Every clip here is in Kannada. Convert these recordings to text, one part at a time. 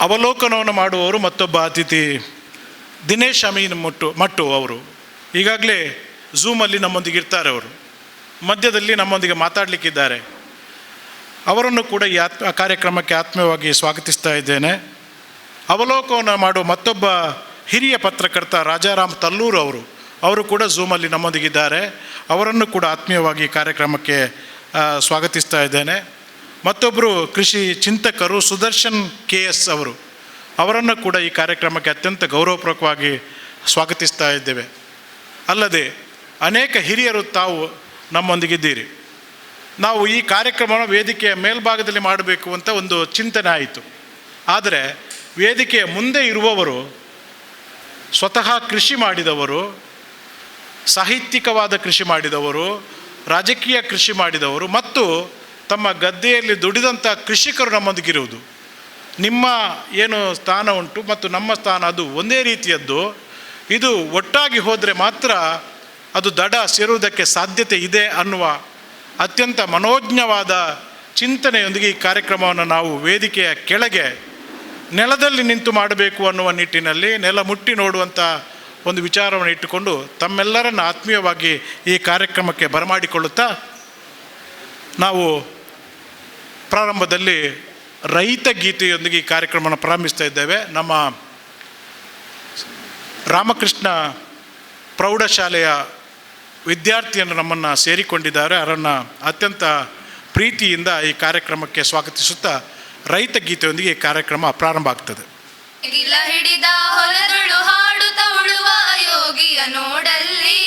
ಅವಲೋಕನವನ್ನು ಮಾಡುವವರು ಮತ್ತೊಬ್ಬ ಅತಿಥಿ ದಿನೇಶ್ ಅಮೀನ್ ಮಟ್ಟು ಅವರು ಈಗಾಗಲೇ ಝೂಮಲ್ಲಿ ನಮ್ಮೊಂದಿಗೆ ಇರ್ತಾರೆ. ಅವರು ಮಧ್ಯದಲ್ಲಿ ನಮ್ಮೊಂದಿಗೆ ಮಾತಾಡಲಿಕ್ಕಿದ್ದಾರೆ. ಅವರನ್ನು ಕೂಡ ಈ ಕಾರ್ಯಕ್ರಮಕ್ಕೆ ಆತ್ಮೀಯವಾಗಿ ಸ್ವಾಗತಿಸ್ತಾ ಇದ್ದೇನೆ. ಅವಲೋಕನ ಮಾಡುವ ಮತ್ತೊಬ್ಬ ಹಿರಿಯ ಪತ್ರಕರ್ತ ರಾಜಾರಾಮ್ ತಲ್ಲೂರು ಅವರು ಕೂಡ ಝೂಮಲ್ಲಿ ನಮ್ಮೊಂದಿಗಿದ್ದಾರೆ. ಅವರನ್ನು ಕೂಡ ಆತ್ಮೀಯವಾಗಿ ಕಾರ್ಯಕ್ರಮಕ್ಕೆ ಸ್ವಾಗತಿಸ್ತಾ ಇದ್ದೇನೆ. ಮತ್ತೊಬ್ಬರು ಕೃಷಿ ಚಿಂತಕರು ಸುದರ್ಶನ್ KS ಅವರನ್ನು ಕೂಡ ಈ ಕಾರ್ಯಕ್ರಮಕ್ಕೆ ಅತ್ಯಂತ ಗೌರವಪೂರ್ವಕವಾಗಿ ಸ್ವಾಗತಿಸ್ತಾ ಇದ್ದೇವೆ. ಅಲ್ಲದೆ ಅನೇಕ ಹಿರಿಯರು ತಾವು ನಮ್ಮೊಂದಿಗಿದ್ದೀರಿ. ನಾವು ಈ ಕಾರ್ಯಕ್ರಮವನ್ನು ವೇದಿಕೆಯ ಮೇಲ್ಭಾಗದಲ್ಲಿ ಮಾಡಬೇಕು ಅಂತ ಒಂದು ಚಿಂತನೆ ಆಯಿತು. ಆದರೆ ವೇದಿಕೆಯ ಮುಂದೆ ಇರುವವರು ಸ್ವತಃ ಕೃಷಿ ಮಾಡಿದವರು, ಸಾಹಿತ್ಯಿಕವಾದ ಕೃಷಿ ಮಾಡಿದವರು, ರಾಜಕೀಯ ಕೃಷಿ ಮಾಡಿದವರು ಮತ್ತು ತಮ್ಮ ಗದ್ದೆಯಲ್ಲಿ ದುಡಿದಂಥ ಕೃಷಿಕರು ನಮ್ಮೊಂದಿಗಿರುವುದು. ನಿಮ್ಮ ಏನು ಸ್ಥಾನ ಉಂಟು ಮತ್ತು ನಮ್ಮ ಸ್ಥಾನ ಅದು ಒಂದೇ ರೀತಿಯದ್ದು. ಇದು ಒಟ್ಟಾಗಿ ಹೋದರೆ ಮಾತ್ರ ಅದು ದಡ ಸೇರುವುದಕ್ಕೆ ಸಾಧ್ಯತೆ ಇದೆ ಅನ್ನುವ ಅತ್ಯಂತ ಮನೋಜ್ಞವಾದ ಚಿಂತನೆಯೊಂದಿಗೆ ಈ ಕಾರ್ಯಕ್ರಮವನ್ನು ನಾವು ವೇದಿಕೆಯ ಕೆಳಗೆ ನೆಲದಲ್ಲಿ ನಿಂತು ಮಾಡಬೇಕು ಅನ್ನುವ ನಿಟ್ಟಿನಲ್ಲಿ ನೆಲ ಮುಟ್ಟಿ ನೋಡುವಂಥ ಒಂದು ವಿಚಾರವನ್ನು ಇಟ್ಟುಕೊಂಡು ತಮ್ಮೆಲ್ಲರನ್ನು ಆತ್ಮೀಯವಾಗಿ ಈ ಕಾರ್ಯಕ್ರಮಕ್ಕೆ ಬರಮಾಡಿಕೊಳ್ಳುತ್ತಾ ನಾವು ಪ್ರಾರಂಭದಲ್ಲಿ ರೈತ ಗೀತೆಯೊಂದಿಗೆ ಈ ಕಾರ್ಯಕ್ರಮವನ್ನು ಪ್ರಾರಂಭಿಸ್ತಾ ಇದ್ದೇವೆ. ನಮ್ಮ ರಾಮಕೃಷ್ಣ ಪ್ರೌಢಶಾಲೆಯ ವಿದ್ಯಾರ್ಥಿಯನ್ನು ನಮ್ಮನ್ನು ಸೇರಿಕೊಂಡಿದ್ದಾರೆ. ಅವರನ್ನು ಅತ್ಯಂತ ಪ್ರೀತಿಯಿಂದ ಈ ಕಾರ್ಯಕ್ರಮಕ್ಕೆ ಸ್ವಾಗತಿಸುತ್ತಾ ರೈತ ಗೀತೆಯೊಂದಿಗೆ ಈ ಕಾರ್ಯಕ್ರಮ ಪ್ರಾರಂಭ ಆಗ್ತದೆ. ಹಿಡಿದ ಹೊಲದಳು ಹಾಡುತ್ತ ಉಳುವ ಯೋಗಿಯ ನೋಡಲ್ಲಿ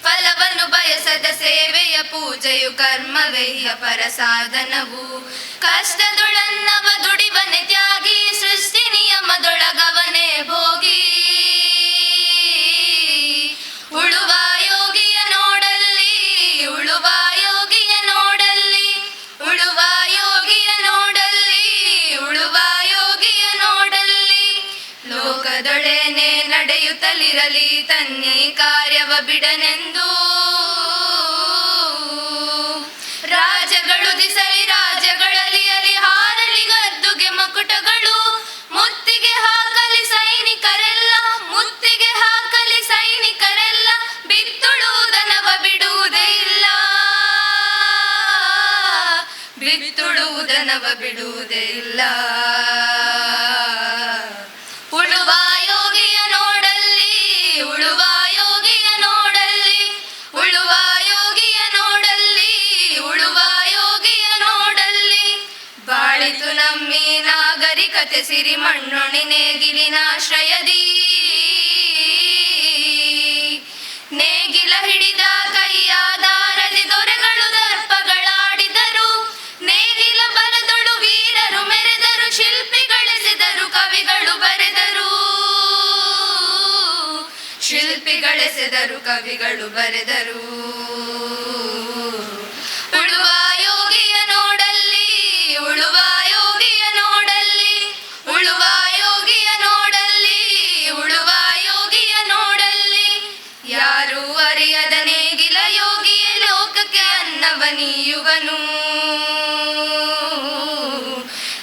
ಫಲವನ್ನು ಬಯಸದ ಸೇವೆಯ ಪೂಜೆಯು ಕರ್ಮವೆಯ್ಯ ಪರಸಾಧನವು ಕಷ್ಟದೊಳನ್ನವ ದುಡಿವನೆ ತ್ಯಾಗಿ ಸೃಷ್ಟಿ ನಿಯಮದೊಳಗವನೇ ಭೋಗಿ ಉಳುವ ಯೋಗಿಯ ನೋಡಲ್ಲಿ ಉಳುವ ಯೋಗಿಯ ನೋಡಲ್ಲಿ ಉಳುವ ಯೋಗಿಯ ನೋಡಲ್ಲಿ ಉಳುವ ಯೋಗಿಯ ನೋಡಲ್ಲಿ ಲೋಕದೊಳೆನೆ ನಡೆಯುತ್ತಲಿರಲಿ ತನ್ನೇ ಕಾರ್ಯವ ಬಿಡನೆಂದು ರಾಜಗಳು ದಿಸಲಿ ರಾಜ್ಯಗಳಲ್ಲಿ ಅಲಿ ಹಾರಲಿ ಗದ್ದುಗೆ ಮಕುಟಗಳು ಮುತ್ತಿಗೆ ಹಾಕಲಿ ಸೈನಿಕರೆಲ್ಲ ಮುತ್ತಿಗೆ ಹಾಕಲಿ ಸೈನಿಕರೆಲ್ಲ ಬಿತ್ತುಳುವುದನವ ಬಿಡುವುದೇ ಇಲ್ಲ ಬಿತ್ತುಳುವುದನವ ಬಿಡುವುದೇ ಇಲ್ಲ ಉಳುವ ಯೋಗಿಯ ನೋಡಲ್ಲಿ ಉಳುವ ಯೋಗಿಯ ನೋಡಲ್ಲಿ ಉಳುವ ಯೋಗಿಯ ನೋಡಲ್ಲಿ ಉಳುವ ಯೋಗಿಯ ನೋಡಲ್ಲಿ ಬಾಳಿತು ನಮ್ಮಿ ನಾಗರಿಕತೆ ಸಿರಿ ಮಣ್ಣೊಣಿ ನೇಗಿಲಿನಾಶ್ರಯದಿ ನೇಗಿಲ ಹಿಡಿದ ಕೈಯಾದಾರದಿ ದೊರೆಗಳು ದರ್ಪಗಳಾಡಿದರು ನೇಗಿಲ ಬಲದೊಳು ವೀರರು ಮೆರೆದರು ಶಿಲ್ಪಿಗಳೆಸೆದರು ಕವಿಗಳು ಬರೆದರು ಶಿಲ್ಪಿಗಳೆಸೆದರು ಕವಿಗಳು ಬರೆದರು ಉಳುವ ಯೋಗಿಯ ನೋಡಲ್ಲಿ ಉಳುವ ಯೋಗಿಯ ನೋಡಲ್ಲಿ ಉಳುವ ಯೋಗಿಯ ನೋಡಲ್ಲಿ ಉಳುವ ಯೋಗಿಯ ನೋಡಲ್ಲಿ ಯಾರು ಅರಿಯದ ನೇಗಿಲ ಯೋಗಿಯ ಲೋಕಕ್ಕೆ ಅನ್ನವ ನೀಯುವನು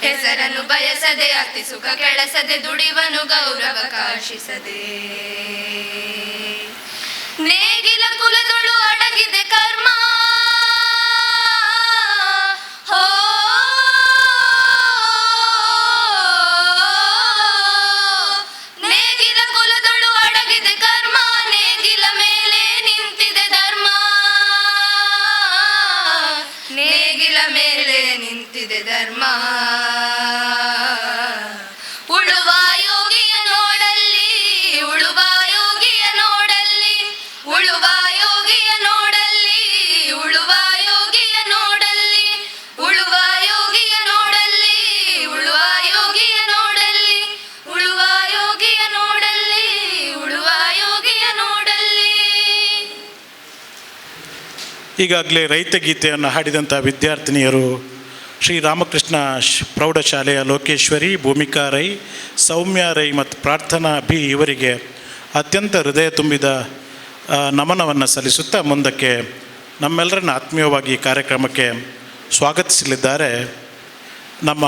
ಹೆಸರನ್ನು ಬಯಸದೆ ಅತಿ ಸುಖ ಕೆಳಸದೆ ದುಡಿವನು ಗೌರವ ಕಾಶಿಸದೆ ನೇಗಿಲ ಕುಲದೊಳು ಅಡಗಿದೆ ಕರ್ಮ ಹೋ ನೇಗಿಲ ಕುಲದೊಳು ಅಡಗಿದೆ ಕರ್ಮ ನೇಗಿಲ ಮೇಲೆ ನಿಂತಿದೆ ಧರ್ಮ ನೇಗಿಲ ಮೇಲೆ ನಿಂತಿದೆ ಧರ್ಮ ಉಳುವ ಯೋಗಿಯ ನೋಡಲ್ಲಿ ಉಳುವ ಯೋಗಿಯ ನೋಡಲ್ಲಿ ಉಳುವ ಯೋಗಿಯ ನೋಡಲ್ಲಿ ಉಳುವ ಯೋಗಿಯ ನೋಡಲ್ಲಿ ಉಳುವ ಯೋಗಿಯ ನೋಡಲ್ಲಿ ಉಳುವ ಯೋಗಿಯ ನೋಡಲ್ಲಿ ಉಳುವ ಯೋಗಿಯ ನೋಡಲ್ಲಿ ಉಳುವ ಯೋಗಿಯ ನೋಡಲ್ಲಿ. ಈಗಾಗಲೇ ರೈತ ಗೀತೆಯನ್ನು ಹಾಡಿದಂಥ ವಿದ್ಯಾರ್ಥಿನಿಯರು ಶ್ರೀ ರಾಮಕೃಷ್ಣ ಪ್ರೌಢಶಾಲೆಯ ಲೋಕೇಶ್ವರಿ, ಭೂಮಿಕಾ ರೈ, ಸೌಮ್ಯ ರೈ ಮತ್ತು ಪ್ರಾರ್ಥನಾ ಬಿ ಇವರಿಗೆ ಅತ್ಯಂತ ಹೃದಯ ತುಂಬಿದ ನಮನವನ್ನು ಸಲ್ಲಿಸುತ್ತಾ ಮುಂದಕ್ಕೆ ನಮ್ಮೆಲ್ಲರನ್ನ ಆತ್ಮೀಯವಾಗಿ ಕಾರ್ಯಕ್ರಮಕ್ಕೆ ಸ್ವಾಗತಿಸಲಿದ್ದಾರೆ ನಮ್ಮ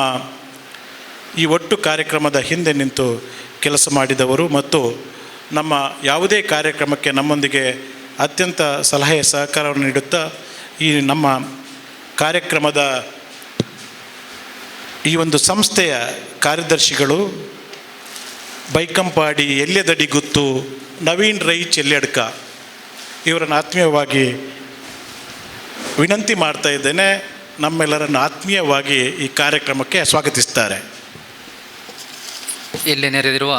ಈ ಒಟ್ಟು ಕಾರ್ಯಕ್ರಮದ ಹಿಂದೆ ನಿಂತು ಕೆಲಸ ಮಾಡಿದವರು ಮತ್ತು ನಮ್ಮ ಯಾವುದೇ ಕಾರ್ಯಕ್ರಮಕ್ಕೆ ನಮ್ಮೊಂದಿಗೆ ಅತ್ಯಂತ ಸಲಹೆ ಸಹಕಾರವನ್ನು ನೀಡುತ್ತಾ ಈ ನಮ್ಮ ಕಾರ್ಯಕ್ರಮದ ಈ ಒಂದು ಸಂಸ್ಥೆಯ ಕಾರ್ಯದರ್ಶಿಗಳು ಬೈಕಂಪಾಡಿ ಎಲ್ಯದಡಿ ಗುತ್ತು ನವೀನ್ ರೈ ಚೆಲ್ಯಡ್ಕ ಇವರನ್ನು ಆತ್ಮೀಯವಾಗಿ ವಿನಂತಿ ಮಾಡ್ತಾ ಇದ್ದೇನೆ, ನಮ್ಮೆಲ್ಲರನ್ನು ಆತ್ಮೀಯವಾಗಿ ಈ ಕಾರ್ಯಕ್ರಮಕ್ಕೆ ಸ್ವಾಗತಿಸ್ತಾರೆ. ಇಲ್ಲಿ ನೆರೆದಿರುವ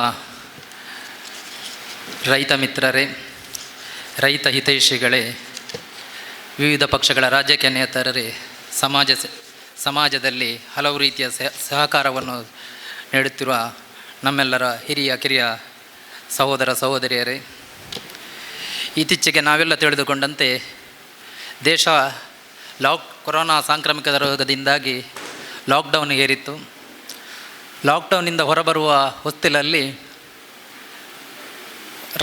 ರೈತ ಮಿತ್ರರೇ, ರೈತ ಹಿತೈಷಿಗಳೇ, ವಿವಿಧ ಪಕ್ಷಗಳ ರಾಜಕೀಯ ನೇತಾರರೇ, ಸಮಾಜದಲ್ಲಿ ಹಲವು ರೀತಿಯ ಸಹಕಾರವನ್ನು ನೀಡುತ್ತಿರುವ ನಮ್ಮೆಲ್ಲರ ಹಿರಿಯ ಕಿರಿಯ ಸಹೋದರ ಸಹೋದರಿಯರೇ, ಇತ್ತೀಚೆಗೆ ನಾವೆಲ್ಲ ತಿಳಿದುಕೊಂಡಂತೆ ದೇಶ ಕೊರೋನಾ ಸಾಂಕ್ರಾಮಿಕ ರೋಗದಿಂದಾಗಿ ಲಾಕ್ಡೌನ್ ಹೇರಿತ್ತು. ಲಾಕ್ಡೌನ್ನಿಂದ ಹೊರಬರುವ ಹೊಸ್ತಿಲಲ್ಲಿ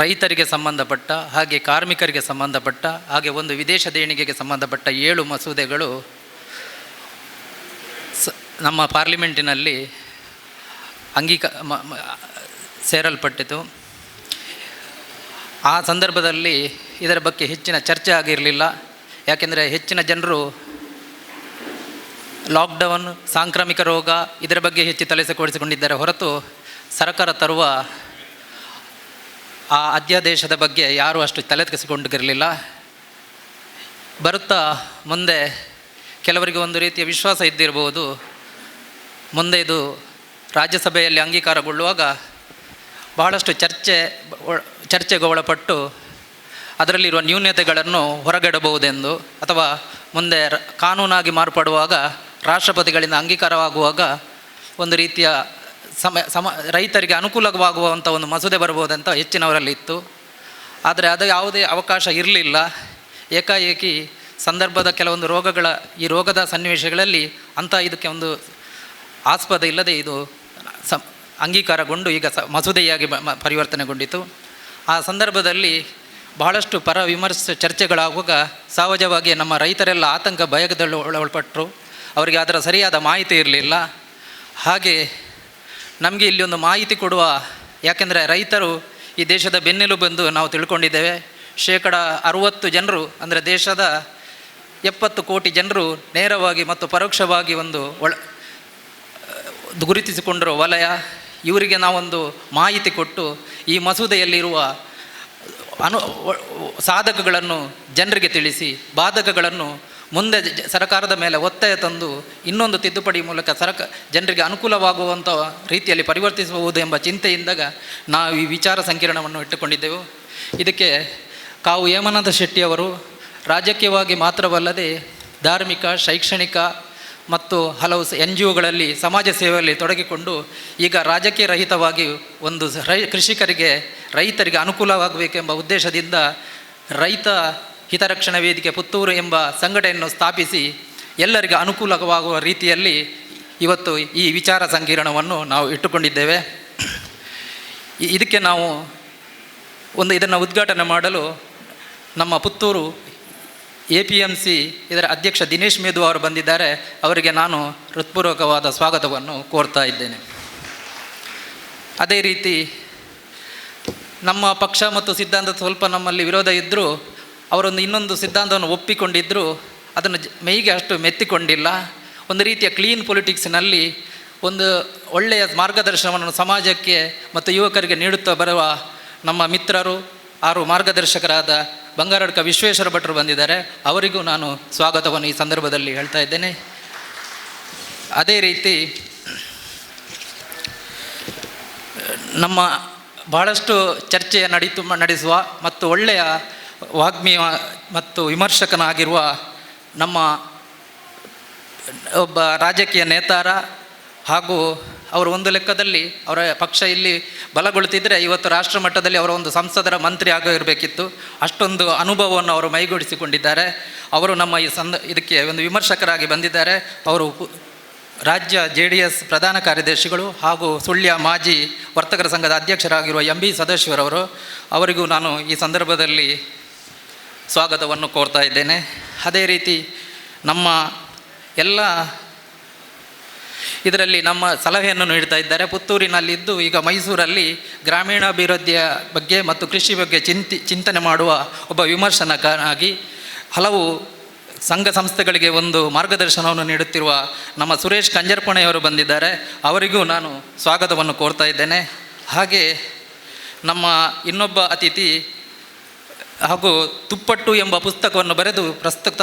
ರೈತರಿಗೆ ಸಂಬಂಧಪಟ್ಟ ಹಾಗೆ ಕಾರ್ಮಿಕರಿಗೆ ಸಂಬಂಧಪಟ್ಟ ಹಾಗೆ ಒಂದು ವಿದೇಶ ದೇಣಿಗೆಗೆ ಸಂಬಂಧಪಟ್ಟ 7 ಮಸೂದೆಗಳು ನಮ್ಮ ಪಾರ್ಲಿಮೆಂಟಿನಲ್ಲಿ ಸೇರಲ್ಪಟ್ಟಿತು. ಆ ಸಂದರ್ಭದಲ್ಲಿ ಇದರ ಬಗ್ಗೆ ಹೆಚ್ಚಿನ ಚರ್ಚೆ ಆಗಿರಲಿಲ್ಲ. ಯಾಕೆಂದರೆ ಹೆಚ್ಚಿನ ಜನರು ಲಾಕ್ಡೌನ್, ಸಾಂಕ್ರಾಮಿಕ ರೋಗ ಇದರ ಬಗ್ಗೆ ಹೆಚ್ಚು ತಲೆಸೆಕೊಡಿಸಿಕೊಂಡಿದ್ದಾರೆ ಹೊರತು ಸರ್ಕಾರ ತರುವ ಆ ಅಧ್ಯಾದೇಶದ ಬಗ್ಗೆ ಯಾರೂ ಅಷ್ಟು ತಲೆಕೆಸಿಕೊಂಡಿರಲಿಲ್ಲ. ಬರುತ್ತಾ ಮುಂದೆ ಕೆಲವರಿಗೆ ಒಂದು ರೀತಿಯ ವಿಶ್ವಾಸ ಇದ್ದಿರಬಹುದು, ಮುಂದೆ ಇದು ರಾಜ್ಯಸಭೆಯಲ್ಲಿ ಅಂಗೀಕಾರಗೊಳ್ಳುವಾಗ ಬಹಳಷ್ಟು ಚರ್ಚೆಗೆ ಒಳಪಟ್ಟು ಅದರಲ್ಲಿರುವ ನ್ಯೂನತೆಗಳನ್ನು ಹೊರಗಿಡಬಹುದೆಂದು, ಅಥವಾ ಮುಂದೆ ಕಾನೂನಾಗಿ ಮಾರ್ಪಡುವಾಗ ರಾಷ್ಟ್ರಪತಿಗಳಿಂದ ಅಂಗೀಕಾರವಾಗುವಾಗ ಒಂದು ರೀತಿಯ ರೈತರಿಗೆ ಅನುಕೂಲವಾಗುವಂಥ ಒಂದು ಮಸೂದೆ ಬರ್ಬೋದಂತ ಹೆಚ್ಚಿನವರಲ್ಲಿ ಇತ್ತು. ಆದರೆ ಅದು ಯಾವುದೇ ಅವಕಾಶ ಇರಲಿಲ್ಲ. ಏಕಾಏಕಿ ಸಂದರ್ಭದ ಕೆಲವೊಂದು ಈ ರೋಗದ ಸನ್ನಿವೇಶಗಳಲ್ಲಿ ಇದಕ್ಕೆ ಒಂದು ಆಸ್ಪದ ಇಲ್ಲದೆ ಇದು ಅಂಗೀಕಾರಗೊಂಡು ಈಗ ಮಸೂದೆಯಾಗಿ ಪರಿವರ್ತನೆಗೊಂಡಿತು. ಆ ಸಂದರ್ಭದಲ್ಲಿ ಬಹಳಷ್ಟು ಪರ ವಿಮರ್ಶೆ ಚರ್ಚೆಗಳಾಗುವಾಗ ಸಹಜವಾಗಿ ನಮ್ಮ ರೈತರೆಲ್ಲ ಆತಂಕ ಭಯದಲ್ಲಿ ಒಳಪಟ್ಟರು. ಅವರಿಗೆ ಅದರ ಸರಿಯಾದ ಮಾಹಿತಿ ಇರಲಿಲ್ಲ. ಹಾಗೆ ನಮಗೆ ಇಲ್ಲಿ ಒಂದು ಮಾಹಿತಿ ಕೊಡುವ, ಯಾಕೆಂದರೆ ರೈತರು ಈ ದೇಶದ ಬೆನ್ನೆಲುಬೆಂದು ನಾವು ತಿಳ್ಕೊಂಡಿದ್ದೇವೆ. 60% ಜನರು, ಅಂದರೆ ದೇಶದ 70 ಕೋಟಿ ಜನರು ನೇರವಾಗಿ ಮತ್ತು ಪರೋಕ್ಷವಾಗಿ ಒಂದು ಗುರುತಿಸಿಕೊಂಡಿರುವ ವಲಯ. ಇವರಿಗೆ ನಾವೊಂದು ಮಾಹಿತಿ ಕೊಟ್ಟು ಈ ಮಸೂದೆಯಲ್ಲಿರುವ ಸಾಧಕಗಳನ್ನು ಜನರಿಗೆ ತಿಳಿಸಿ, ಬಾಧಕಗಳನ್ನು ಮುಂದೆ ಸರ್ಕಾರದ ಮೇಲೆ ಒತ್ತಾಯ ತಂದು ಇನ್ನೊಂದು ತಿದ್ದುಪಡಿ ಮೂಲಕ ಜನರಿಗೆ ಅನುಕೂಲವಾಗುವಂಥ ರೀತಿಯಲ್ಲಿ ಪರಿವರ್ತಿಸಬಹುದು ಎಂಬ ಚಿಂತೆಯಿಂದಾಗ ನಾವು ಈ ವಿಚಾರ ಸಂಕಿರಣವನ್ನು ಇಟ್ಟುಕೊಂಡಿದ್ದೆವು. ಇದಕ್ಕೆ ಕಾವು ಹೇಮನಾಥ ಶೆಟ್ಟಿಯವರು ರಾಜಕೀಯವಾಗಿ ಮಾತ್ರವಲ್ಲದೆ ಧಾರ್ಮಿಕ, ಶೈಕ್ಷಣಿಕ ಮತ್ತು ಹಲವು NGOಗಳಲ್ಲಿ ಸಮಾಜ ಸೇವೆಯಲ್ಲಿ ತೊಡಗಿಕೊಂಡು ಈಗ ರಾಜಕೀಯ ರಹಿತವಾಗಿ ಒಂದು ರೈತರಿಗೆ ಅನುಕೂಲವಾಗಬೇಕೆಂಬ ಉದ್ದೇಶದಿಂದ ರೈತ ಹಿತರಕ್ಷಣಾ ವೇದಿಕೆ ಪುತ್ತೂರು ಎಂಬ ಸಂಘಟನೆಯನ್ನು ಸ್ಥಾಪಿಸಿ ಎಲ್ಲರಿಗೆ ಅನುಕೂಲವಾಗುವ ರೀತಿಯಲ್ಲಿ ಇವತ್ತು ಈ ವಿಚಾರ ಸಂಕಿರಣವನ್ನು ನಾವು ಇಟ್ಟುಕೊಂಡಿದ್ದೇವೆ. ಇದಕ್ಕೆ ನಾವು ಇದನ್ನು ಉದ್ಘಾಟನೆ ಮಾಡಲು ನಮ್ಮ ಪುತ್ತೂರು APMC ಇದರ ಅಧ್ಯಕ್ಷ ದಿನೇಶ್ ಮೇಧು ಅವರು ಬಂದಿದ್ದಾರೆ. ಅವರಿಗೆ ನಾನು ಹೃತ್ಪೂರ್ವಕವಾದ ಸ್ವಾಗತವನ್ನು ಕೋರ್ತಾ ಇದ್ದೇನೆ. ಅದೇ ರೀತಿ ನಮ್ಮ ಪಕ್ಷ ಮತ್ತು ಸಿದ್ಧಾಂತ ಸ್ವಲ್ಪ ನಮ್ಮಲ್ಲಿ ವಿರೋಧ ಇದ್ದರೂ ಅವರೊಂದು ಇನ್ನೊಂದು ಸಿದ್ಧಾಂತವನ್ನು ಒಪ್ಪಿಕೊಂಡಿದ್ದರೂ ಅದನ್ನು ಮೈಗೆ ಅಷ್ಟು ಮೆತ್ತಿಕೊಂಡಿಲ್ಲ. ಒಂದು ರೀತಿಯ ಕ್ಲೀನ್ ಪೊಲಿಟಿಕ್ಸ್ನಲ್ಲಿ ಒಂದು ಒಳ್ಳೆಯ ಮಾರ್ಗದರ್ಶನವನ್ನು ಸಮಾಜಕ್ಕೆ ಮತ್ತು ಯುವಕರಿಗೆ ನೀಡುತ್ತಾ ಬರುವ ನಮ್ಮ ಮಿತ್ರರು ಮಾರ್ಗದರ್ಶಕರಾದ ಬಂಗಾರಡ್ಕ ವಿಶ್ವೇಶ್ವರ ಭಟ್ರು ಬಂದಿದ್ದಾರೆ. ಅವರಿಗೂ ನಾನು ಸ್ವಾಗತವನ್ನು ಈ ಸಂದರ್ಭದಲ್ಲಿ ಹೇಳ್ತಾ ಇದ್ದೇನೆ. ಅದೇ ರೀತಿ ನಮ್ಮ ಬಹಳಷ್ಟು ಚರ್ಚೆ ನಡೆಸುವ ಮತ್ತು ಒಳ್ಳೆಯ ವಾಗ್ಮಿ ಮತ್ತು ವಿಮರ್ಶಕನಾಗಿರುವ ನಮ್ಮ ಒಬ್ಬ ರಾಜಕೀಯ ನೇತಾರ ಹಾಗೂ ಅವರು ಒಂದು ಲೆಕ್ಕದಲ್ಲಿ ಅವರ ಪಕ್ಷ ಇಲ್ಲಿ ಬಲಗೊಳ್ಳುತ್ತಿದ್ದರೆ ಇವತ್ತು ರಾಷ್ಟ್ರ ಮಟ್ಟದಲ್ಲಿ ಅವರ ಒಂದು ಸಂಸದರ ಮಂತ್ರಿ ಆಗಿರಬೇಕಿತ್ತು. ಅಷ್ಟೊಂದು ಅನುಭವವನ್ನು ಅವರು ಮೈಗೂಡಿಸಿಕೊಂಡಿದ್ದಾರೆ. ಅವರು ನಮ್ಮ ಇದಕ್ಕೆ ಒಂದು ವಿಮರ್ಶಕರಾಗಿ ಬಂದಿದ್ದಾರೆ. ಅವರು ರಾಜ್ಯ JDS ಪ್ರಧಾನ ಕಾರ್ಯದರ್ಶಿಗಳು ಹಾಗೂ ಸುಳ್ಯ ಮಾಜಿ ವರ್ತಕರ ಸಂಘದ ಅಧ್ಯಕ್ಷರಾಗಿರುವ MB ಸದಾಶಿವರವರು. ಅವರಿಗೂ ನಾನು ಈ ಸಂದರ್ಭದಲ್ಲಿ ಸ್ವಾಗತವನ್ನು ಕೋರ್ತಾ ಇದ್ದೇನೆ. ಅದೇ ರೀತಿ ನಮ್ಮ ಎಲ್ಲ ಇದರಲ್ಲಿ ನಮ್ಮ ಸಲಹೆಯನ್ನು ನೀಡ್ತಾ ಇದ್ದಾರೆ. ಪುತ್ತೂರಿನಲ್ಲಿದ್ದು ಈಗ ಮೈಸೂರಲ್ಲಿ ಗ್ರಾಮೀಣಾಭಿವೃದ್ಧಿಯ ಬಗ್ಗೆ ಮತ್ತು ಕೃಷಿ ಬಗ್ಗೆ ಚಿಂತನೆ ಮಾಡುವ ಒಬ್ಬ ವಿಮರ್ಶಕನಾಗಿ ಹಲವು ಸಂಘ ಸಂಸ್ಥೆಗಳಿಗೆ ಒಂದು ಮಾರ್ಗದರ್ಶನವನ್ನು ನೀಡುತ್ತಿರುವ ನಮ್ಮ ಸುರೇಶ್ ಕಂಜರ್ಪಣೆಯವರು ಬಂದಿದ್ದಾರೆ. ಅವರಿಗೂ ನಾನು ಸ್ವಾಗತವನ್ನು ಕೋರ್ತಾ ಇದ್ದೇನೆ. ಹಾಗೆ ನಮ್ಮ ಇನ್ನೊಬ್ಬ ಅತಿಥಿ ಹಾಗೂ ತುಪ್ಪಟ್ಟು ಎಂಬ ಪುಸ್ತಕವನ್ನು ಬರೆದು ಪ್ರಸ್ತುತ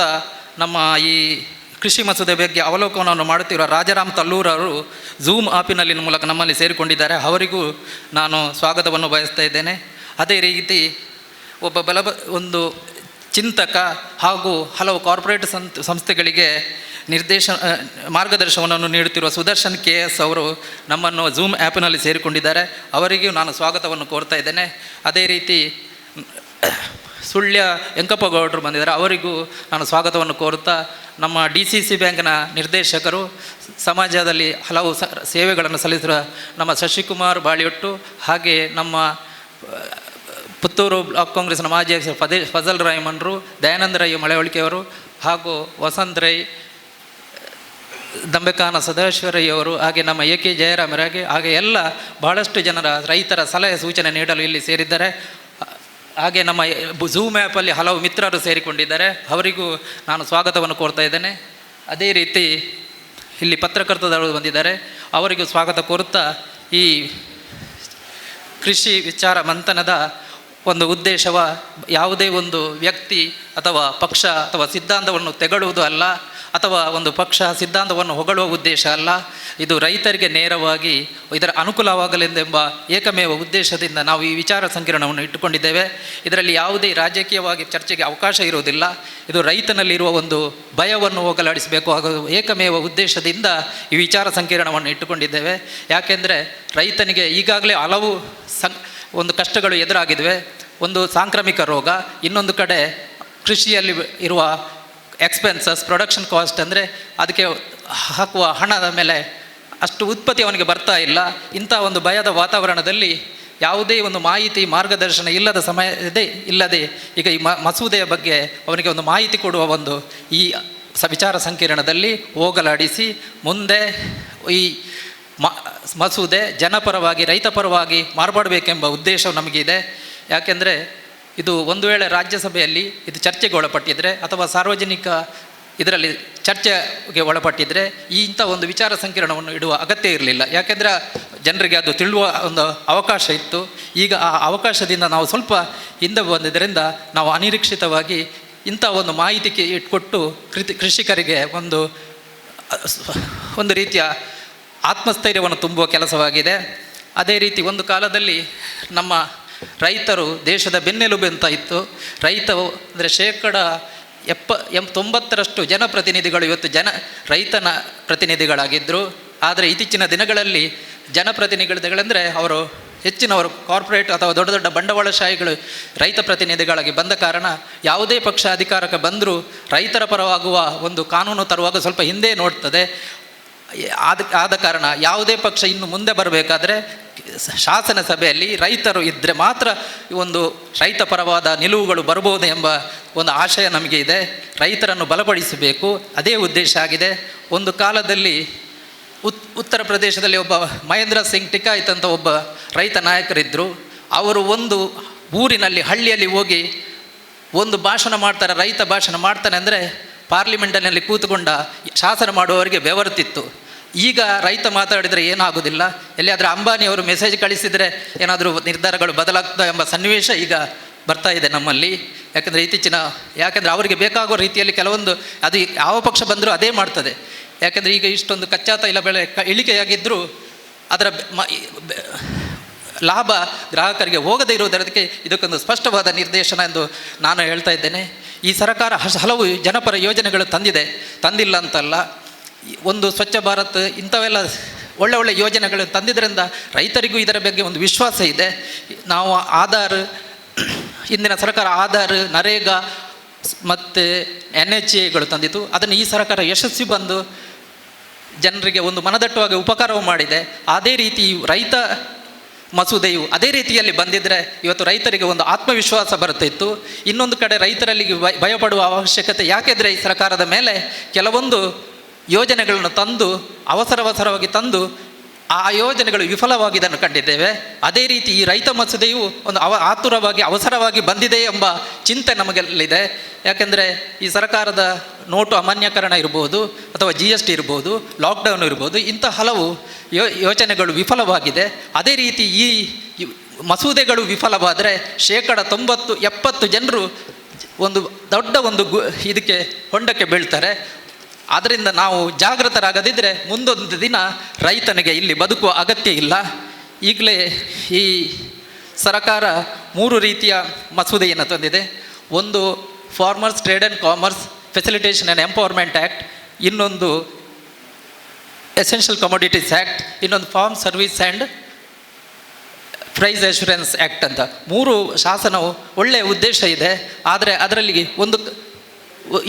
ನಮ್ಮ ಈ ಕೃಷಿ ಮಸೂದೆ ಬಗ್ಗೆ ಅವಲೋಕನವನ್ನು ಮಾಡುತ್ತಿರುವ ರಾಜಾರಾಮ್ ತಲ್ಲೂರ್ ಅವರು ಝೂಮ್ ಆ್ಯಪಿನಲ್ಲಿ ಮೂಲಕ ನಮ್ಮಲ್ಲಿ ಸೇರಿಕೊಂಡಿದ್ದಾರೆ. ಅವರಿಗೂ ನಾನು ಸ್ವಾಗತವನ್ನು ಬಯಸ್ತಾ ಇದ್ದೇನೆ. ಅದೇ ರೀತಿ ಒಬ್ಬ ಒಂದು ಚಿಂತಕ ಹಾಗೂ ಹಲವು ಕಾರ್ಪೊರೇಟ್ ಸಂಸ್ಥೆಗಳಿಗೆ ಮಾರ್ಗದರ್ಶನವನ್ನು ನೀಡುತ್ತಿರುವ ಸುದರ್ಶನ್ KS ಅವರು ನಮ್ಮನ್ನು ಝೂಮ್ ಆ್ಯಪ್ನಲ್ಲಿ ಸೇರಿಕೊಂಡಿದ್ದಾರೆ. ಅವರಿಗೂ ನಾನು ಸ್ವಾಗತವನ್ನು ಕೋರ್ತಾ ಇದ್ದೇನೆ. ಅದೇ ರೀತಿ ಸುಳ್ಯ ವೆಂಕಪ್ಪಗೌಡರು ಬಂದಿದ್ದಾರೆ. ಅವರಿಗೂ ನಾನು ಸ್ವಾಗತವನ್ನು ಕೋರುತ್ತಾ, ನಮ್ಮ DCC ಬ್ಯಾಂಕ್ನ ನಿರ್ದೇಶಕರು, ಸಮಾಜದಲ್ಲಿ ಹಲವು ಸೇವೆಗಳನ್ನು ಸಲ್ಲಿಸಿರುವ ನಮ್ಮ ಶಶಿಕುಮಾರ್ ಬಾಳಿಯೊಟ್ಟು, ಹಾಗೆ ನಮ್ಮ ಪುತ್ತೂರು ಬ್ಲಾಕ್ ಕಾಂಗ್ರೆಸ್ನ ಮಾಜಿ ಅಧ್ಯಕ್ಷ ಫಜಲ್ ರಾಯಮನ್ರು, ದಯಾನಂದ ರೈ ಮಳವಳ್ಳಿಕೆಯವರು, ಹಾಗೂ ವಸಂತ್ ರೈ, ದಂಬೆಕಾನ ಸದಾಶಿವರಯ್ಯವರು, ಹಾಗೆ ನಮ್ಮ AK ಜಯರಾಮರಾಗೆ, ಹಾಗೆ ಎಲ್ಲ ಬಹಳಷ್ಟು ಜನರ ರೈತರ ಸಲಹೆ ಸೂಚನೆ ನೀಡಲು ಇಲ್ಲಿ ಸೇರಿದ್ದಾರೆ. ಹಾಗೆ ನಮ್ಮ ಝೂಮ್ ಆ್ಯಪಲ್ಲಿ ಹಲವು ಮಿತ್ರರು ಸೇರಿಕೊಂಡಿದ್ದಾರೆ. ಅವರಿಗೂ ನಾನು ಸ್ವಾಗತವನ್ನು ಕೋರ್ತಾ ಇದ್ದೇನೆ. ಅದೇ ರೀತಿ ಇಲ್ಲಿ ಪತ್ರಕರ್ತರು ಬಂದಿದ್ದಾರೆ. ಅವರಿಗೂ ಸ್ವಾಗತ ಕೋರುತ್ತಾ, ಈ ಕೃಷಿ ವಿಚಾರ ಮಂಥನದ ಒಂದು ಉದ್ದೇಶವ ಯಾವುದೇ ಒಂದು ವ್ಯಕ್ತಿ ಅಥವಾ ಪಕ್ಷ ಅಥವಾ ಸಿದ್ಧಾಂತವನ್ನು ತೆಗಳುವುದು ಅಲ್ಲ, ಅಥವಾ ಒಂದು ಪಕ್ಷ ಸಿದ್ಧಾಂತವನ್ನು ಹೊಗಳುವ ಉದ್ದೇಶ ಅಲ್ಲ. ಇದು ರೈತರಿಗೆ ನೇರವಾಗಿ ಇದರ ಅನುಕೂಲವಾಗಲೆಂದೆಂಬ ಏಕಮೇವ ಉದ್ದೇಶದಿಂದ ನಾವು ಈ ವಿಚಾರ ಸಂಕಿರಣವನ್ನು ಇಟ್ಟುಕೊಂಡಿದ್ದೇವೆ. ಇದರಲ್ಲಿ ಯಾವುದೇ ರಾಜಕೀಯವಾಗಿ ಚರ್ಚೆಗೆ ಅವಕಾಶ ಇರುವುದಿಲ್ಲ. ಇದು ರೈತನಲ್ಲಿರುವ ಒಂದು ಭಯವನ್ನು ಹೋಗಲಾಡಿಸಬೇಕು ಹಾಗೂ ಏಕಮೇವ ಉದ್ದೇಶದಿಂದ ಈ ವಿಚಾರ ಸಂಕಿರಣವನ್ನು ಇಟ್ಟುಕೊಂಡಿದ್ದೇವೆ. ಯಾಕೆಂದರೆ ರೈತನಿಗೆ ಈಗಾಗಲೇ ಹಲವು ಒಂದು ಕಷ್ಟಗಳು ಎದುರಾಗಿವೆ. ಒಂದು ಸಾಂಕ್ರಾಮಿಕ ರೋಗ, ಇನ್ನೊಂದು ಕಡೆ ಕೃಷಿಯಲ್ಲಿ ಇರುವ ಎಕ್ಸ್ಪೆನ್ಸಸ್, ಪ್ರೊಡಕ್ಷನ್ ಕಾಸ್ಟ್, ಅಂದರೆ ಅದಕ್ಕೆ ಹಾಕುವ ಹಣದ ಮೇಲೆ ಅಷ್ಟು ಉತ್ಪತ್ತಿ ಅವನಿಗೆ ಬರ್ತಾ ಇಲ್ಲ. ಇಂಥ ಒಂದು ಭಯದ ವಾತಾವರಣದಲ್ಲಿ ಯಾವುದೇ ಒಂದು ಮಾಹಿತಿ ಮಾರ್ಗದರ್ಶನ ಇಲ್ಲದೆ ಈಗ ಈ ಮಸೂದೆಯ ಬಗ್ಗೆ ಅವನಿಗೆ ಒಂದು ಮಾಹಿತಿ ಕೊಡುವ ಒಂದು ಈ ವಿಚಾರ ಸಂಕಿರಣದಲ್ಲಿ ಹೋಗಲಾಡಿಸಿ ಮುಂದೆ ಈ ಮಸೂದೆ ಜನಪರವಾಗಿ ರೈತಪರವಾಗಿ ಮಾರ್ಪಡಬೇಕೆಂಬ ಉದ್ದೇಶ ನಮಗಿದೆ. ಯಾಕೆಂದರೆ ಇದು ಒಂದು ವೇಳೆ ರಾಜ್ಯಸಭೆಯಲ್ಲಿ ಇದು ಚರ್ಚೆಗೆ ಒಳಪಟ್ಟಿದ್ದರೆ ಅಥವಾ ಸಾರ್ವಜನಿಕ ಇದರಲ್ಲಿ ಚರ್ಚೆಗೆ ಒಳಪಟ್ಟಿದ್ದರೆ ಇಂಥ ಒಂದು ವಿಚಾರ ಸಂಕಿರಣವನ್ನು ಇಡುವ ಅಗತ್ಯ ಇರಲಿಲ್ಲ. ಯಾಕೆಂದರೆ ಜನರಿಗೆ ಅದು ತಿಳಿಯುವ ಒಂದು ಅವಕಾಶ ಇತ್ತು. ಈಗ ಆ ಅವಕಾಶದಿಂದ ನಾವು ಸ್ವಲ್ಪ ಹಿಂದೆ ಬಂದಿದ್ದರಿಂದ ನಾವು ಅನಿರೀಕ್ಷಿತವಾಗಿ ಇಂಥ ಒಂದು ಮಾಹಿತಿ ಇಟ್ಕೊಟ್ಟು ಕೃಷಿಕರಿಗೆ ಒಂದು ರೀತಿಯ ಆತ್ಮಸ್ಥೈರ್ಯವನ್ನು ತುಂಬುವ ಕೆಲಸವಾಗಿದೆ. ಅದೇ ರೀತಿ ಒಂದು ಕಾಲದಲ್ಲಿ ನಮ್ಮ ರೈತರು ದೇಶದ ಬೆನ್ನೆಲುಬು ಅಂತ ಇತ್ತು. ರೈತರು ಅಂದರೆ 90% ಜನಪ್ರತಿನಿಧಿಗಳು ಇವತ್ತು ರೈತನ ಪ್ರತಿನಿಧಿಗಳಾಗಿದ್ದರು. ಆದರೆ ಇತ್ತೀಚಿನ ದಿನಗಳಲ್ಲಿ ಜನಪ್ರತಿನಿಧಿಗಳೆಂದರೆ ಅವರು ಹೆಚ್ಚಿನವರು ಕಾರ್ಪೊರೇಟ್ ಅಥವಾ ದೊಡ್ಡ ದೊಡ್ಡ ಬಂಡವಾಳಶಾಹಿಗಳು ರೈತ ಪ್ರತಿನಿಧಿಗಳಾಗಿ ಬಂದ ಕಾರಣ ಯಾವುದೇ ಪಕ್ಷ ಅಧಿಕಾರಕ್ಕೆ ಬಂದರೂ ರೈತರ ಪರವಾಗುವ ಒಂದು ಕಾನೂನು ತರುವಾಗ ಸ್ವಲ್ಪ ಹಿಂದೆ ನೋಡ್ತದೆ. ಆದ ಕಾರಣ ಯಾವುದೇ ಪಕ್ಷ ಇನ್ನು ಮುಂದೆ ಬರಬೇಕಾದ್ರೆ ಶಾಸನ ಸಭೆಯಲ್ಲಿ ರೈತರು ಇದ್ದರೆ ಮಾತ್ರ ಒಂದು ರೈತ ಪರವಾದ ನಿಲುವುಗಳು ಬರ್ಬೋದು ಎಂಬ ಒಂದು ಆಶಯ ನಮಗೆ ಇದೆ. ರೈತರನ್ನು ಬಲಪಡಿಸಬೇಕು, ಅದೇ ಉದ್ದೇಶ ಆಗಿದೆ. ಒಂದು ಕಾಲದಲ್ಲಿ ಉತ್ತರ ಪ್ರದೇಶದಲ್ಲಿ ಒಬ್ಬ ಮಹೇಂದ್ರ ಸಿಂಗ್ ಟಿಕಾಯಿತ್ ಅಂತ ಒಬ್ಬ ರೈತ ನಾಯಕರಿದ್ದರು. ಅವರು ಒಂದು ಊರಿನಲ್ಲಿ ಹಳ್ಳಿಯಲ್ಲಿ ಹೋಗಿ ಒಂದು ಭಾಷಣ ಮಾಡ್ತಾರೆ, ರೈತ ಭಾಷಣ ಮಾಡ್ತಾನೆ ಅಂದರೆ ಪಾರ್ಲಿಮೆಂಟಿನಲ್ಲಿ ಕೂತುಕೊಂಡ ಶಾಸನ ಮಾಡುವವರಿಗೆ ಬೆವರುತ್ತಿತ್ತು. ಈಗ ರೈತ ಮಾತಾಡಿದರೆ ಏನಾಗೋದಿಲ್ಲ. ಎಲ್ಲಿಯಾದರೂ ಅಂಬಾನಿಯವರು ಮೆಸೇಜ್ ಕಳಿಸಿದರೆ ಏನಾದರೂ ನಿರ್ಧಾರಗಳು ಬದಲಾಗ್ತದೆ ಎಂಬ ಸನ್ನಿವೇಶ ಈಗ ಬರ್ತಾ ಇದೆ ನಮ್ಮಲ್ಲಿ. ಯಾಕೆಂದರೆ ಅವರಿಗೆ ಬೇಕಾಗುವ ರೀತಿಯಲ್ಲಿ ಕೆಲವೊಂದು ಅದು ಯಾವ ಪಕ್ಷ ಬಂದರೂ ಅದೇ ಮಾಡ್ತದೆ. ಯಾಕೆಂದರೆ ಈಗ ಇಷ್ಟೊಂದು ಕಚ್ಚಾ ತೈಲ ಬೆಲೆ ಇಳಿಕೆಯಾಗಿದ್ದರೂ ಅದರ ಲಾಭ ಗ್ರಾಹಕರಿಗೆ ಹೋಗದೇ ಇರುವುದಕ್ಕೆ ಇದಕ್ಕೊಂದು ಸ್ಪಷ್ಟವಾದ ನಿರ್ದೇಶನ ಎಂದು ನಾನು ಹೇಳ್ತಾ ಇದ್ದೇನೆ. ಈ ಸರ್ಕಾರ ಹಲವು ಜನಪರ ಯೋಜನೆಗಳು ತಂದಿಲ್ಲ ಅಂತಲ್ಲ. ಒಂದು ಸ್ವಚ್ಛ ಭಾರತ್ ಇಂಥವೆಲ್ಲ ಒಳ್ಳೆ ಯೋಜನೆಗಳು ತಂದಿದ್ದರಿಂದ ರೈತರಿಗೂ ಇದರ ಬಗ್ಗೆ ಒಂದು ವಿಶ್ವಾಸ ಇದೆ. ನಾವು ಇಂದಿನ ಸರ್ಕಾರ ಆಧಾರ್, ನರೇಗಾ ಮತ್ತು NHAಗಳು ತಂದಿತ್ತು. ಅದನ್ನು ಈ ಸರ್ಕಾರ ಯಶಸ್ವಿ ಬಂದು ಜನರಿಗೆ ಒಂದು ಮನದಟ್ಟುವಾಗಿ ಉಪಕಾರವು ಮಾಡಿದೆ. ಅದೇ ರೀತಿ ರೈತ ಮಸೂದೆಯು ಅದೇ ರೀತಿಯಲ್ಲಿ ಬಂದಿದ್ದರೆ ಇವತ್ತು ರೈತರಿಗೆ ಒಂದು ಆತ್ಮವಿಶ್ವಾಸ ಬರುತ್ತಿತ್ತು. ಇನ್ನೊಂದು ಕಡೆ ರೈತರಲ್ಲಿ ಭಯಪಡುವ ಅವಶ್ಯಕತೆ ಯಾಕೆಂದರೆ ಈ ಸರ್ಕಾರದ ಮೇಲೆ ಕೆಲವೊಂದು ಯೋಜನೆಗಳನ್ನು ತಂದು ಅವಸರವಾಗಿ ತಂದು ಆ ಯೋಜನೆಗಳು ವಿಫಲವಾಗಿದ್ದನ್ನು ಕಂಡಿದ್ದೇವೆ. ಅದೇ ರೀತಿ ಈ ರೈತ ಮಸೂದೆಯು ಒಂದು ಆತುರವಾಗಿ ಅವಸರವಾಗಿ ಬಂದಿದೆ ಎಂಬ ಚಿಂತೆ ನಮಗೆಲ್ಲಿದೆ. ಯಾಕೆಂದರೆ ಈ ಸರ್ಕಾರದ ನೋಟು ಅಮಾನ್ಯೀಕರಣ ಇರ್ಬೋದು, ಅಥವಾ GST ಇರ್ಬೋದು, ಲಾಕ್ಡೌನ್ ಇರ್ಬೋದು, ಇಂಥ ಹಲವು ಯೋಜನೆಗಳು ವಿಫಲವಾಗಿದೆ. ಅದೇ ರೀತಿ ಈ ಮಸೂದೆಗಳು ವಿಫಲವಾದರೆ 90-70 ಜನರು ಒಂದು ದೊಡ್ಡ ಇದಕ್ಕೆ ಹೊಂಡಕ್ಕೆ ಬೀಳ್ತಾರೆ. ಆದ್ದರಿಂದ ನಾವು ಜಾಗೃತರಾಗದಿದ್ದರೆ ಮುಂದೊಂದು ದಿನ ರೈತನಿಗೆ ಇಲ್ಲಿ ಬದುಕುವ ಅಗತ್ಯ ಇಲ್ಲ. ಈಗಲೇ ಈ ಸರ್ಕಾರ 3 ರೀತಿಯ ಮಸೂದೆಯನ್ನು ತಂದಿದೆ. ಒಂದು farmers trade and commerce facilitation and empowerment act, ಇನ್ನೊಂದು ಎಸೆನ್ಷಿಯಲ್ ಕಮೋಡಿಟೀಸ್ ಆ್ಯಕ್ಟ್, ಇನ್ನೊಂದು farm service and price assurance act ಅಂತ 3 ಶಾಸನವು ಒಳ್ಳೆಯ ಉದ್ದೇಶ ಇದೆ. ಆದರೆ ಅದರಲ್ಲಿ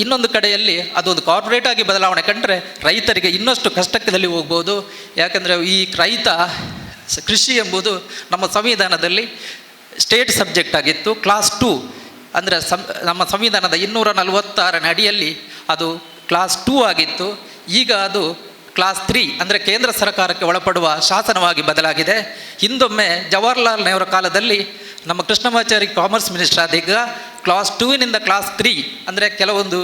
ಇನ್ನೊಂದು ಕಡೆಯಲ್ಲಿ ಅದೊಂದು ಕಾರ್ಪೊರೇಟ್ ಆಗಿ ಬದಲಾವಣೆ ಕಂಡ್ರೆ ರೈತರಿಗೆ ಇನ್ನಷ್ಟು ಕಷ್ಟದಲ್ಲಿ ಹೋಗ್ಬೋದು. ಯಾಕಂದರೆ ಈ ಕೃಷಿ ಎಂಬುದು ನಮ್ಮ ಸಂವಿಧಾನದಲ್ಲಿ ಸ್ಟೇಟ್ ಸಬ್ಜೆಕ್ಟ್ ಆಗಿತ್ತು. ಕ್ಲಾಸ್ 2 ಅಂದರೆ ನಮ್ಮ ಸಂವಿಧಾನದ 246ನೇ ಅಡಿಯಲ್ಲಿ ಅದು ಕ್ಲಾಸ್ 2 ಆಗಿತ್ತು. ಈಗ ಅದು ಕ್ಲಾಸ್ 3 ಅಂದರೆ ಕೇಂದ್ರ ಸರ್ಕಾರಕ್ಕೆ ಒಳಪಡುವ ಶಾಸನವಾಗಿ ಬದಲಾಗಿದೆ. ಹಿಂದೊಮ್ಮೆ ಜವಾಹರ್ಲಾಲ್ ನೆಹರು ಕಾಲದಲ್ಲಿ ನಮ್ಮ ಕೃಷ್ಣಮಾಚಾರಿ ಕಾಮರ್ಸ್ ಮಿನಿಸ್ಟರ್ ಆದಾಗ ಕ್ಲಾಸ್ 2ನಿಂದ ಕ್ಲಾಸ್ 3 ಅಂದರೆ ಕೆಲವೊಂದು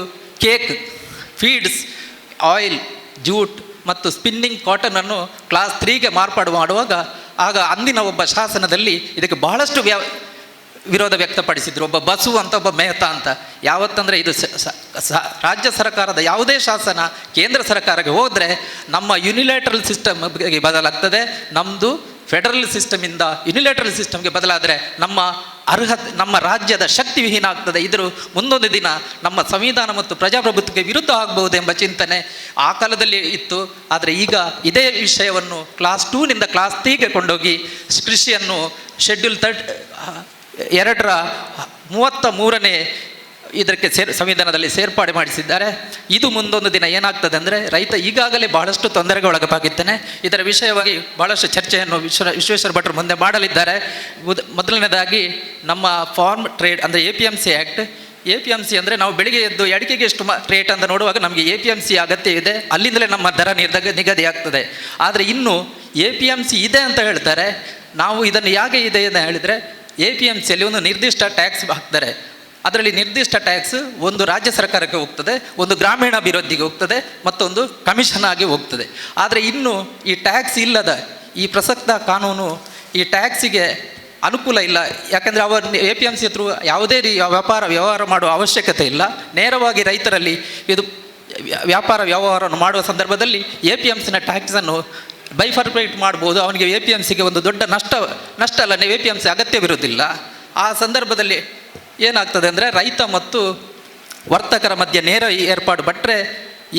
ಕೇಕ್, ಫೀಡ್ಸ್, ಆಯಿಲ್, ಜೂಟ್ ಮತ್ತು ಸ್ಪಿನ್ನಿಂಗ್ ಕಾಟನನ್ನು ಕ್ಲಾಸ್ 3ಗೆ ಮಾರ್ಪಾಡು ಮಾಡುವಾಗ ಆಗ ಅಂದಿನ ಒಬ್ಬ ಶಾಸನದಲ್ಲಿ ಇದಕ್ಕೆ ಬಹಳಷ್ಟು ವಿರೋಧ ವ್ಯಕ್ತಪಡಿಸಿದರು. ಒಬ್ಬ ಬಸು ಅಂತ, ಒಬ್ಬ ಮೆಹ್ತಾ ಅಂತ. ಯಾವತ್ತಂದರೆ ಇದು ರಾಜ್ಯ ಸರ್ಕಾರದ ಯಾವುದೇ ಶಾಸನ ಕೇಂದ್ರ ಸರ್ಕಾರಕ್ಕೆ ಹೋದರೆ ನಮ್ಮ ಯುನಿಲೇಟ್ರಲ್ ಸಿಸ್ಟಮ್ಗೆ ಬದಲಾಗ್ತದೆ. ನಮ್ಮದು ಫೆಡರಲ್ ಸಿಸ್ಟಮಿಂದ ಯುನಿಲೇಟ್ರಲ್ ಸಿಸ್ಟಮ್ಗೆ ಬದಲಾದರೆ ನಮ್ಮ ರಾಜ್ಯದ ಶಕ್ತಿ ವಿಹೀನ ಆಗ್ತದೆ. ಇದ್ರ ಮುಂದೊಂದು ದಿನ ನಮ್ಮ ಸಂವಿಧಾನ ಮತ್ತು ಪ್ರಜಾಪ್ರಭುತ್ವಕ್ಕೆ ವಿರುದ್ಧ ಆಗಬಹುದೆಂಬ ಚಿಂತನೆ ಆ ಕಾಲದಲ್ಲಿ ಇತ್ತು. ಆದರೆ ಈಗ ಇದೇ ವಿಷಯವನ್ನು ಕ್ಲಾಸ್ 2ನಿಂದ ಕ್ಲಾಸ್ 3ಗೆ ಕೊಂಡೋಗಿ ಕೃಷಿಯನ್ನು ಶೆಡ್ಯೂಲ್ 2ರ 33ನೇ ಇದಕ್ಕೆ ಸಂವಿಧಾನದಲ್ಲಿ ಸೇರ್ಪಾಡೆ ಮಾಡಿಸಿದ್ದಾರೆ. ಇದು ಮುಂದೊಂದು ದಿನ ಏನಾಗ್ತದೆ ಅಂದರೆ ರೈತ ಈಗಾಗಲೇ ಬಹಳಷ್ಟು ತೊಂದರೆಗೆ ಒಳಗಾಗಿದ್ದಾನೆ. ಇದರ ವಿಷಯವಾಗಿ ಬಹಳಷ್ಟು ಚರ್ಚೆಯನ್ನು ವಿಶ್ವೇಶ್ವರ ಭಟ್ರು ಮುಂದೆ ಮಾಡಲಿದ್ದಾರೆ. ಮೊದಲನೇದಾಗಿ ನಮ್ಮ ಫಾರ್ಮ್ ಟ್ರೇಡ್ ಅಂದರೆ APMC ಆ್ಯಕ್ಟ್. APMC ಅಂದರೆ ನಾವು ಬೆಳಿಗ್ಗೆ ಎದ್ದು ಅಡಿಕೆಗೆ ಎಷ್ಟು ರೇಟ್ ಅಂತ ನೋಡುವಾಗ ನಮಗೆ APMC ಅಗತ್ಯ ಇದೆ, ಅಲ್ಲಿಂದಲೇ ನಮ್ಮ ದರ ನಿಗದಿ ಆಗ್ತದೆ. ಆದರೆ ಇನ್ನು APMC ಇದೆ ಅಂತ ಹೇಳ್ತಾರೆ. ನಾವು ಇದನ್ನು ಯಾಕೆ ಇದೆ ಅಂತ ಹೇಳಿದರೆ APMCಯಲ್ಲಿ ಒಂದು ನಿರ್ದಿಷ್ಟ ಟ್ಯಾಕ್ಸ್ ಹಾಕ್ತಾರೆ. ಅದರಲ್ಲಿ ನಿರ್ದಿಷ್ಟ ಟ್ಯಾಕ್ಸ್ ಒಂದು ರಾಜ್ಯ ಸರ್ಕಾರಕ್ಕೆ ಹೋಗ್ತದೆ, ಒಂದು ಗ್ರಾಮೀಣಾಭಿವೃದ್ಧಿಗೆ ಹೋಗ್ತದೆ, ಮತ್ತೊಂದು ಕಮಿಷನ್ ಆಗಿ ಹೋಗ್ತದೆ. ಆದರೆ ಇನ್ನು ಈ ಟ್ಯಾಕ್ಸ್ ಇಲ್ಲದ ಈ ಪ್ರಸಕ್ತ ಕಾನೂನು ಈ ಟ್ಯಾಕ್ಸಿಗೆ ಅನುಕೂಲ ಇಲ್ಲ. ಯಾಕೆಂದರೆ ಅವರು APMC ಹತ್ರ ಯಾವುದೇ ವ್ಯವಹಾರ ಮಾಡುವ ಅವಶ್ಯಕತೆ ಇಲ್ಲ. ನೇರವಾಗಿ ರೈತರಲ್ಲಿ ಇದು ವ್ಯವಹಾರವನ್ನು ಮಾಡುವ ಸಂದರ್ಭದಲ್ಲಿ APMCನ ಟ್ಯಾಕ್ಸನ್ನು ಬೈಫರ್ಪೇಟ್ ಮಾಡ್ಬೋದು. ಅವನಿಗೆ APMCಗೆ ಒಂದು ದೊಡ್ಡ ನಷ್ಟ ಅಲ್ಲ, APMC ಅಗತ್ಯವಿರುವುದಿಲ್ಲ. ಆ ಸಂದರ್ಭದಲ್ಲಿ ಏನಾಗ್ತದೆ ಅಂದರೆ ರೈತ ಮತ್ತು ವರ್ತಕರ ಮಧ್ಯೆ ನೇರ ಏರ್ಪಾಡು ಪಟ್ಟರೆ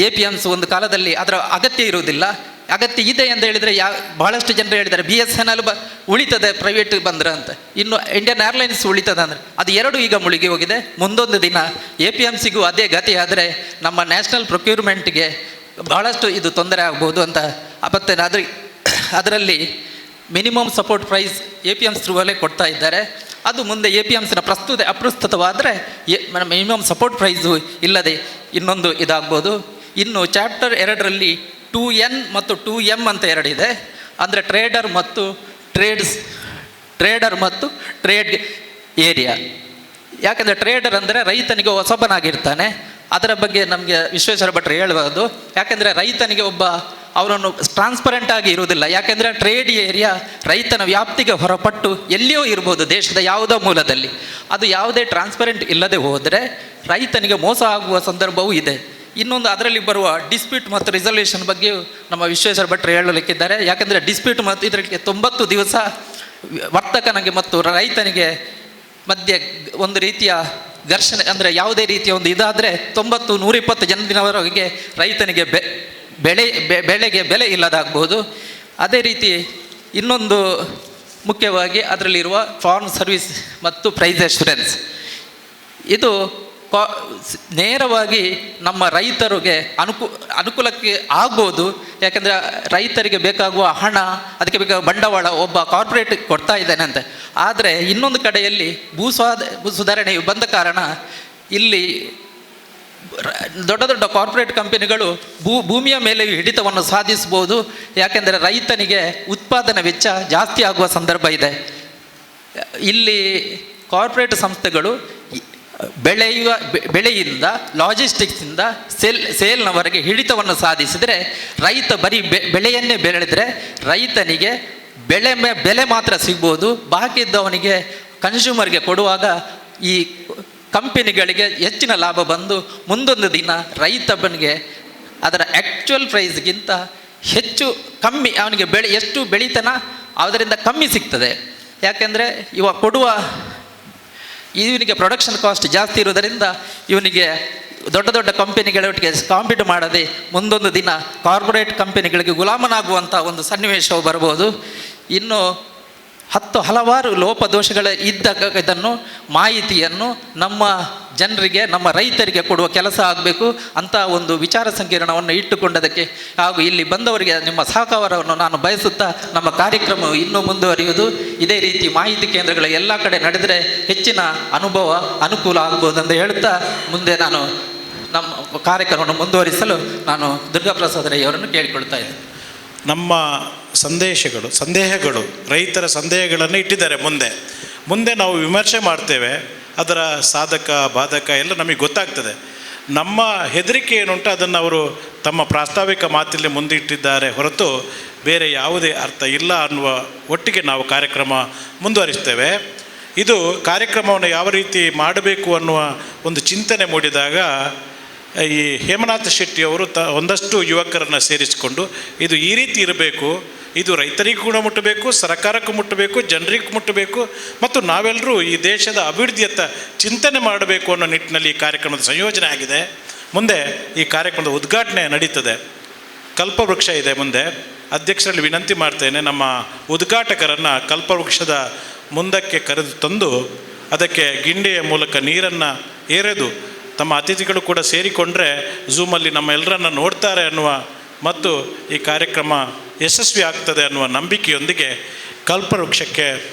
APMC ಒಂದು ಕಾಲದಲ್ಲಿ ಅದರ ಅಗತ್ಯ ಇರುವುದಿಲ್ಲ. ಅಗತ್ಯ ಇದೆ ಅಂತ ಹೇಳಿದರೆ ಬಹಳಷ್ಟು ಜನರು ಹೇಳಿದ್ದಾರೆ BSNL ಉಳಿತದೆ ಪ್ರೈವೇಟ್ ಬಂದ್ರೆ ಅಂತ. ಇನ್ನು ಇಂಡಿಯನ್ ಏರ್ಲೈನ್ಸ್ ಉಳಿತದೆ ಅಂದರೆ ಅದು 2 ಈಗ ಮುಳುಗಿ ಹೋಗಿದೆ. ಮುಂದೊಂದು ದಿನ APMCಗೂ ಅದೇ ಗತಿ ಆದರೆ ನಮ್ಮ ನ್ಯಾಷನಲ್ ಪ್ರೊಕ್ಯೂರ್ಮೆಂಟ್ಗೆ ಬಹಳಷ್ಟು ಇದು ತೊಂದರೆ ಆಗ್ಬೋದು ಅಂತ. ಮತ್ತೆ ಅದರಲ್ಲಿ ಮಿನಿಮಮ್ ಸಪೋರ್ಟ್ ಪ್ರೈಸ್ APMC ಥ್ರೂವಲ್ಲೇ ಕೊಡ್ತಾ ಇದ್ದಾರೆ. ಅದು ಮುಂದೆ APMCನ ಅಪ್ರಸ್ತುತವಾದರೆ ಮಿನಿಮಮ್ ಸಪೋರ್ಟ್ ಪ್ರೈಸು ಇಲ್ಲದೆ ಇನ್ನೊಂದು ಇದಾಗ್ಬೋದು. ಇನ್ನು ಚಾಪ್ಟರ್ 2ರಲ್ಲಿ 2N ಮತ್ತು 2M ಅಂತ 2 ಇದೆ. ಅಂದರೆ ಟ್ರೇಡರ್ ಮತ್ತು ಟ್ರೇಡ್ ಏರಿಯಾ. ಯಾಕೆಂದರೆ ಟ್ರೇಡರ್ ಅಂದರೆ ರೈತನಿಗೆ ಹೊಸಬನಾಗಿರ್ತಾನೆ. ಅದರ ಬಗ್ಗೆ ನಮಗೆ ವಿಶ್ವೇಶ್ವರ ಭಟ್ರು ಹೇಳ್ಬೋದು. ಯಾಕೆಂದರೆ ರೈತನಿಗೆ ಅವರನ್ನು ಟ್ರಾನ್ಸ್ಪರೆಂಟ್ ಆಗಿ ಇರುವುದಿಲ್ಲ. ಯಾಕೆಂದರೆ ಟ್ರೇಡ್ ಏರಿಯಾ ರೈತನ ವ್ಯಾಪ್ತಿಗೆ ಹೊರಪಟ್ಟು ಎಲ್ಲಿಯೋ ಇರ್ಬೋದು, ದೇಶದ ಯಾವುದೋ ಮೂಲದಲ್ಲಿ. ಅದು ಯಾವುದೇ ಟ್ರಾನ್ಸ್ಪರೆಂಟ್ ಇಲ್ಲದೆ ಹೋದರೆ ರೈತನಿಗೆ ಮೋಸ ಆಗುವ ಸಂದರ್ಭವೂ ಇದೆ. ಇನ್ನೊಂದು ಅದರಲ್ಲಿ ಬರುವ ಡಿಸ್ಪ್ಯೂಟ್ ಮತ್ತು ರಿಸಲ್ಯೂಷನ್ ಬಗ್ಗೆ ನಮ್ಮ ವಿಶ್ವೇಶ್ವರ ಭಟ್ರು ಹೇಳಲಿಕ್ಕಿದ್ದಾರೆ. ಯಾಕೆಂದರೆ ಡಿಸ್ಪ್ಯೂಟ್ ಮತ್ತು ಇದಕ್ಕೆ 90 ದಿವಸ ವರ್ತಕನಿಗೆ ಮತ್ತು ರೈತನಿಗೆ ಮಧ್ಯೆ ಒಂದು ರೀತಿಯ ಘರ್ಷಣೆ ಅಂದರೆ ಯಾವುದೇ ರೀತಿಯ ಒಂದು ಇದಾದರೆ 90-120 ಜನದಿನವರೆಗೆ ರೈತನಿಗೆ ಬೆಳೆಗೆ ಬೆಲೆ ಇಲ್ಲದಾಗ್ಬೋದು. ಅದೇ ರೀತಿ ಇನ್ನೊಂದು ಮುಖ್ಯವಾಗಿ ಅದರಲ್ಲಿರುವ ಫಾರ್ಮ್ ಸರ್ವಿಸ್ ಮತ್ತು ಪ್ರೈಸ್ ಅಶ್ಯೂರೆನ್ಸ್ ಇದು ನೇರವಾಗಿ ನಮ್ಮ ರೈತರಿಗೆ ಅನುಕೂಲಕ್ಕೆ ಆಗ್ಬೋದು. ಯಾಕೆಂದರೆ ರೈತರಿಗೆ ಬೇಕಾಗುವ ಹಣ, ಅದಕ್ಕೆ ಬೇಕಾಗುವ ಬಂಡವಾಳ ಒಬ್ಬ ಕಾರ್ಪೊರೇಟ್ ಕೊಡ್ತಾ ಇದ್ದಾನೆ ಅಂತ. ಆದರೆ ಇನ್ನೊಂದು ಕಡೆಯಲ್ಲಿ ಭೂ ಸುಧಾರಣೆಯು ಬಂದ ಕಾರಣ ಇಲ್ಲಿ ದೊಡ್ಡ ದೊಡ್ಡ ಕಾರ್ಪೊರೇಟ್ ಕಂಪನಿಗಳು ಭೂಮಿಯ ಮೇಲೆ ಹಿಡಿತವನ್ನು ಸಾಧಿಸಬಹುದು. ಯಾಕೆಂದರೆ ರೈತನಿಗೆ ಉತ್ಪಾದನಾ ವೆಚ್ಚ ಜಾಸ್ತಿ ಆಗುವ ಸಂದರ್ಭ ಇದೆ. ಇಲ್ಲಿ ಕಾರ್ಪೊರೇಟ್ ಸಂಸ್ಥೆಗಳು ಬೆಳೆಯಿಂದ ಲಾಜಿಸ್ಟಿಕ್ಸಿಂದ ಸೇಲ್ನವರೆಗೆ ಹಿಡಿತವನ್ನು ಸಾಧಿಸಿದರೆ, ರೈತ ಬರೀ ಬೆಳೆಯನ್ನೇ ಬೆಳೆದರೆ ರೈತನಿಗೆ ಬೆಲೆ ಮಾತ್ರ ಸಿಗ್ಬೋದು. ಬಾಕಿ ಇದ್ದವನಿಗೆ ಕನ್ಸ್ಯೂಮರ್ಗೆ ಕೊಡುವಾಗ ಈ ಕಂಪನಿಗಳಿಗೆ ಹೆಚ್ಚಿನ ಲಾಭ ಬಂದು ಮುಂದೊಂದು ದಿನ ರೈತನಿಗೆ ಅದರ ಆ್ಯಕ್ಚುಯಲ್ ಪ್ರೈಸ್ಗಿಂತ ಹೆಚ್ಚು ಕಮ್ಮಿ, ಅವನಿಗೆ ಎಷ್ಟು ಬೆಳಿತಾನ ಅದರಿಂದ ಕಮ್ಮಿ ಸಿಗ್ತದೆ. ಯಾಕೆಂದರೆ ಇವನಿಗೆ ಪ್ರೊಡಕ್ಷನ್ ಕಾಸ್ಟ್ ಜಾಸ್ತಿ ಇರೋದರಿಂದ ಇವನಿಗೆ ದೊಡ್ಡ ದೊಡ್ಡ ಕಂಪನಿಗಳೊಟ್ಟಿಗೆ ಕಾಂಪೀಟ್ ಮಾಡದೆ ಮುಂದೊಂದು ದಿನ ಕಾರ್ಪೊರೇಟ್ ಕಂಪನಿಗಳಿಗೆ ಗುಲಾಮನಾಗುವಂಥ ಒಂದು ಸನ್ನಿವೇಶವು ಬರ್ಬೋದು. ಇನ್ನು ಹಲವಾರು ಲೋಪದೋಷಗಳ ಇದನ್ನು ಮಾಹಿತಿಯನ್ನು ನಮ್ಮ ಜನರಿಗೆ, ನಮ್ಮ ರೈತರಿಗೆ ಕೊಡುವ ಕೆಲಸ ಆಗಬೇಕು ಅಂತ ಒಂದು ವಿಚಾರ ಸಂಕಿರಣವನ್ನು ಇಟ್ಟುಕೊಂಡದಕ್ಕೆ ಹಾಗೂ ಇಲ್ಲಿ ಬಂದವರಿಗೆ ನಿಮ್ಮ ಸಹಕಾರವನ್ನು ನಾನು ಬಯಸುತ್ತಾ ನಮ್ಮ ಕಾರ್ಯಕ್ರಮವು ಇನ್ನೂ ಮುಂದುವರಿಯುವುದು. ಇದೇ ರೀತಿ ಮಾಹಿತಿ ಕೇಂದ್ರಗಳ ಎಲ್ಲ ಕಡೆ ನಡೆದರೆ ಹೆಚ್ಚಿನ ಅನುಕೂಲ ಆಗ್ಬೋದು ಅಂತ ಹೇಳುತ್ತಾ ಮುಂದೆ ನಾನು ನಮ್ಮ ಕಾರ್ಯಕ್ರಮವನ್ನು ಮುಂದುವರಿಸಲು ನಾನು ದುರ್ಗಾಪ್ರಸಾದ್ ರೈ ಅವರನ್ನು ಕೇಳಿಕೊಳ್ತಾ ಇದ್ದೇನೆ. ನಮ್ಮ ಸಂದೇಹಗಳು ರೈತರ ಸಂದೇಹಗಳನ್ನು ಇಟ್ಟಿದ್ದಾರೆ. ಮುಂದೆ ನಾವು ವಿಮರ್ಶೆ ಮಾಡ್ತೇವೆ, ಅದರ ಸಾಧಕ ಬಾಧಕ ಎಲ್ಲ ನಮಗೆ ಗೊತ್ತಾಗ್ತದೆ. ನಮ್ಮ ಹೆದರಿಕೆ ಏನುಂಟು ಅದನ್ನು ಅವರು ತಮ್ಮ ಪ್ರಾಸ್ತಾವಿಕ ಮಾತಿನಲ್ಲಿ ಮುಂದಿಟ್ಟಿದ್ದಾರೆ ಹೊರತು ಬೇರೆ ಯಾವುದೇ ಅರ್ಥ ಇಲ್ಲ ಅನ್ನುವ ಒಟ್ಟಿಗೆ ನಾವು ಕಾರ್ಯಕ್ರಮ ಮುಂದುವರಿಸ್ತೇವೆ. ಇದು ಕಾರ್ಯಕ್ರಮವನ್ನು ಯಾವ ರೀತಿ ಮಾಡಬೇಕು ಅನ್ನುವ ಒಂದು ಚಿಂತನೆ ಮೂಡಿದಾಗ ಈ ಹೇಮನಾಥ ಶೆಟ್ಟಿಯವರು ಒಂದಷ್ಟು ಯುವಕರನ್ನು ಸೇರಿಸಿಕೊಂಡು ಇದು ಈ ರೀತಿ ಇರಬೇಕು, ಇದು ರೈತರಿಗೂ ಕೂಡ ಮುಟ್ಟಬೇಕು, ಸರ್ಕಾರಕ್ಕೂ ಮುಟ್ಟಬೇಕು, ಜನರಿಗೂ ಮುಟ್ಟಬೇಕು ಮತ್ತು ನಾವೆಲ್ಲರೂ ಈ ದೇಶದ ಅಭಿವೃದ್ಧಿಯತ್ತ ಚಿಂತನೆ ಮಾಡಬೇಕು ಅನ್ನೋ ನಿಟ್ಟಿನಲ್ಲಿ ಈ ಕಾರ್ಯಕ್ರಮದ ಸಂಯೋಜನೆ ಆಗಿದೆ. ಮುಂದೆ ಈ ಕಾರ್ಯಕ್ರಮದ ಉದ್ಘಾಟನೆ ನಡೀತದೆ. ಕಲ್ಪವೃಕ್ಷ ಇದೆ ಮುಂದೆ. ಅಧ್ಯಕ್ಷರಲ್ಲಿ ವಿನಂತಿ ಮಾಡ್ತೇನೆ, ನಮ್ಮ ಉದ್ಘಾಟಕರನ್ನು ಕಲ್ಪವೃಕ್ಷದ ಮುಂದಕ್ಕೆ ಕರೆದು ತಂದು ಅದಕ್ಕೆ ಗಿಂಡಿಯ ಮೂಲಕ ನೀರನ್ನು ಏರೆದು ತಮ್ಮ ಅತಿಥಿಗಳು ಕೂಡ ಸೇರಿಕೊಂಡ್ರೆ ಝೂಮಲ್ಲಿ ನಮ್ಮ ಎಲ್ಲರನ್ನ ನೋಡ್ತಾರೆ ಅನ್ನುವ ಮತ್ತು ಈ ಕಾರ್ಯಕ್ರಮ ಯಶಸ್ವಿ ಆಗ್ತದೆ ಅನ್ನುವ ನಂಬಿಕೆಯೊಂದಿಗೆ ಕಲ್ಪವೃಕ್ಷಕ್ಕೆ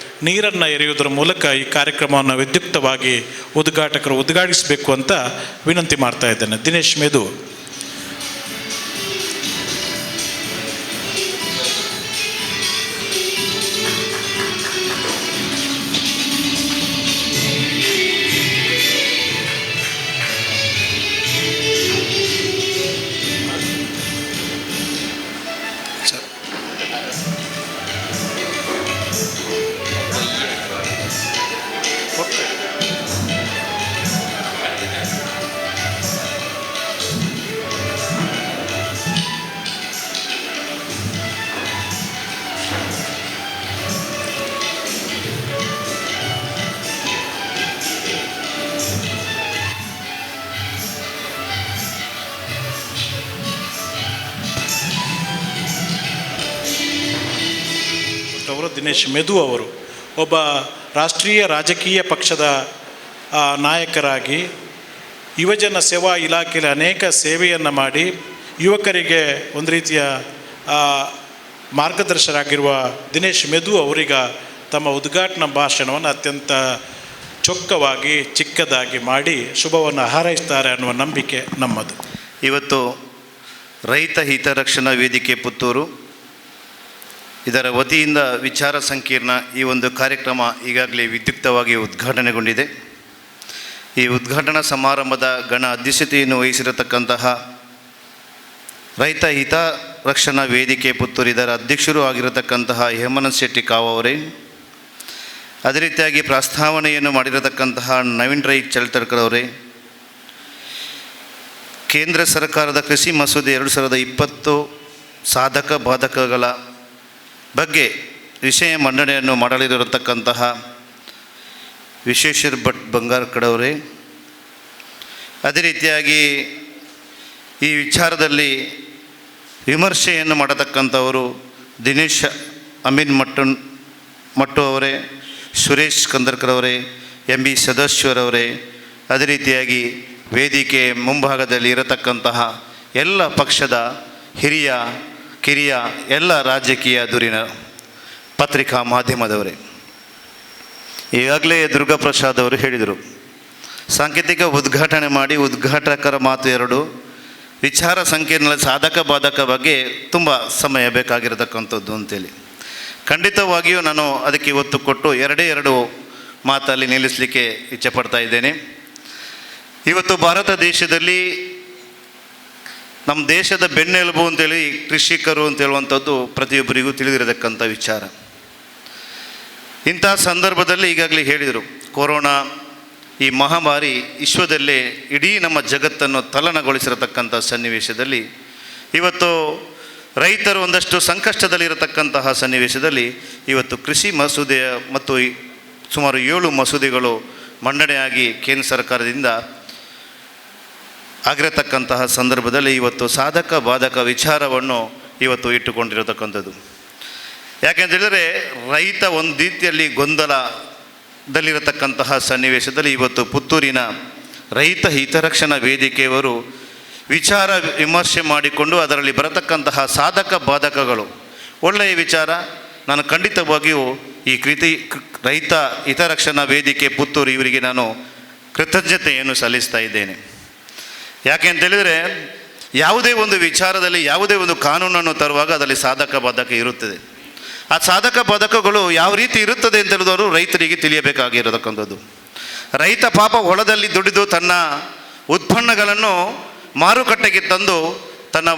ನೀರನ್ನು ಎರೆಯುವುದರ ಮೂಲಕ ಈ ಕಾರ್ಯಕ್ರಮವನ್ನು ವಿದ್ಯುಕ್ತವಾಗಿ ಉದ್ಘಾಟಕರು ಉದ್ಘಾಟಿಸಬೇಕು ಅಂತ ವಿನಂತಿ ಮಾಡ್ತಾ ಇದ್ದೇನೆ. ದಿನೇಶ್ ಮೆದು. ದಿನೇಶ್ ಮೆದು ಅವರು ಒಬ್ಬ ರಾಷ್ಟ್ರೀಯ ರಾಜಕೀಯ ಪಕ್ಷದ ನಾಯಕರಾಗಿ ಯುವಜನ ಸೇವಾ ಇಲಾಖೆಯಲ್ಲಿ ಅನೇಕ ಸೇವೆಯನ್ನು ಮಾಡಿ ಯುವಕರಿಗೆ ಒಂದು ರೀತಿಯ ಮಾರ್ಗದರ್ಶಕರಾಗಿರುವ ದಿನೇಶ್ ಮೆದು ಅವರೀಗ ತಮ್ಮ ಉದ್ಘಾಟನಾ ಭಾಷಣವನ್ನು ಅತ್ಯಂತ ಚೊಕ್ಕವಾಗಿ ಚಿಕ್ಕದಾಗಿ ಮಾಡಿ ಶುಭವನ್ನು ಹಾರೈಸ್ತಾರೆ ಅನ್ನುವ ನಂಬಿಕೆ ನಮ್ಮದು. ಇವತ್ತು ರೈತ ಹಿತರಕ್ಷಣಾ ವೇದಿಕೆ ಪುತ್ತೂರು ಇದರ ವತಿಯಿಂದ ವಿಚಾರ ಸಂಕಿರಣ ಈ ಒಂದು ಕಾರ್ಯಕ್ರಮ ಈಗಾಗಲೇ ವಿದ್ಯುಕ್ತವಾಗಿ ಉದ್ಘಾಟನೆಗೊಂಡಿದೆ. ಈ ಉದ್ಘಾಟನಾ ಸಮಾರಂಭದ ಗಣ ಅಧ್ಯಕ್ಷತೆಯನ್ನು ವಹಿಸಿರತಕ್ಕಂತಹ ರೈತ ಹಿತ ರಕ್ಷಣಾ ವೇದಿಕೆ ಪುತ್ತೂರು ಇದರ ಅಧ್ಯಕ್ಷರು ಆಗಿರತಕ್ಕಂತಹ ಹೇಮನಾಥ್ ಶೆಟ್ಟಿ ಕಾವ್ ಅವರೇ, ಅದೇ ರೀತಿಯಾಗಿ ಪ್ರಸ್ತಾವನೆಯನ್ನು ಮಾಡಿರತಕ್ಕಂತಹ ನವೀನ್ ರೈ ಚಳ್ತಡ್ಕರ್ ಅವರೇ, ಕೇಂದ್ರ ಸರ್ಕಾರದ ಕೃಷಿ ಮಸೂದೆ 2020 ಸಾಧಕ ಬಾಧಕಗಳ ಬಗ್ಗೆ ವಿಷಯ ಮಂಡನೆಯನ್ನು ಮಾಡಲಿರತಕ್ಕಂತಹ ವಿಶ್ವೇಶ್ವರ್ ಭಟ್ ಬಂಗಾರಕಡವರೇ, ಅದೇ ರೀತಿಯಾಗಿ ಈ ವಿಚಾರದಲ್ಲಿ ವಿಮರ್ಶೆಯನ್ನು ಮಾಡತಕ್ಕಂಥವರು ದಿನೇಶ್ ಅಮೀನ್ ಮಟ್ಟು ಅವರೇ, ಸುರೇಶ್ ಕಂದರ್ಕರ್ ಅವರೇ, MB ಸದಾಶಿವರ್ ಅವರೇ, ಅದೇ ರೀತಿಯಾಗಿ ವೇದಿಕೆ ಮುಂಭಾಗದಲ್ಲಿ ಇರತಕ್ಕಂತಹ ಎಲ್ಲ ಪಕ್ಷದ ಹಿರಿಯ ಕಿರಿಯ ಎಲ್ಲ ರಾಜಕೀಯ ಧುರೀಣ ಪತ್ರಿಕಾ ಮಾಧ್ಯಮದವರೇ, ಈಗಾಗಲೇ ದುರ್ಗಾಪ್ರಸಾದ್ ಅವರು ಹೇಳಿದರು, ಸಾಂಕೇತಿಕ ಉದ್ಘಾಟನೆ ಮಾಡಿ ಉದ್ಘಾಟಕರ ಮಾತು 2, ವಿಚಾರ ಸಂಕಿರಣ ಸಾಧಕ ಬಾಧಕ ಬಗ್ಗೆ ತುಂಬ ಸಮಯ ಬೇಕಾಗಿರತಕ್ಕಂಥದ್ದು ಅಂತೇಳಿ ಖಂಡಿತವಾಗಿಯೂ ನಾನು ಅದಕ್ಕೆ ಒತ್ತು ಕೊಟ್ಟು 2 ಮಾತಲ್ಲಿ ನಿಲ್ಲಿಸಲಿಕ್ಕೆ ಇಚ್ಛೆಪಡ್ತಾ ಇದ್ದೇನೆ. ಇವತ್ತು ಭಾರತ ದೇಶದಲ್ಲಿ ನಮ್ಮ ದೇಶದ ಬೆನ್ನೆಲುಬು ಅಂತೇಳಿ ಕೃಷಿಕರು ಅಂತ ಹೇಳುವಂಥದ್ದು ಪ್ರತಿಯೊಬ್ಬರಿಗೂ ತಿಳಿದಿರತಕ್ಕಂಥ ವಿಚಾರ. ಇಂಥ ಸಂದರ್ಭದಲ್ಲಿ ಈಗಾಗಲೇ ಹೇಳಿದರು, ಕೊರೋನಾ ಈ ಮಹಾಮಾರಿ ವಿಶ್ವದಲ್ಲೇ ಇಡೀ ನಮ್ಮ ಜಗತ್ತನ್ನು ತಲ್ಲಣಗೊಳಿಸಿರತಕ್ಕಂಥ ಸನ್ನಿವೇಶದಲ್ಲಿ ಇವತ್ತು ರೈತರು ಒಂದಷ್ಟು ಸಂಕಷ್ಟದಲ್ಲಿರತಕ್ಕಂತಹ ಸನ್ನಿವೇಶದಲ್ಲಿ ಇವತ್ತು ಕೃಷಿ ಮಸೂದೆಯ ಮತ್ತು ಸುಮಾರು 7 ಮಸೂದೆಗಳು ಮಂಡನೆಯಾಗಿ ಕೇಂದ್ರ ಸರ್ಕಾರದಿಂದ ಆಗಿರತಕ್ಕಂತಹ ಸಂದರ್ಭದಲ್ಲಿ ಇವತ್ತು ಸಾಧಕ ಬಾಧಕ ವಿಚಾರವನ್ನು ಇವತ್ತು ಇಟ್ಟುಕೊಂಡಿರತಕ್ಕಂಥದ್ದು. ಯಾಕೆಂತೇಳಿದರೆ ರೈತ ಒಂದು ರೀತಿಯಲ್ಲಿ ಗೊಂದಲದಲ್ಲಿರತಕ್ಕಂತಹ ಸನ್ನಿವೇಶದಲ್ಲಿ ಇವತ್ತು ಪುತ್ತೂರಿನ ರೈತ ಹಿತರಕ್ಷಣಾ ವೇದಿಕೆಯವರು ವಿಚಾರ ವಿಮರ್ಶೆ ಮಾಡಿಕೊಂಡು ಅದರಲ್ಲಿ ಬರತಕ್ಕಂತಹ ಸಾಧಕ ಬಾಧಕಗಳು ಒಳ್ಳೆಯ ವಿಚಾರ. ನಾನು ಖಂಡಿತವಾಗಿಯೂ ಈ ರೈತ ಹಿತರಕ್ಷಣಾ ವೇದಿಕೆ ಪುತ್ತೂರು ಇವರಿಗೆ ನಾನು ಕೃತಜ್ಞತೆಯನ್ನು ಸಲ್ಲಿಸ್ತಾ ಇದ್ದೇನೆ. ಯಾಕೆ ಅಂತೇಳಿದರೆ ಯಾವುದೇ ಒಂದು ವಿಚಾರದಲ್ಲಿ ಯಾವುದೇ ಒಂದು ಕಾನೂನನ್ನು ತರುವಾಗ ಅದರಲ್ಲಿ ಸಾಧಕ ಬಾಧಕ ಇರುತ್ತದೆ. ಆ ಸಾಧಕ ಬಾಧಕಗಳು ಯಾವ ರೀತಿ ಇರುತ್ತದೆ ಅಂತ ಹೇಳಿದವರು ರೈತರಿಗೆ ತಿಳಿಯಬೇಕಾಗಿರತಕ್ಕಂಥದ್ದು. ರೈತ ಪಾಪ ಹೊಲದಲ್ಲಿ ದುಡಿದು ತನ್ನ ಉತ್ಪನ್ನಗಳನ್ನು ಮಾರುಕಟ್ಟೆಗೆ ತಂದು ತನ್ನ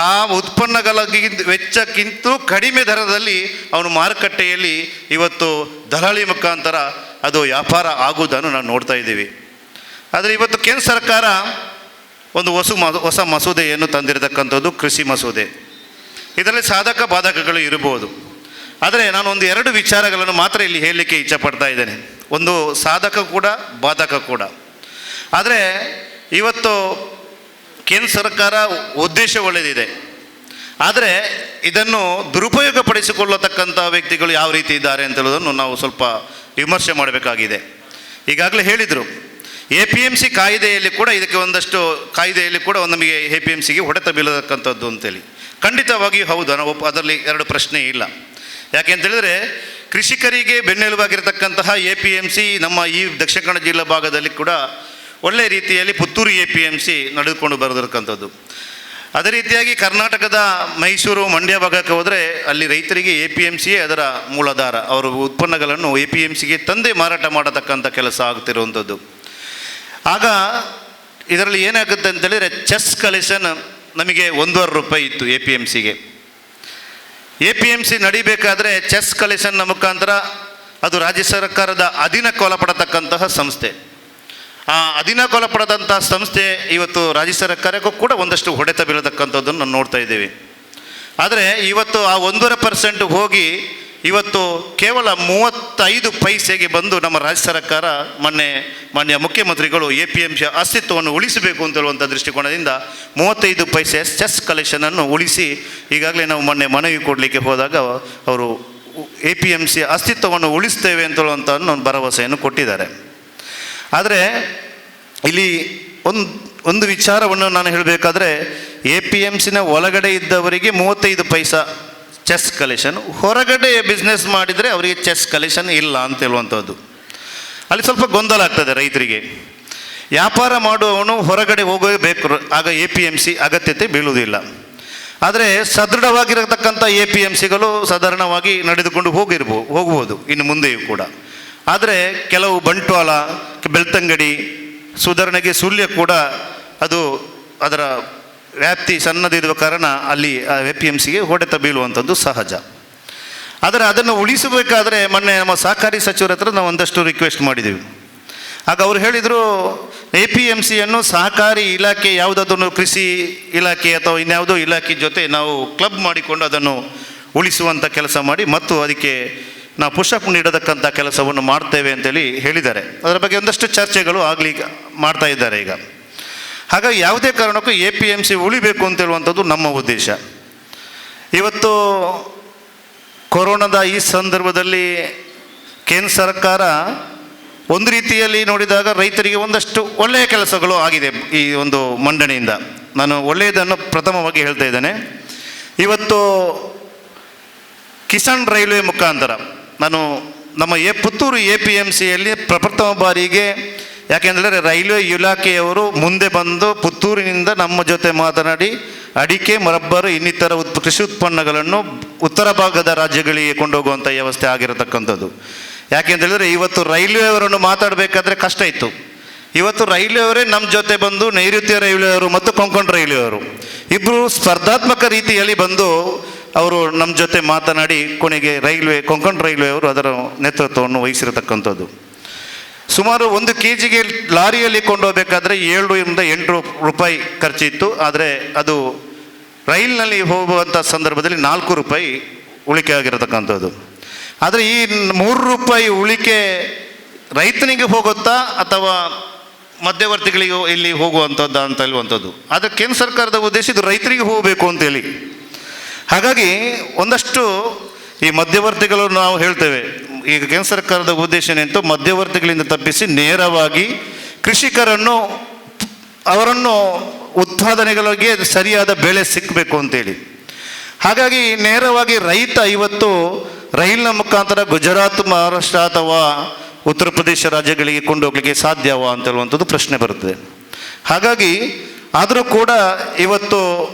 ಆ ಉತ್ಪನ್ನಗಳ ವೆಚ್ಚಕ್ಕಿಂತ ಕಡಿಮೆ ದರದಲ್ಲಿ ಅವನು ಮಾರುಕಟ್ಟೆಯಲ್ಲಿ ಇವತ್ತು ದಲಾಳಿ ಮುಖಾಂತರ ಅದು ವ್ಯಾಪಾರ ಆಗುವುದನ್ನು ನಾವು ನೋಡ್ತಾ ಇದ್ದೀವಿ. ಆದರೆ ಇವತ್ತು ಕೇಂದ್ರ ಸರ್ಕಾರ ಒಂದು ಹೊಸ ಮಸೂದೆಯನ್ನು ತಂದಿರತಕ್ಕಂಥದ್ದು ಕೃಷಿ ಮಸೂದೆ. ಇದರಲ್ಲಿ ಸಾಧಕ ಬಾಧಕಗಳು ಇರಬಹುದು. ಆದರೆ ನಾನು ಒಂದು 2 ವಿಚಾರಗಳನ್ನು ಮಾತ್ರ ಇಲ್ಲಿ ಹೇಳಲಿಕ್ಕೆ ಇಚ್ಛಪಡ್ತಾ ಇದ್ದೇನೆ. ಒಂದು ಸಾಧಕ ಕೂಡ ಬಾಧಕ ಕೂಡ. ಆದರೆ ಇವತ್ತು ಕೇಂದ್ರ ಸರ್ಕಾರ ಉದ್ದೇಶ ಒಳ್ಳೆಯದಿದೆ, ಆದರೆ ಇದನ್ನು ದುರುಪಯೋಗಪಡಿಸಿಕೊಳ್ಳತಕ್ಕಂಥ ವ್ಯಕ್ತಿಗಳು ಯಾವ ರೀತಿ ಇದ್ದಾರೆ ಅಂತ ಹೇಳೋದನ್ನು ನಾವು ಸ್ವಲ್ಪ ವಿಮರ್ಶೆ ಮಾಡಬೇಕಾಗಿದೆ. ಈಗಾಗಲೇ ಹೇಳಿದರು, APMC ಕಾಯ್ದೆಯಲ್ಲಿ ಕೂಡ ಇದಕ್ಕೆ ಒಂದಷ್ಟು ಕಾಯ್ದೆಯಲ್ಲಿ ಕೂಡ ನಮಗೆ APMCಗೆ ಹೊಡೆತ ಬೀಳತಕ್ಕಂಥದ್ದು ಅಂತೇಳಿ ಖಂಡಿತವಾಗಿಯೂ ಹೌದು, ನಾವು ಅದರಲ್ಲಿ 2 ಪ್ರಶ್ನೆ ಇಲ್ಲ. ಯಾಕೆ ಅಂತೇಳಿದರೆ ಕೃಷಿಕರಿಗೆ ಬೆನ್ನೆಲುಬಾಗಿರತಕ್ಕಂತಹ APMC ನಮ್ಮ ಈ ದಕ್ಷಿಣ ಕನ್ನಡ ಜಿಲ್ಲಾ ಭಾಗದಲ್ಲಿ ಕೂಡ ಒಳ್ಳೆಯ ರೀತಿಯಲ್ಲಿ ಪುತ್ತೂರು APMC ನಡೆದುಕೊಂಡು ಬರತಕ್ಕಂಥದ್ದು. ಅದೇ ರೀತಿಯಾಗಿ ಕರ್ನಾಟಕದ ಮೈಸೂರು ಮಂಡ್ಯ ಭಾಗಕ್ಕೆ ಹೋದರೆ ಅಲ್ಲಿ ರೈತರಿಗೆ APMCಯೇ ಅದರ ಮೂಲಾಧಾರ. ಅವರ ಉತ್ಪನ್ನಗಳನ್ನು APMCಗೆ ತಂದೆ ಮಾರಾಟ ಮಾಡತಕ್ಕಂಥ ಕೆಲಸ ಆಗ್ತಿರುವಂಥದ್ದು. ಆಗ ಇದರಲ್ಲಿ ಏನಾಗುತ್ತೆ ಅಂತೇಳಿದರೆ ಚೆಸ್ ಕಲೆಕ್ಷನ್ ನಮಗೆ ₹1.5 ಇತ್ತು APMCಗೆ. APMC ನಡಿಬೇಕಾದ್ರೆ ಚೆಸ್ ಕಲೆಕ್ಷನ್ನ ಮುಖಾಂತರ ಅದು ರಾಜ್ಯ ಸರ್ಕಾರದ ಅಧೀನಕ್ಕೆ ಒಳಪಡತಕ್ಕಂತಹ ಸಂಸ್ಥೆ. ಆ ಅಧೀನಕ್ಕೆ ಒಳಪಡದಂತಹ ಸಂಸ್ಥೆ ಇವತ್ತು ರಾಜ್ಯ ಸರ್ಕಾರಕ್ಕೂ ಕೂಡ ಒಂದಷ್ಟು ಹೊಡೆತ ಬೀಳತಕ್ಕಂಥದ್ದನ್ನು ನಾವು ನೋಡ್ತಾ ಇದ್ದೀವಿ. ಆದರೆ ಇವತ್ತು ಆ 1.5% ಹೋಗಿ ಇವತ್ತು ಕೇವಲ 35 ಪೈಸೆಗೆ ಬಂದು ನಮ್ಮ ರಾಜ್ಯ ಸರ್ಕಾರ ಮಾನ್ಯ ಮುಖ್ಯಮಂತ್ರಿಗಳು APMC ಅಸ್ತಿತ್ವವನ್ನು ಉಳಿಸಬೇಕು ಅಂತ ಹೇಳುವಂಥ ದೃಷ್ಟಿಕೋನದಿಂದ 35 ಪೈಸೆ ಚೆಸ್ ಕಲೆಕ್ಷನನ್ನು ಉಳಿಸಿ ಈಗಾಗಲೇ ನಾವು ಮನವಿ ಕೊಡಲಿಕ್ಕೆ ಹೋದಾಗ ಅವರು APMC ಅಸ್ತಿತ್ವವನ್ನು ಉಳಿಸ್ತೇವೆ ಅಂತ ಹೇಳುವಂಥ ಭರವಸೆಯನ್ನು ಕೊಟ್ಟಿದ್ದಾರೆ. ಆದರೆ ಇಲ್ಲಿ ಒಂದು ವಿಚಾರವನ್ನು ನಾನು ಹೇಳಬೇಕಾದ್ರೆ APMCನ ಒಳಗಡೆ ಇದ್ದವರಿಗೆ 35 ಪೈಸಾ ಚೆಸ್ ಕಲೆಕ್ಷನ್, ಹೊರಗಡೆ ಬಿಸ್ನೆಸ್ ಮಾಡಿದರೆ ಅವರಿಗೆ ಚೆಸ್ ಕಲೆಕ್ಷನ್ ಇಲ್ಲ ಅಂತ ಹೇಳುವಂಥದ್ದು. ಅಲ್ಲಿ ಸ್ವಲ್ಪ ಗೊಂದಲ ಆಗ್ತದೆ ರೈತರಿಗೆ. ವ್ಯಾಪಾರ ಮಾಡುವವನು ಹೊರಗಡೆ ಹೋಗಬೇಕು, ಆಗ APMC ಅಗತ್ಯತೆ ಬೀಳುವುದಿಲ್ಲ. ಆದರೆ ಸದೃಢವಾಗಿರತಕ್ಕಂಥ APMCಗಳು ಸಾಧಾರಣವಾಗಿ ನಡೆದುಕೊಂಡು ಹೋಗ್ಬೋದು ಇನ್ನು ಮುಂದೆಯೂ ಕೂಡ. ಆದರೆ ಕೆಲವು ಬಂಟ್ವಾಳ, ಬೆಳ್ತಂಗಡಿ, ಸುಧಾರಣೆಗೆ ಸುಳ್ಯ ಕೂಡ ಅದು ಅದರ ವ್ಯಾಪ್ತಿ ಸಣ್ಣದಿರುವ ಕಾರಣ ಅಲ್ಲಿ APMCಗೆ ಹೊಡೆತ ಬೀಳುವಂಥದ್ದು ಸಹಜ. ಆದರೆ ಅದನ್ನು ಉಳಿಸಬೇಕಾದ್ರೆ ಮೊನ್ನೆ ನಮ್ಮ ಸಹಕಾರಿ ಸಚಿವರ ಹತ್ರ ನಾವು ಒಂದಷ್ಟು ರಿಕ್ವೆಸ್ಟ್ ಮಾಡಿದ್ದೀವಿ. ಆಗ ಅವರು ಹೇಳಿದರು, APMCಯನ್ನು ಸಹಕಾರಿ ಇಲಾಖೆ ಯಾವುದಾದ್ರೂ ಕೃಷಿ ಇಲಾಖೆ ಅಥವಾ ಇನ್ಯಾವುದೋ ಇಲಾಖೆ ಜೊತೆ ನಾವು ಕ್ಲಬ್ ಮಾಡಿಕೊಂಡು ಅದನ್ನು ಉಳಿಸುವಂಥ ಕೆಲಸ ಮಾಡಿ ಮತ್ತು ಅದಕ್ಕೆ ನಾವು ಪುಷಪ್ ನೀಡತಕ್ಕಂಥ ಕೆಲಸವನ್ನು ಮಾಡ್ತೇವೆ ಅಂತೇಳಿ ಹೇಳಿದ್ದಾರೆ. ಅದರ ಬಗ್ಗೆ ಒಂದಷ್ಟು ಚರ್ಚೆಗಳು ಮಾಡ್ತಾ ಇದ್ದಾರೆ ಈಗ. ಹಾಗಾಗಿ ಯಾವುದೇ ಕಾರಣಕ್ಕೂ APMC ಉಳಿಬೇಕು ಅಂತೇಳುವಂಥದ್ದು ನಮ್ಮ ಉದ್ದೇಶ. ಇವತ್ತು ಕೊರೋನಾದ ಈ ಸಂದರ್ಭದಲ್ಲಿ ಕೇಂದ್ರ ಸರ್ಕಾರ ಒಂದು ರೀತಿಯಲ್ಲಿ ನೋಡಿದಾಗ ರೈತರಿಗೆ ಒಂದಷ್ಟು ಒಳ್ಳೆಯ ಕೆಲಸಗಳು ಆಗಿದೆ ಈ ಒಂದು ಮಂಡನೆಯಿಂದ. ನಾನು ಒಳ್ಳೆಯದನ್ನು ಪ್ರಥಮವಾಗಿ ಹೇಳ್ತಾ ಇದ್ದೇನೆ. ಇವತ್ತು ಕಿಸಾನ್ ರೈಲ್ವೆ ಮುಖಾಂತರ ನಾನು ನಮ್ಮ ಪುತ್ತೂರು APMCಯಲ್ಲಿ ಪ್ರಪ್ರಥಮ ಬಾರಿಗೆ ಯಾಕೆಂದರೆ ರೈಲ್ವೆ ಇಲಾಖೆಯವರು ಮುಂದೆ ಬಂದು ಪುತ್ತೂರಿನಿಂದ ನಮ್ಮ ಜೊತೆ ಮಾತನಾಡಿ ಅಡಿಕೆ, ರಬ್ಬರು ಇನ್ನಿತರ ಕೃಷಿ ಉತ್ಪನ್ನಗಳನ್ನು ಉತ್ತರ ಭಾಗದ ರಾಜ್ಯಗಳಿಗೆ ಕೊಂಡೋಗುವಂಥ ವ್ಯವಸ್ಥೆ ಆಗಿರತಕ್ಕಂಥದ್ದು. ಯಾಕೆಂತೇಳಿದರೆ ಇವತ್ತು ರೈಲ್ವೆಯವರನ್ನು ಮಾತಾಡಬೇಕಾದ್ರೆ ಕಷ್ಟ ಇತ್ತು. ಇವತ್ತು ರೈಲ್ವೆಯವರೇ ನಮ್ಮ ಜೊತೆ ಬಂದು ನೈಋತ್ಯ ರೈಲ್ವೆಯವರು ಮತ್ತು ಕೊಂಕಣ ರೈಲ್ವೆಯವರು ಇಬ್ಬರು ಸ್ಪರ್ಧಾತ್ಮಕ ರೀತಿಯಲ್ಲಿ ಬಂದು ಅವರು ನಮ್ಮ ಜೊತೆ ಮಾತನಾಡಿ ಕೊನೆಗೆ ಕೊಂಕಣ ರೈಲ್ವೆಯವರು ಅದರ ನೇತೃತ್ವವನ್ನು ವಹಿಸಿರತಕ್ಕಂಥದ್ದು. ಸುಮಾರು 1 kg ಲಾರಿಯಲ್ಲಿ ಕೊಂಡೋಗ್ಬೇಕಾದ್ರೆ 7ರಿಂದ 8 ರೂಪಾಯಿ ಖರ್ಚಿತ್ತು. ಆದರೆ ಅದು ರೈಲಿನಲ್ಲಿ ಹೋಗುವಂಥ ಸಂದರ್ಭದಲ್ಲಿ 4 ರೂಪಾಯಿ ಉಳಿಕೆ ಆಗಿರತಕ್ಕಂಥದ್ದು. ಆದರೆ ಈ 3 ರೂಪಾಯಿ ಉಳಿಕೆ ರೈತನಿಗೆ ಹೋಗುತ್ತಾ ಅಥವಾ ಮಧ್ಯವರ್ತಿಗಳಿಗೆ ಇಲ್ಲಿ ಹೋಗುವಂಥದ್ದು ಅಂತ ಹೇಳುವಂಥದ್ದು. ಆದರೆ ಕೇಂದ್ರ ಸರ್ಕಾರದ ಉದ್ದೇಶ ಇದು ರೈತರಿಗೆ ಹೋಗಬೇಕು ಅಂತೇಳಿ. ಹಾಗಾಗಿ ಒಂದಷ್ಟು ಈ ಮಧ್ಯವರ್ತಿಗಳು ನಾವು ಹೇಳ್ತೇವೆ, ಈಗ ಕೇಂದ್ರ ಸರ್ಕಾರದ ಉದ್ದೇಶ ಏನಿತ್ತು, ಮಧ್ಯವರ್ತಿಗಳಿಂದ ತಪ್ಪಿಸಿ ನೇರವಾಗಿ ಕೃಷಿಕರನ್ನು ಅವರನ್ನು ಉತ್ಪಾದನೆಗಳಿಗೆ ಸರಿಯಾದ ಬೆಲೆ ಸಿಕ್ಕಬೇಕು ಅಂತೇಳಿ. ಹಾಗಾಗಿ ನೇರವಾಗಿ ರೈತ ಇವತ್ತು ರೈಲಿನ ಮುಖಾಂತರ ಗುಜರಾತ್, ಮಹಾರಾಷ್ಟ್ರ ಅಥವಾ ಉತ್ತರ ಪ್ರದೇಶ ರಾಜ್ಯಗಳಿಗೆ ಕೊಂಡೋಗ್ಲಿಕ್ಕೆ ಸಾಧ್ಯವಾ ಅಂತ ಹೇಳುವಂಥದ್ದು ಪ್ರಶ್ನೆ ಬರುತ್ತದೆ. ಹಾಗಾಗಿ ಆದರೂ ಕೂಡ ಇವತ್ತು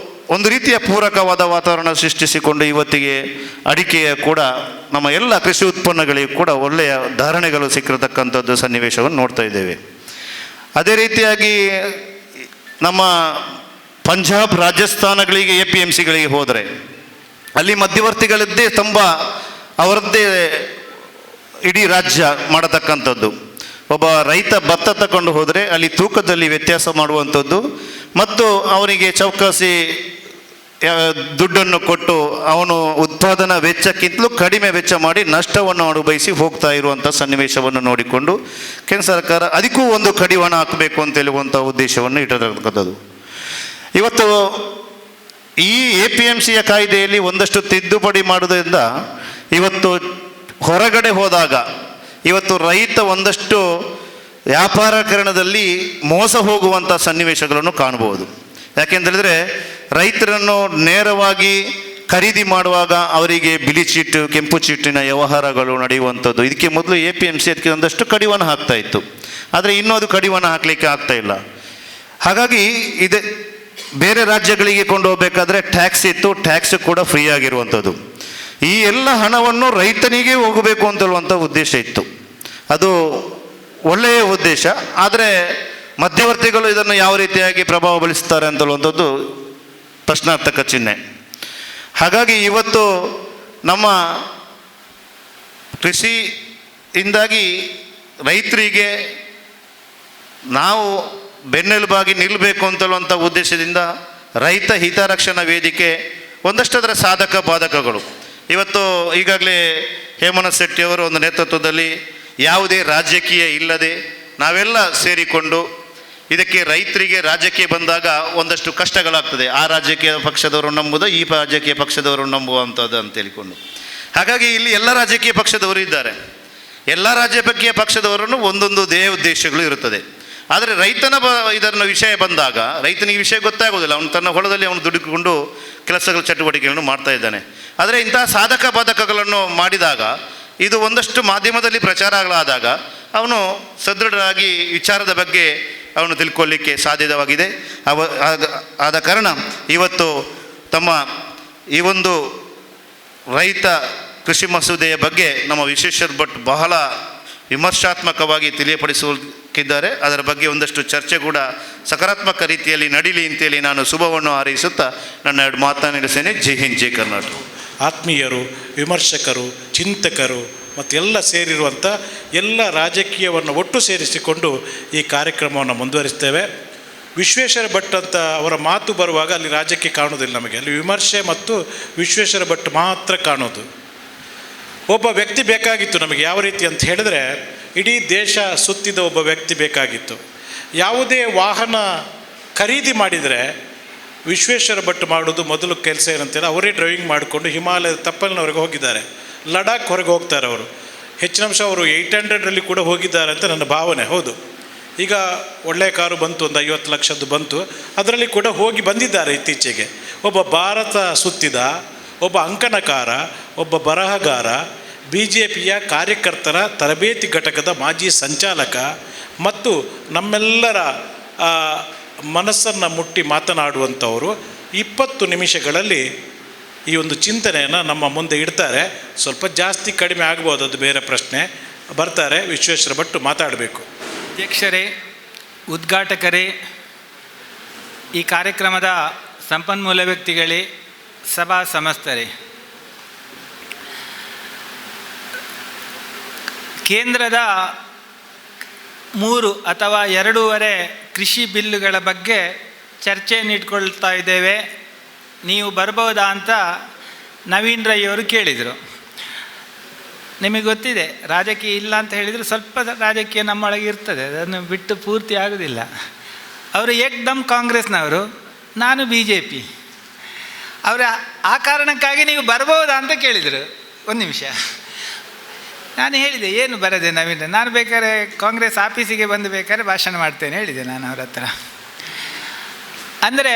ಒಂದು ರೀತಿಯ ಪೂರಕವಾದ ವಾತಾವರಣ ಸೃಷ್ಟಿಸಿಕೊಂಡು ಇವತ್ತಿಗೆ ಅಡಿಕೆಯ ಕೂಡ ನಮ್ಮ ಎಲ್ಲ ಕೃಷಿ ಉತ್ಪನ್ನಗಳಿಗೂ ಕೂಡ ಒಳ್ಳೆಯ ಧಾರಣೆಗಳು ಸಿಕ್ಕಿರತಕ್ಕಂಥದ್ದು ಸನ್ನಿವೇಶವನ್ನು ನೋಡ್ತಾ ಇದ್ದೇವೆ. ಅದೇ ರೀತಿಯಾಗಿ ನಮ್ಮ ಪಂಜಾಬ್, ರಾಜಸ್ಥಾನಗಳಿಗೆ APMCಗಳಿಗೆ ಹೋದರೆ ಅಲ್ಲಿ ಮಧ್ಯವರ್ತಿಗಳದ್ದೇ ತುಂಬ ಅವರದ್ದೇ ಇಡೀ ರಾಜ್ಯ ಮಾಡತಕ್ಕಂಥದ್ದು. ಒಬ್ಬ ರೈತ ಭತ್ತ ತಗೊಂಡು ಹೋದರೆ ಅಲ್ಲಿ ತೂಕದಲ್ಲಿ ವ್ಯತ್ಯಾಸ ಮಾಡುವಂಥದ್ದು ಮತ್ತು ಅವನಿಗೆ ಚೌಕಾಸಿ ದುಡ್ಡನ್ನು ಕೊಟ್ಟು ಅವನು ಉತ್ಪಾದನಾ ವೆಚ್ಚಕ್ಕಿಂತಲೂ ಕಡಿಮೆ ವೆಚ್ಚ ಮಾಡಿ ನಷ್ಟವನ್ನು ಅನುಭವಿಸಿ ಹೋಗ್ತಾ ಇರುವಂಥ ಸನ್ನಿವೇಶವನ್ನು ನೋಡಿಕೊಂಡು ಕೇಂದ್ರ ಸರ್ಕಾರ ಅದಕ್ಕೂ ಒಂದು ಕಡಿವಾಣ ಹಾಕಬೇಕು ಅಂತ ಹೇಳುವಂಥ ಉದ್ದೇಶವನ್ನು ಇಟ್ಟಿರತಕ್ಕಂಥದ್ದು. ಇವತ್ತು ಈ APMCಯ ಕಾಯ್ದೆಯಲ್ಲಿ ಒಂದಷ್ಟು ತಿದ್ದುಪಡಿ ಮಾಡೋದ್ರಿಂದ ಇವತ್ತು ಹೊರಗಡೆ ಹೋದಾಗ ಇವತ್ತು ರೈತ ಒಂದಷ್ಟು ವ್ಯಾಪಾರೀಕರಣದಲ್ಲಿ ಮೋಸ ಹೋಗುವಂಥ ಸನ್ನಿವೇಶಗಳನ್ನು ಕಾಣಬಹುದು. ಯಾಕೆಂತೇಳಿದರೆ ರೈತರನ್ನು ನೇರವಾಗಿ ಖರೀದಿ ಮಾಡುವಾಗ ಅವರಿಗೆ ಬಿಳಿ ಚೀಟು, ಕೆಂಪು ಚೀಟಿನ ವ್ಯವಹಾರಗಳು ನಡೆಯುವಂಥದ್ದು. ಇದಕ್ಕೆ ಮೊದಲು APMC ಅದಕ್ಕೆ ಒಂದಷ್ಟು ಕಡಿವಾಣ ಹಾಕ್ತಾ ಇತ್ತು. ಆದರೆ ಇನ್ನೂ ಅದು ಕಡಿವಾಣ ಹಾಕಲಿಕ್ಕೆ ಆಗ್ತಾ ಇಲ್ಲ. ಹಾಗಾಗಿ ಇದೆ ಬೇರೆ ರಾಜ್ಯಗಳಿಗೆ ಕೊಂಡು ಹೋಗಬೇಕಾದ್ರೆ ಟ್ಯಾಕ್ಸ್ ಇತ್ತು, ಟ್ಯಾಕ್ಸ್ ಕೂಡ ಫ್ರೀ ಆಗಿರುವಂಥದ್ದು. ಈ ಎಲ್ಲ ಹಣವನ್ನು ರೈತನಿಗೆ ಹೋಗಬೇಕು ಅಂತೇಳುವಂಥ ಉದ್ದೇಶ ಇತ್ತು. ಅದು ಒಳ್ಳೆಯ ಉದ್ದೇಶ. ಆದರೆ ಮಧ್ಯವರ್ತಿಗಳು ಇದನ್ನು ಯಾವ ರೀತಿಯಾಗಿ ಪ್ರಭಾವ ಬೀಳಿಸ್ತಾರೆ ಅಂತೇಳುವಂಥದ್ದು ಪ್ರಶ್ನಾರ್ಥಕ ಚಿಹ್ನೆ. ಹಾಗಾಗಿ ಇವತ್ತು ನಮ್ಮ ಕೃಷಿಯಿಂದಾಗಿ ರೈತರಿಗೆ ನಾವು ಬೆನ್ನೆಲುಬಾಗಿ ನಿಲ್ಲಬೇಕು ಅಂತೇಳುವಂಥ ಉದ್ದೇಶದಿಂದ ರೈತ ಹಿತರಕ್ಷಣಾ ವೇದಿಕೆ ಒಂದಷ್ಟು ಅದರ ಸಾಧಕ ಬಾಧಕಗಳು ಇವತ್ತು ಈಗಾಗಲೇ ಹೇಮಂತ್ ಶೆಟ್ಟಿಯವರು ಒಂದು ನೇತೃತ್ವದಲ್ಲಿ ಯಾವುದೇ ರಾಜಕೀಯ ಇಲ್ಲದೆ ನಾವೆಲ್ಲ ಸೇರಿಕೊಂಡು ಇದಕ್ಕೆ ರೈತರಿಗೆ ರಾಜ್ಯಕ್ಕೆ ಬಂದಾಗ ಒಂದಷ್ಟು ಕಷ್ಟಗಳಾಗ್ತದೆ. ಆ ರಾಜಕೀಯ ಪಕ್ಷದವರು ನಂಬುದು, ಈ ರಾಜಕೀಯ ಪಕ್ಷದವರು ನಂಬುವಂಥದ್ದು ಅಂತ ಹೇಳಿಕೊಂಡು. ಹಾಗಾಗಿ ಇಲ್ಲಿ ಎಲ್ಲ ರಾಜಕೀಯ ಪಕ್ಷದವರು ಇದ್ದಾರೆ. ಎಲ್ಲ ರಾಜಕೀಯ ಪಕ್ಷದವರನ್ನು ಒಂದೊಂದು ಉದ್ದೇಶಗಳು ಇರುತ್ತದೆ. ಆದರೆ ರೈತನ ಇದನ್ನು ವಿಷಯ ಬಂದಾಗ ರೈತನಿಗೆ ವಿಷಯ ಗೊತ್ತಾಗೋದಿಲ್ಲ. ಅವನು ತನ್ನ ಹೊಲದಲ್ಲಿ ಅವನು ದುಡುಕಿಕೊಂಡು ಕೆಲಸಗಳ ಚಟುವಟಿಕೆಗಳನ್ನು ಮಾಡ್ತಾ ಇದ್ದಾನೆ. ಆದರೆ ಇಂತಹ ಸಾಧಕ ಬಾಧಕಗಳನ್ನು ಮಾಡಿದಾಗ ಇದು ಒಂದಷ್ಟು ಮಾಧ್ಯಮದಲ್ಲಿ ಪ್ರಚಾರಗಳಾದಾಗ ಅವನು ಸದೃಢರಾಗಿ ವಿಚಾರದ ಬಗ್ಗೆ ಅವನು ತಿಳ್ಕೊಳ್ಳಿಕ್ಕೆ ಸಾಧ್ಯವಾಗಿದೆ. ಆದ ಕಾರಣ ಇವತ್ತು ತಮ್ಮ ಈ ಒಂದು ರೈತ ಕೃಷಿ ಮಸೂದೆಯ ಬಗ್ಗೆ ನಮ್ಮ ವಿಶ್ವೇಶ್ವರ ಭಟ್ ಬಹಳ ವಿಮರ್ಶಾತ್ಮಕವಾಗಿ ತಿಳಿಯಪಡಿಸಲಿದ್ದಾರೆ. ಅದರ ಬಗ್ಗೆ ಒಂದಷ್ಟು ಚರ್ಚೆ ಕೂಡ ಸಕಾರಾತ್ಮಕ ರೀತಿಯಲ್ಲಿ ನಡೀಲಿ ಅಂತೇಳಿ ನಾನು ಶುಭವನ್ನು ಹಾರೈಸುತ್ತಾ ನನ್ನ 2 ಮಾತನ್ನು ನಡೆಸ್ತೇನೆ. ಜೈ ಹಿಂದ್, ಜೈ ಕರ್ನಾಟಕ. ಆತ್ಮೀಯರು, ವಿಮರ್ಶಕರು, ಚಿಂತಕರು ಮತ್ತು ಎಲ್ಲ ಸೇರಿರುವಂಥ ಎಲ್ಲ ರಾಜಕೀಯವನ್ನು ಒಟ್ಟು ಸೇರಿಸಿಕೊಂಡು ಈ ಕಾರ್ಯಕ್ರಮವನ್ನು ಮುಂದುವರಿಸ್ತೇವೆ. ವಿಶ್ವೇಶ್ವರ ಭಟ್ ಅಂತ ಅವರ ಮಾತು ಬರುವಾಗ ಅಲ್ಲಿ ರಾಜಕೀಯ ಕಾಣೋದಿಲ್ಲ ನಮಗೆ. ಅಲ್ಲಿ ವಿಮರ್ಶೆ ಮತ್ತು ವಿಶ್ವೇಶ್ವರ ಭಟ್ ಮಾತ್ರ ಕಾಣೋದು. ಒಬ್ಬ ವ್ಯಕ್ತಿ ಬೇಕಾಗಿತ್ತು ನಮಗೆ. ಯಾವ ರೀತಿ ಅಂತ ಹೇಳಿದ್ರೆ ಇಡೀ ದೇಶ ಸುತ್ತಿದ ಒಬ್ಬ ವ್ಯಕ್ತಿ ಬೇಕಾಗಿತ್ತು. ಯಾವುದೇ ವಾಹನ ಖರೀದಿ ಮಾಡಿದರೆ ವಿಶ್ವೇಶ್ವರ ಭಟ್ ಮಾಡೋದು ಮೊದಲು ಕೆಲಸ ಏನಂತೇಳಿ ಅವರೇ ಡ್ರೈವಿಂಗ್ ಮಾಡಿಕೊಂಡು ಹಿಮಾಲಯದ ತಪ್ಪಲಿನವರೆಗೆ ಹೋಗಿದ್ದಾರೆ. ಲಡಾಖ್ ಹೊರಗೆ ಹೋಗ್ತಾರೆ ಅವರು. ಹೆಚ್ಚಿನ ಅಂಶ ಅವರು 800ರಲ್ಲಿ ಕೂಡ ಹೋಗಿದ್ದಾರೆ ಅಂತ ನನ್ನ ಭಾವನೆ. ಹೌದು, ಈಗ ಒಳ್ಳೆಯ ಕಾರು ಬಂತು, ಒಂದು 50 ಲಕ್ಷದ್ದು ಬಂತು, ಅದರಲ್ಲಿ ಕೂಡ ಹೋಗಿ ಬಂದಿದ್ದಾರೆ ಇತ್ತೀಚೆಗೆ. ಒಬ್ಬ ಭಾರತ ಸುತ್ತಿದ ಒಬ್ಬ ಅಂಕಣಕಾರ, ಒಬ್ಬ ಬರಹಗಾರ, BJPಯ ಕಾರ್ಯಕರ್ತರ ತರಬೇತಿ ಘಟಕದ ಮಾಜಿ ಸಂಚಾಲಕ ಮತ್ತು ನಮ್ಮೆಲ್ಲರ ಮನಸ್ಸನ್ನು ಮುಟ್ಟಿ ಮಾತನಾಡುವಂಥವರು 20 ನಿಮಿಷಗಳಲ್ಲಿ ಈ ಒಂದು ಚಿಂತನೆಯನ್ನು ನಮ್ಮ ಮುಂದೆ ಇಡ್ತಾರೆ. ಸ್ವಲ್ಪ ಜಾಸ್ತಿ ಕಡಿಮೆ ಆಗ್ಬೋದು, ಅದು ಬೇರೆ ಪ್ರಶ್ನೆ. ಬರ್ತಾರೆ ವಿಶ್ವೇಶ್ವರ ಭಟ್ ಮಾತಾಡಬೇಕು. ಅಧ್ಯಕ್ಷರೇ, ಉದ್ಘಾಟಕರೇ, ಈ ಕಾರ್ಯಕ್ರಮದ ಸಂಪನ್ಮೂಲ ವ್ಯಕ್ತಿಗಳೇ, ಸಭಾ ಸಮಸ್ತರೇ, ಕೇಂದ್ರದ 3 ಅಥವಾ 2.5 ಕೃಷಿ ಬಿಲ್ಲುಗಳ ಬಗ್ಗೆ ಚರ್ಚೆಯನ್ನು ಇಟ್ಕೊಳ್ತಾ ಇದ್ದೇವೆ, ನೀವು ಬರ್ಬೋದಾ ಅಂತ ನವೀನ್ ರೈ ಅವರು ಕೇಳಿದರು. ನಿಮಗೆ ಗೊತ್ತಿದೆ, ರಾಜಕೀಯ ಇಲ್ಲ ಅಂತ ಹೇಳಿದರೆ ಸ್ವಲ್ಪ ರಾಜಕೀಯ ನಮ್ಮೊಳಗೆ ಇರ್ತದೆ, ಅದನ್ನು ಬಿಟ್ಟು ಪೂರ್ತಿ ಆಗೋದಿಲ್ಲ. ಅವರು ಏಕ್ದಮ್ ಕಾಂಗ್ರೆಸ್ನವರು, ನಾನು BJP. ಅವರು ಆ ಕಾರಣಕ್ಕಾಗಿ ನೀವು ಬರ್ಬೋದಾ ಅಂತ ಕೇಳಿದರು. ಒಂದು ನಿಮಿಷ, ನಾನು ಹೇಳಿದೆ ಏನು ಬರದೆ ನವೀನ್, ನಾನು ಬೇಕಾದ್ರೆ ಕಾಂಗ್ರೆಸ್ ಆಫೀಸಿಗೆ ಬಂದು ಬೇಕಾದ್ರೆ ಭಾಷಣ ಮಾಡ್ತೇನೆ ಹೇಳಿದೆ ನಾನು ಅವ್ರ ಹತ್ರ. ಅಂದರೆ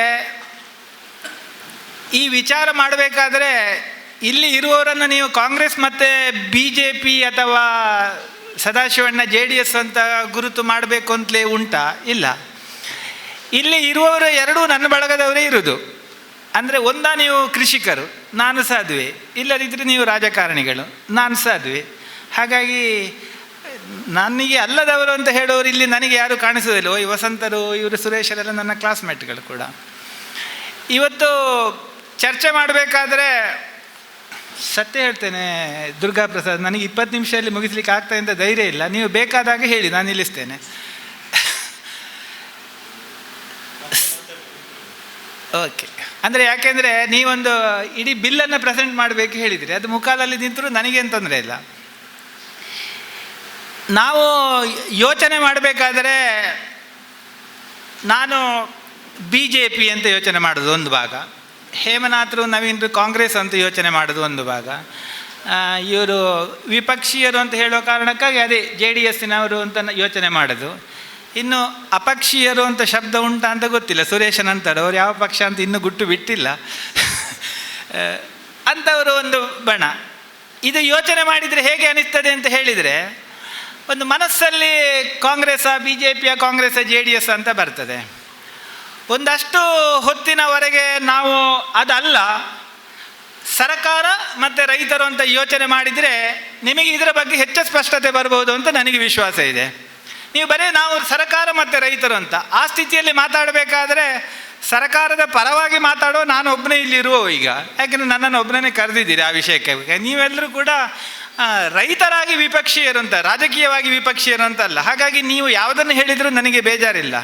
ಈ ವಿಚಾರ ಮಾಡಬೇಕಾದ್ರೆ ಇಲ್ಲಿ ಇರುವವರನ್ನು ನೀವು ಕಾಂಗ್ರೆಸ್ ಮತ್ತು BJP ಅಥವಾ ಸದಾಶಿವಣ್ಣ JDS ಅಂತ ಗುರುತು ಮಾಡಬೇಕು ಅಂತಲೇ ಉಂಟಾ? ಇಲ್ಲ. ಇಲ್ಲಿ ಇರುವವರು ಎರಡೂ ನನ್ನ ಬಳಗದವರೇ ಇರೋದು. ಅಂದರೆ ಒಂದ ನೀವು ಕೃಷಿಕರು, ನಾನು ಸಾಧುವೆ, ಇಲ್ಲದಿದ್ದರೆ ನೀವು ರಾಜಕಾರಣಿಗಳು, ನಾನು ಸಾಧುವೆ. ಹಾಗಾಗಿ ನನಗೆ ಅಲ್ಲದವರು ಅಂತ ಹೇಳೋರು ಇಲ್ಲಿ ನನಗೆ ಯಾರು ಕಾಣಿಸೋದಿಲ್ಲ. ಈ ವಸಂತರು, ಇವರು ಸುರೇಶರೆಲ್ಲ ನನ್ನ ಕ್ಲಾಸ್ಮೇಟ್ಗಳು ಕೂಡ. ಇವತ್ತು ಚರ್ಚೆ ಮಾಡಬೇಕಾದ್ರೆ ಸತ್ಯ ಹೇಳ್ತೇನೆ ದುರ್ಗಾ ಪ್ರಸಾದ್, ನನಗೆ 20 ನಿಮಿಷದಲ್ಲಿ ಮುಗಿಸ್ಲಿಕ್ಕೆ ಆಗ್ತದೆ ಅಂತ ಧೈರ್ಯ ಇಲ್ಲ. ನೀವು ಬೇಕಾದಾಗ ಹೇಳಿ, ನಾನು ನಿಲ್ಲಿಸ್ತೇನೆ. ಓಕೆ. ಅಂದರೆ ಯಾಕೆಂದರೆ ನೀವೊಂದು ಇಡೀ ಬಿಲ್ಲನ್ನು ಪ್ರೆಸೆಂಟ್ ಮಾಡಬೇಕು ಹೇಳಿದಿರಿ, ಅದು ಮುಖಾಲಲ್ಲಿ ನಿಂತರೂ ನನಗೇನು ತೊಂದರೆ ಇಲ್ಲ. ನಾವು ಯೋಚನೆ ಮಾಡಬೇಕಾದರೆ ನಾನು BJP ಅಂತ ಯೋಚನೆ ಮಾಡೋದು ಒಂದು ಭಾಗ, ಹೇಮನಾಥರು ನವೀನರು ಕಾಂಗ್ರೆಸ್ ಅಂತ ಯೋಚನೆ ಮಾಡೋದು ಒಂದು ಭಾಗ, ಇವರು ವಿಪಕ್ಷೀಯರು ಅಂತ ಹೇಳೋ ಕಾರಣಕ್ಕಾಗಿ ಅದೇ JDSನವರು ಅಂತ ಯೋಚನೆ ಮಾಡೋದು. ಇನ್ನು ಅಪಕ್ಷೀಯರು ಅಂತ ಶಬ್ದ ಉಂಟಾ ಅಂತ ಗೊತ್ತಿಲ್ಲ, ಸುರೇಶನ್ ಅಂತಾರೆ, ಅವ್ರು ಯಾವ ಪಕ್ಷ ಅಂತ ಇನ್ನೂ ಗುಟ್ಟು ಬಿಟ್ಟಿಲ್ಲ ಅಂಥವರು ಒಂದು ಬಣ. ಇದು ಯೋಚನೆ ಮಾಡಿದರೆ ಹೇಗೆ ಅನಿಸ್ತದೆ ಅಂತ ಹೇಳಿದರೆ, ಒಂದು ಮನಸ್ಸಲ್ಲಿ ಕಾಂಗ್ರೆಸ್ಸ BJPಯ ಕಾಂಗ್ರೆಸ್ಸ JDS ಅಂತ ಬರ್ತದೆ. ಒಂದಷ್ಟು ಹೊತ್ತಿನವರೆಗೆ ನಾವು ಅದಲ್ಲ ಸರ್ಕಾರ ಮತ್ತು ರೈತರು ಅಂತ ಯೋಚನೆ ಮಾಡಿದರೆ ನಿಮಗೆ ಇದರ ಬಗ್ಗೆ ಹೆಚ್ಚು ಸ್ಪಷ್ಟತೆ ಬರ್ಬೋದು ಅಂತ ನನಗೆ ವಿಶ್ವಾಸ ಇದೆ. ನೀವು ಬರೀ ನಾವು ಸರ್ಕಾರ ಮತ್ತು ರೈತರು ಅಂತ ಆ ಸ್ಥಿತಿಯಲ್ಲಿ ಮಾತಾಡಬೇಕಾದ್ರೆ ಸರ್ಕಾರದ ಪರವಾಗಿ ಮಾತಾಡೋ ನಾನು ಒಬ್ಬನೇ ಇಲ್ಲಿರುವ ಈಗ, ಯಾಕೆಂದರೆ ನನ್ನನ್ನು ಒಬ್ಬನೇ ಕರೆದಿದ್ದೀರಿ ಆ ವಿಷಯಕ್ಕೆ. ನೀವೆಲ್ಲರೂ ಕೂಡ ರೈತರಾಗಿ ವಿಪಕ್ಷೀಯರು ಅಂತ, ರಾಜಕೀಯವಾಗಿ ವಿಪಕ್ಷೀಯರು ಅಂತ ಅಲ್ಲ. ಹಾಗಾಗಿ ನೀವು ಯಾವುದನ್ನು ಹೇಳಿದರೂ ನನಗೆ ಬೇಜಾರಿಲ್ಲ.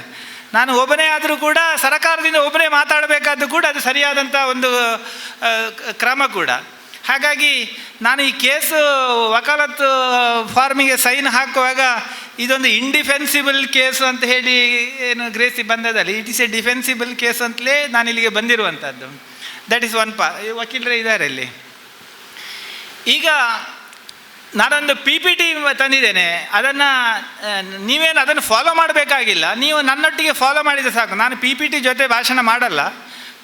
ನಾನು ಒಬ್ಬನೇ ಆದರೂ ಕೂಡ ಸರ್ಕಾರದಿಂದ ಒಬ್ಬನೇ ಮಾತಾಡಬೇಕಾದ್ದು ಕೂಡ ಅದು ಸರಿಯಾದಂಥ ಒಂದು ಕ್ರಮ ಕೂಡ. ಹಾಗಾಗಿ ನಾನು ಈ ಕೇಸು ವಕಾಲತ್ತು ಫಾರ್ಮಿಗೆ ಸೈನ್ ಹಾಕುವಾಗ ಇದೊಂದು ಇಂಡಿಫೆನ್ಸಿಬಲ್ ಕೇಸು ಅಂತ ಹೇಳಿ ಏನು ಗ್ರೇಸಿ ಬಂದದಲ್ಲಿ, it is a defensible case ಅಂತಲೇ ನಾನು ಇಲ್ಲಿಗೆ ಬಂದಿರುವಂಥದ್ದು. ದಟ್ ಈಸ್ ಒನ್ ವಕೀಲರೇ ಇದ್ದಾರೆ ಇಲ್ಲಿ. ಈಗ ನಾನೊಂದು PPT ತಂದಿದ್ದೇನೆ, ಅದನ್ನು ನೀವೇನು ಅದನ್ನು ಫಾಲೋ ಮಾಡಬೇಕಾಗಿಲ್ಲ, ನೀವು ನನ್ನೊಟ್ಟಿಗೆ ಫಾಲೋ ಮಾಡಿದರೆ ಸಾಕು. ನಾನು PPT ಜೊತೆ ಭಾಷಣ ಮಾಡಲ್ಲ,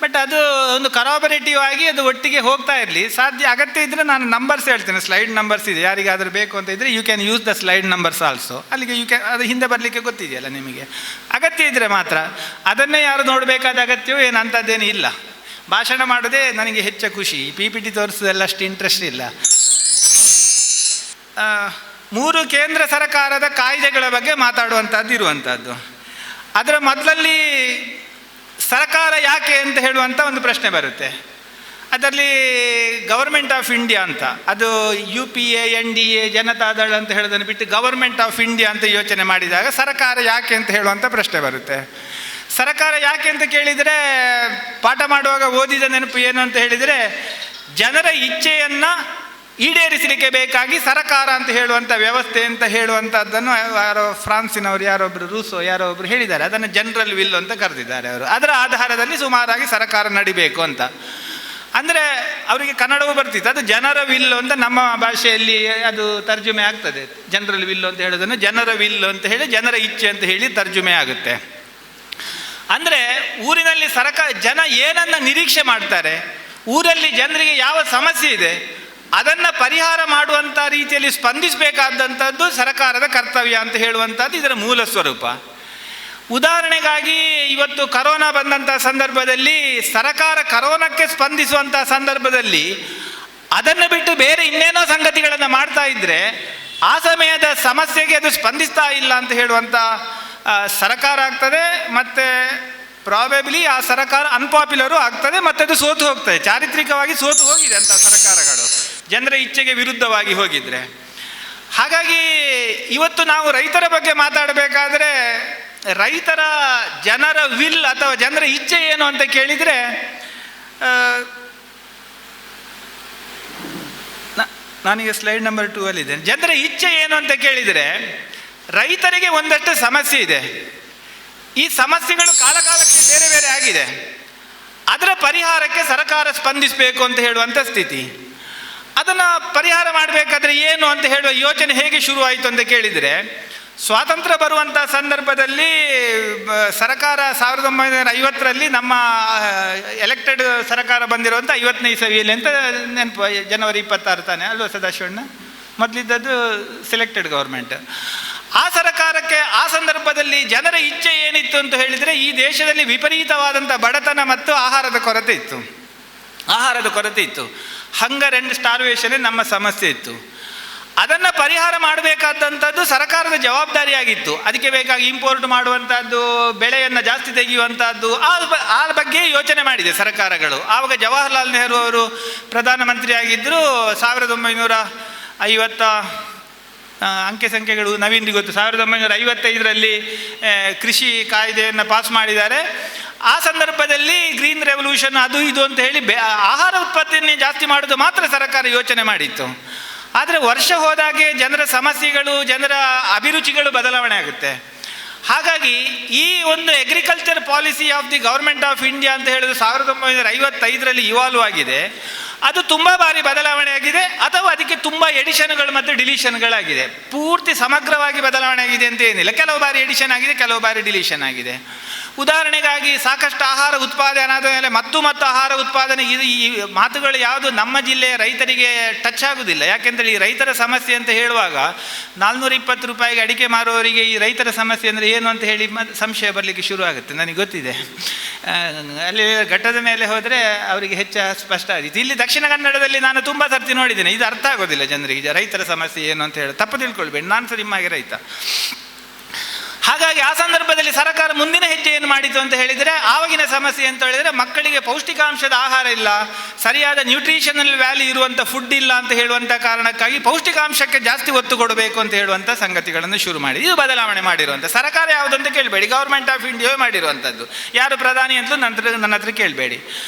ಬಟ್ ಅದು ಒಂದು ಕರಾಬರೇಟಿವ್ ಆಗಿ ಅದು ಒಟ್ಟಿಗೆ ಹೋಗ್ತಾ ಇರಲಿ. ಸಾಧ್ಯ ಅಗತ್ಯ ಇದ್ದರೆ ನಾನು ನಂಬರ್ಸ್ ಹೇಳ್ತೇನೆ, ಸ್ಲೈಡ್ ನಂಬರ್ಸ್ ಇದೆ, ಯಾರಿಗಾದರೂ ಬೇಕು ಅಂತ ಇದ್ದರೆ you can use the slide numbers also. ಅಲ್ಲಿಗೆ ಯು ಕ್ಯಾನ್, ಅದು ಹಿಂದೆ ಬರಲಿಕ್ಕೆ ಗೊತ್ತಿದೆಯಲ್ಲ ನಿಮಗೆ. ಅಗತ್ಯ ಇದ್ದರೆ ಮಾತ್ರ, ಅದನ್ನೇ ಯಾರು ನೋಡಬೇಕಾದ ಅಗತ್ಯವೂ ಏನು ಅಂಥದ್ದೇನು ಇಲ್ಲ. ಭಾಷಣ ಮಾಡೋದೇ ನನಗೆ ಹೆಚ್ಚು ಖುಷಿ, PPT ತೋರಿಸೋದೆಲ್ಲ ಅಷ್ಟು ಇಂಟ್ರೆಸ್ಟ್ ಇಲ್ಲ. 3 ಕೇಂದ್ರ ಸರ್ಕಾರದ ಕಾಯ್ದೆಗಳ ಬಗ್ಗೆ ಮಾತಾಡುವಂಥದ್ದು ಇರುವಂಥದ್ದು. ಅದರ ಮೊದಲಲ್ಲಿ ಸರ್ಕಾರ ಯಾಕೆ ಅಂತ ಹೇಳುವಂಥ ಒಂದು ಪ್ರಶ್ನೆ ಬರುತ್ತೆ. ಅದರಲ್ಲಿ ಗವರ್ಮೆಂಟ್ ಆಫ್ ಇಂಡಿಯಾ ಅಂತ, ಅದು UPA NDA ಜನತಾದಳ ಅಂತ ಹೇಳೋದನ್ನು ಬಿಟ್ಟು ಗವರ್ಮೆಂಟ್ ಆಫ್ ಇಂಡಿಯಾ ಅಂತ ಯೋಚನೆ ಮಾಡಿದಾಗ ಸರ್ಕಾರ ಯಾಕೆ ಅಂತ ಹೇಳುವಂಥ ಪ್ರಶ್ನೆ ಬರುತ್ತೆ. ಸರ್ಕಾರ ಯಾಕೆ ಅಂತ ಕೇಳಿದರೆ ಪಾಠ ಮಾಡುವಾಗ ಓದಿದ ನೆನಪು ಏನು ಅಂತ ಹೇಳಿದರೆ, ಜನರ ಇಚ್ಛೆಯನ್ನು ಈಡೇರಿಸಲಿಕ್ಕೆ ಬೇಕಾಗಿ ಸರ್ಕಾರ ಅಂತ ಹೇಳುವಂಥ ವ್ಯವಸ್ಥೆ ಅಂತ ಹೇಳುವಂಥದ್ದನ್ನು ಯಾರೋ ಫ್ರಾನ್ಸಿನವರು ಯಾರೊಬ್ಬರು ರೂಸೋ ಯಾರೋ ಒಬ್ಬರು ಹೇಳಿದ್ದಾರೆ, ಅದನ್ನು ಜನರಲ್ ವಿಲ್ ಅಂತ ಕರೆದಿದ್ದಾರೆ ಅವರು. ಅದರ ಆಧಾರದಲ್ಲಿ ಸುಮಾರಾಗಿ ಸರ್ಕಾರ ನಡಿಬೇಕು ಅಂತ. ಅಂದರೆ ಅವರಿಗೆ ಕನ್ನಡವೂ ಬರ್ತಿತ್ತು, ಅದು ಜನರ ವಿಲ್ಲು ಅಂತ ನಮ್ಮ ಭಾಷೆಯಲ್ಲಿ ಅದು ತರ್ಜುಮೆ ಆಗ್ತದೆ. ಜನರಲ್ ವಿಲ್ಲು ಅಂತ ಹೇಳೋದನ್ನು ಜನರ ವಿಲ್ಲು ಅಂತ ಹೇಳಿ ಜನರ ಇಚ್ಛೆ ಅಂತ ಹೇಳಿ ತರ್ಜುಮೆ ಆಗುತ್ತೆ. ಅಂದರೆ ಊರಿನಲ್ಲಿ ಜನ ಏನನ್ನು ನಿರೀಕ್ಷೆ ಮಾಡ್ತಾರೆ, ಊರಲ್ಲಿ ಜನರಿಗೆ ಯಾವ ಸಮಸ್ಯೆ ಇದೆ, ಅದನ್ನು ಪರಿಹಾರ ಮಾಡುವಂಥ ರೀತಿಯಲ್ಲಿ ಸ್ಪಂದಿಸಬೇಕಾದಂಥದ್ದು ಸರ್ಕಾರದ ಕರ್ತವ್ಯ ಅಂತ ಹೇಳುವಂಥದ್ದು ಇದರ ಮೂಲ ಸ್ವರೂಪ. ಉದಾಹರಣೆಗಾಗಿ ಇವತ್ತು ಕರೋನಾ ಬಂದಂಥ ಸಂದರ್ಭದಲ್ಲಿ ಸರ್ಕಾರ ಕರೋನಾಕ್ಕೆ ಸ್ಪಂದಿಸುವಂಥ ಸಂದರ್ಭದಲ್ಲಿ ಅದನ್ನು ಬಿಟ್ಟು ಬೇರೆ ಇನ್ನೇನೋ ಸಂಗತಿಗಳನ್ನು ಮಾಡ್ತಾ ಇದ್ದರೆ ಆ ಸಮಯದ ಸಮಸ್ಯೆಗೆ ಅದು ಸ್ಪಂದಿಸ್ತಾ ಇಲ್ಲ ಅಂತ ಹೇಳುವಂಥ ಸರ್ಕಾರ ಆಗ್ತದೆ. ಮತ್ತು ಪ್ರಾಬೆಬ್ಲಿ ಆ ಸರ್ಕಾರ ಅನ್ಪಾಪ್ಯುಲರು ಆಗ್ತದೆ ಮತ್ತು ಅದು ಸೋತು ಹೋಗ್ತದೆ. ಚಾರಿತ್ರಿಕವಾಗಿ ಸೋತು ಹೋಗಿದೆ ಅಂಥ ಸರ್ಕಾರಗಳು ಜನರ ಇಚ್ಛೆಗೆ ವಿರುದ್ಧವಾಗಿ ಹೋಗಿದ್ರೆ. ಹಾಗಾಗಿ ಇವತ್ತು ನಾವು ರೈತರ ಬಗ್ಗೆ ಮಾತಾಡಬೇಕಾದ್ರೆ ರೈತರ ಜನರ ವಿಲ್ ಅಥವಾ ಜನರ ಇಚ್ಛೆ ಏನು ಅಂತ ಕೇಳಿದರೆ ನಾನೀಗ ಸ್ಲೈಡ್ ನಂಬರ್ 2 ಅಲ್ಲಿದ್ದೇನೆ. ಜನರ ಇಚ್ಛೆ ಏನು ಅಂತ ಕೇಳಿದರೆ ರೈತರಿಗೆ ಒಂದಷ್ಟು ಸಮಸ್ಯೆ ಇದೆ. ಈ ಸಮಸ್ಯೆಗಳು ಕಾಲಕಾಲಕ್ಕೆ ಬೇರೆ ಬೇರೆ ಆಗಿದೆ. ಅದರ ಪರಿಹಾರಕ್ಕೆ ಸರ್ಕಾರ ಸ್ಪಂದಿಸಬೇಕು ಅಂತ ಹೇಳುವಂಥ ಸ್ಥಿತಿ. ಅದನ್ನು ಪರಿಹಾರ ಮಾಡಬೇಕಾದ್ರೆ ಏನು ಅಂತ ಹೇಳುವ ಯೋಚನೆ ಹೇಗೆ ಶುರುವಾಯಿತು ಅಂತ ಕೇಳಿದರೆ ಸ್ವಾತಂತ್ರ್ಯ ಬರುವಂಥ ಸಂದರ್ಭದಲ್ಲಿ ಸರ್ಕಾರ 1950ರಲ್ಲಿ ನಮ್ಮ ಎಲೆಕ್ಟೆಡ್ ಸರ್ಕಾರ ಬಂದಿರುವಂಥ 50ನೇ ಇಸವಿಯಲ್ಲಿ ಅಂತ ನೆನಪು. ಜನವರಿ 26 ತಾನೆ ಅಲ್ವಾ ಸದಾಶಿವಣ್ಣ? ಮೊದಲಿದ್ದದ್ದು ಸೆಲೆಕ್ಟೆಡ್ ಗೌರ್ಮೆಂಟ್. ಆ ಸರ್ಕಾರಕ್ಕೆ ಆ ಸಂದರ್ಭದಲ್ಲಿ ಜನರ ಇಚ್ಛೆ ಏನಿತ್ತು ಅಂತ ಹೇಳಿದರೆ ಈ ದೇಶದಲ್ಲಿ ವಿಪರೀತವಾದಂಥ ಬಡತನ ಮತ್ತು ಆಹಾರದ ಕೊರತೆ ಇತ್ತು. ಹಂಗರ್ ಆ್ಯಂಡ್ ಸ್ಟಾರ್ವೇಷನ್ ನಮ್ಮ ಸಮಸ್ಯೆ ಇತ್ತು. ಅದನ್ನು ಪರಿಹಾರ ಮಾಡಬೇಕಾದಂಥದ್ದು ಸರ್ಕಾರದ ಜವಾಬ್ದಾರಿಯಾಗಿತ್ತು. ಅದಕ್ಕೆ ಬೇಕಾಗಿ ಇಂಪೋರ್ಟ್ ಮಾಡುವಂಥದ್ದು, ಬೆಳೆಯನ್ನು ಜಾಸ್ತಿ ತೆಗೆಯುವಂಥದ್ದು, ಆ ಬಗ್ಗೆ ಯೋಚನೆ ಮಾಡಿದೆ ಸರ್ಕಾರಗಳು. ಆವಾಗ ಜವಾಹರ್ಲಾಲ್ ನೆಹರು ಅವರು ಪ್ರಧಾನಮಂತ್ರಿ ಆಗಿದ್ದರು. 1950 ಅಂಕೆ ಸಂಖ್ಯೆಗಳು ನವೀನ್ರಿಗೆ ಗೊತ್ತು. 1955ರಲ್ಲಿ ಕೃಷಿ ಕಾಯ್ದೆಯನ್ನು ಪಾಸ್ ಮಾಡಿದ್ದಾರೆ. ಆ ಸಂದರ್ಭದಲ್ಲಿ ಗ್ರೀನ್ ರೆವಲ್ಯೂಷನ್ ಅದು ಇದು ಅಂತ ಹೇಳಿ ಆಹಾರ ಉತ್ಪತ್ತಿಯನ್ನು ಜಾಸ್ತಿ ಮಾಡೋದು ಮಾತ್ರ ಸರ್ಕಾರ ಯೋಚನೆ ಮಾಡಿತ್ತು. ಆದರೆ ವರ್ಷ ಹೋದಾಗೆ ಜನರ ಸಮಸ್ಯೆಗಳು, ಜನರ ಅಭಿರುಚಿಗಳು ಬದಲಾವಣೆ ಆಗುತ್ತೆ. ಹಾಗಾಗಿ ಈ ಒಂದು agriculture policy of the government of India ಅಂತ ಹೇಳೋದು 1955ರಲ್ಲಿ ಇವಾಲ್ವ್ ಆಗಿದೆ. ಅದು ತುಂಬ ಬಾರಿ ಬದಲಾವಣೆ ಆಗಿದೆ, ಅಥವಾ ಅದಕ್ಕೆ ತುಂಬ ಎಡಿಷನ್ಗಳು ಮತ್ತು ಡಿಲೀಷನ್ಗಳಾಗಿದೆ. ಪೂರ್ತಿ ಸಮಗ್ರವಾಗಿ ಬದಲಾವಣೆ ಆಗಿದೆ ಅಂತ ಏನಿಲ್ಲ. ಕೆಲವು ಬಾರಿ ಎಡಿಷನ್ ಆಗಿದೆ, ಕೆಲವು ಬಾರಿ ಡಿಲೀಷನ್ ಆಗಿದೆ. ಉದಾಹರಣೆಗಾಗಿ ಸಾಕಷ್ಟು ಆಹಾರ ಉತ್ಪಾದನೆ ಆದ ಮೇಲೆ ಮತ್ತು ಆಹಾರ ಉತ್ಪಾದನೆ ಈ ಮಾತುಗಳು ಯಾವುದು ನಮ್ಮ ಜಿಲ್ಲೆಯ ರೈತರಿಗೆ ಟಚ್ ಆಗುವುದಿಲ್ಲ. ಯಾಕೆಂದರೆ ಈ ರೈತರ ಸಮಸ್ಯೆ ಅಂತ ಹೇಳುವಾಗ 420 ರೂಪಾಯಿಗೆ ಅಡಿಕೆ ಮಾರುವವರಿಗೆ ಈ ರೈತರ ಸಮಸ್ಯೆ ಅಂದರೆ ಏನು ಅಂತ ಹೇಳಿ ಸಂಶಯ ಬರಲಿಕ್ಕೆ ಶುರು ಆಗುತ್ತೆ. ನನಗೆ ಗೊತ್ತಿದೆ. ಅಲ್ಲಿ ಘಟ್ಟದ ಮೇಲೆ ಹೋದರೆ ಅವರಿಗೆ ಹೆಚ್ಚು ಸ್ಪಷ್ಟ ಆಯಿತು. ಇಲ್ಲಿ ದಕ್ಷಿಣ ಕನ್ನಡದಲ್ಲಿ ನಾನು ತುಂಬ ಸರ್ತಿ ನೋಡಿದ್ದೇನೆ. ಇದು ಅರ್ಥ ಆಗೋದಿಲ್ಲ ಜನರಿಗೆ, ರೈತರ ಸಮಸ್ಯೆ ಏನು ಅಂತ ಹೇಳಿ. ತಪ್ಪು ತಿಳ್ಕೊಳ್ಬೇಡಿ, ನಾನು ಸಹ ನಿಮ್ಮಾಗೆ ರೈತ. ಹಾಗಾಗಿ ಆ ಸಂದರ್ಭದಲ್ಲಿ ಸರ್ಕಾರ ಮುಂದಿನ ಹೆಜ್ಜೆ ಏನು ಮಾಡಿತು ಅಂತ ಹೇಳಿದರೆ, ಆವಾಗಿನ ಸಮಸ್ಯೆ ಅಂತ ಹೇಳಿದರೆ ಮಕ್ಕಳಿಗೆ ಪೌಷ್ಟಿಕಾಂಶದ ಆಹಾರ ಇಲ್ಲ, ಸರಿಯಾದ ನ್ಯೂಟ್ರಿಷನಲ್ ವ್ಯಾಲ್ಯೂ ಇರುವಂಥ ಫುಡ್ ಇಲ್ಲ ಅಂತ ಹೇಳುವಂಥ ಕಾರಣಕ್ಕಾಗಿ ಪೌಷ್ಟಿಕಾಂಶಕ್ಕೆ ಜಾಸ್ತಿ ಒತ್ತು ಕೊಡಬೇಕು ಅಂತ ಹೇಳುವಂಥ ಸಂಗತಿಗಳನ್ನು ಶುರು ಮಾಡಿ ಇದು ಬದಲಾವಣೆ ಮಾಡಿರುವಂಥ ಸರ್ಕಾರ ಯಾವುದಂತ ಕೇಳಬೇಡಿ. ಗೌರ್ಮೆಂಟ್ ಆಫ್ ಇಂಡಿಯಾ ಮಾಡಿರುವಂಥದ್ದು. ಯಾರು ಪ್ರಧಾನಿ ಅಂತಲೂ ನನ್ನ ಹತ್ರ ಕೇಳಬೇಡಿ.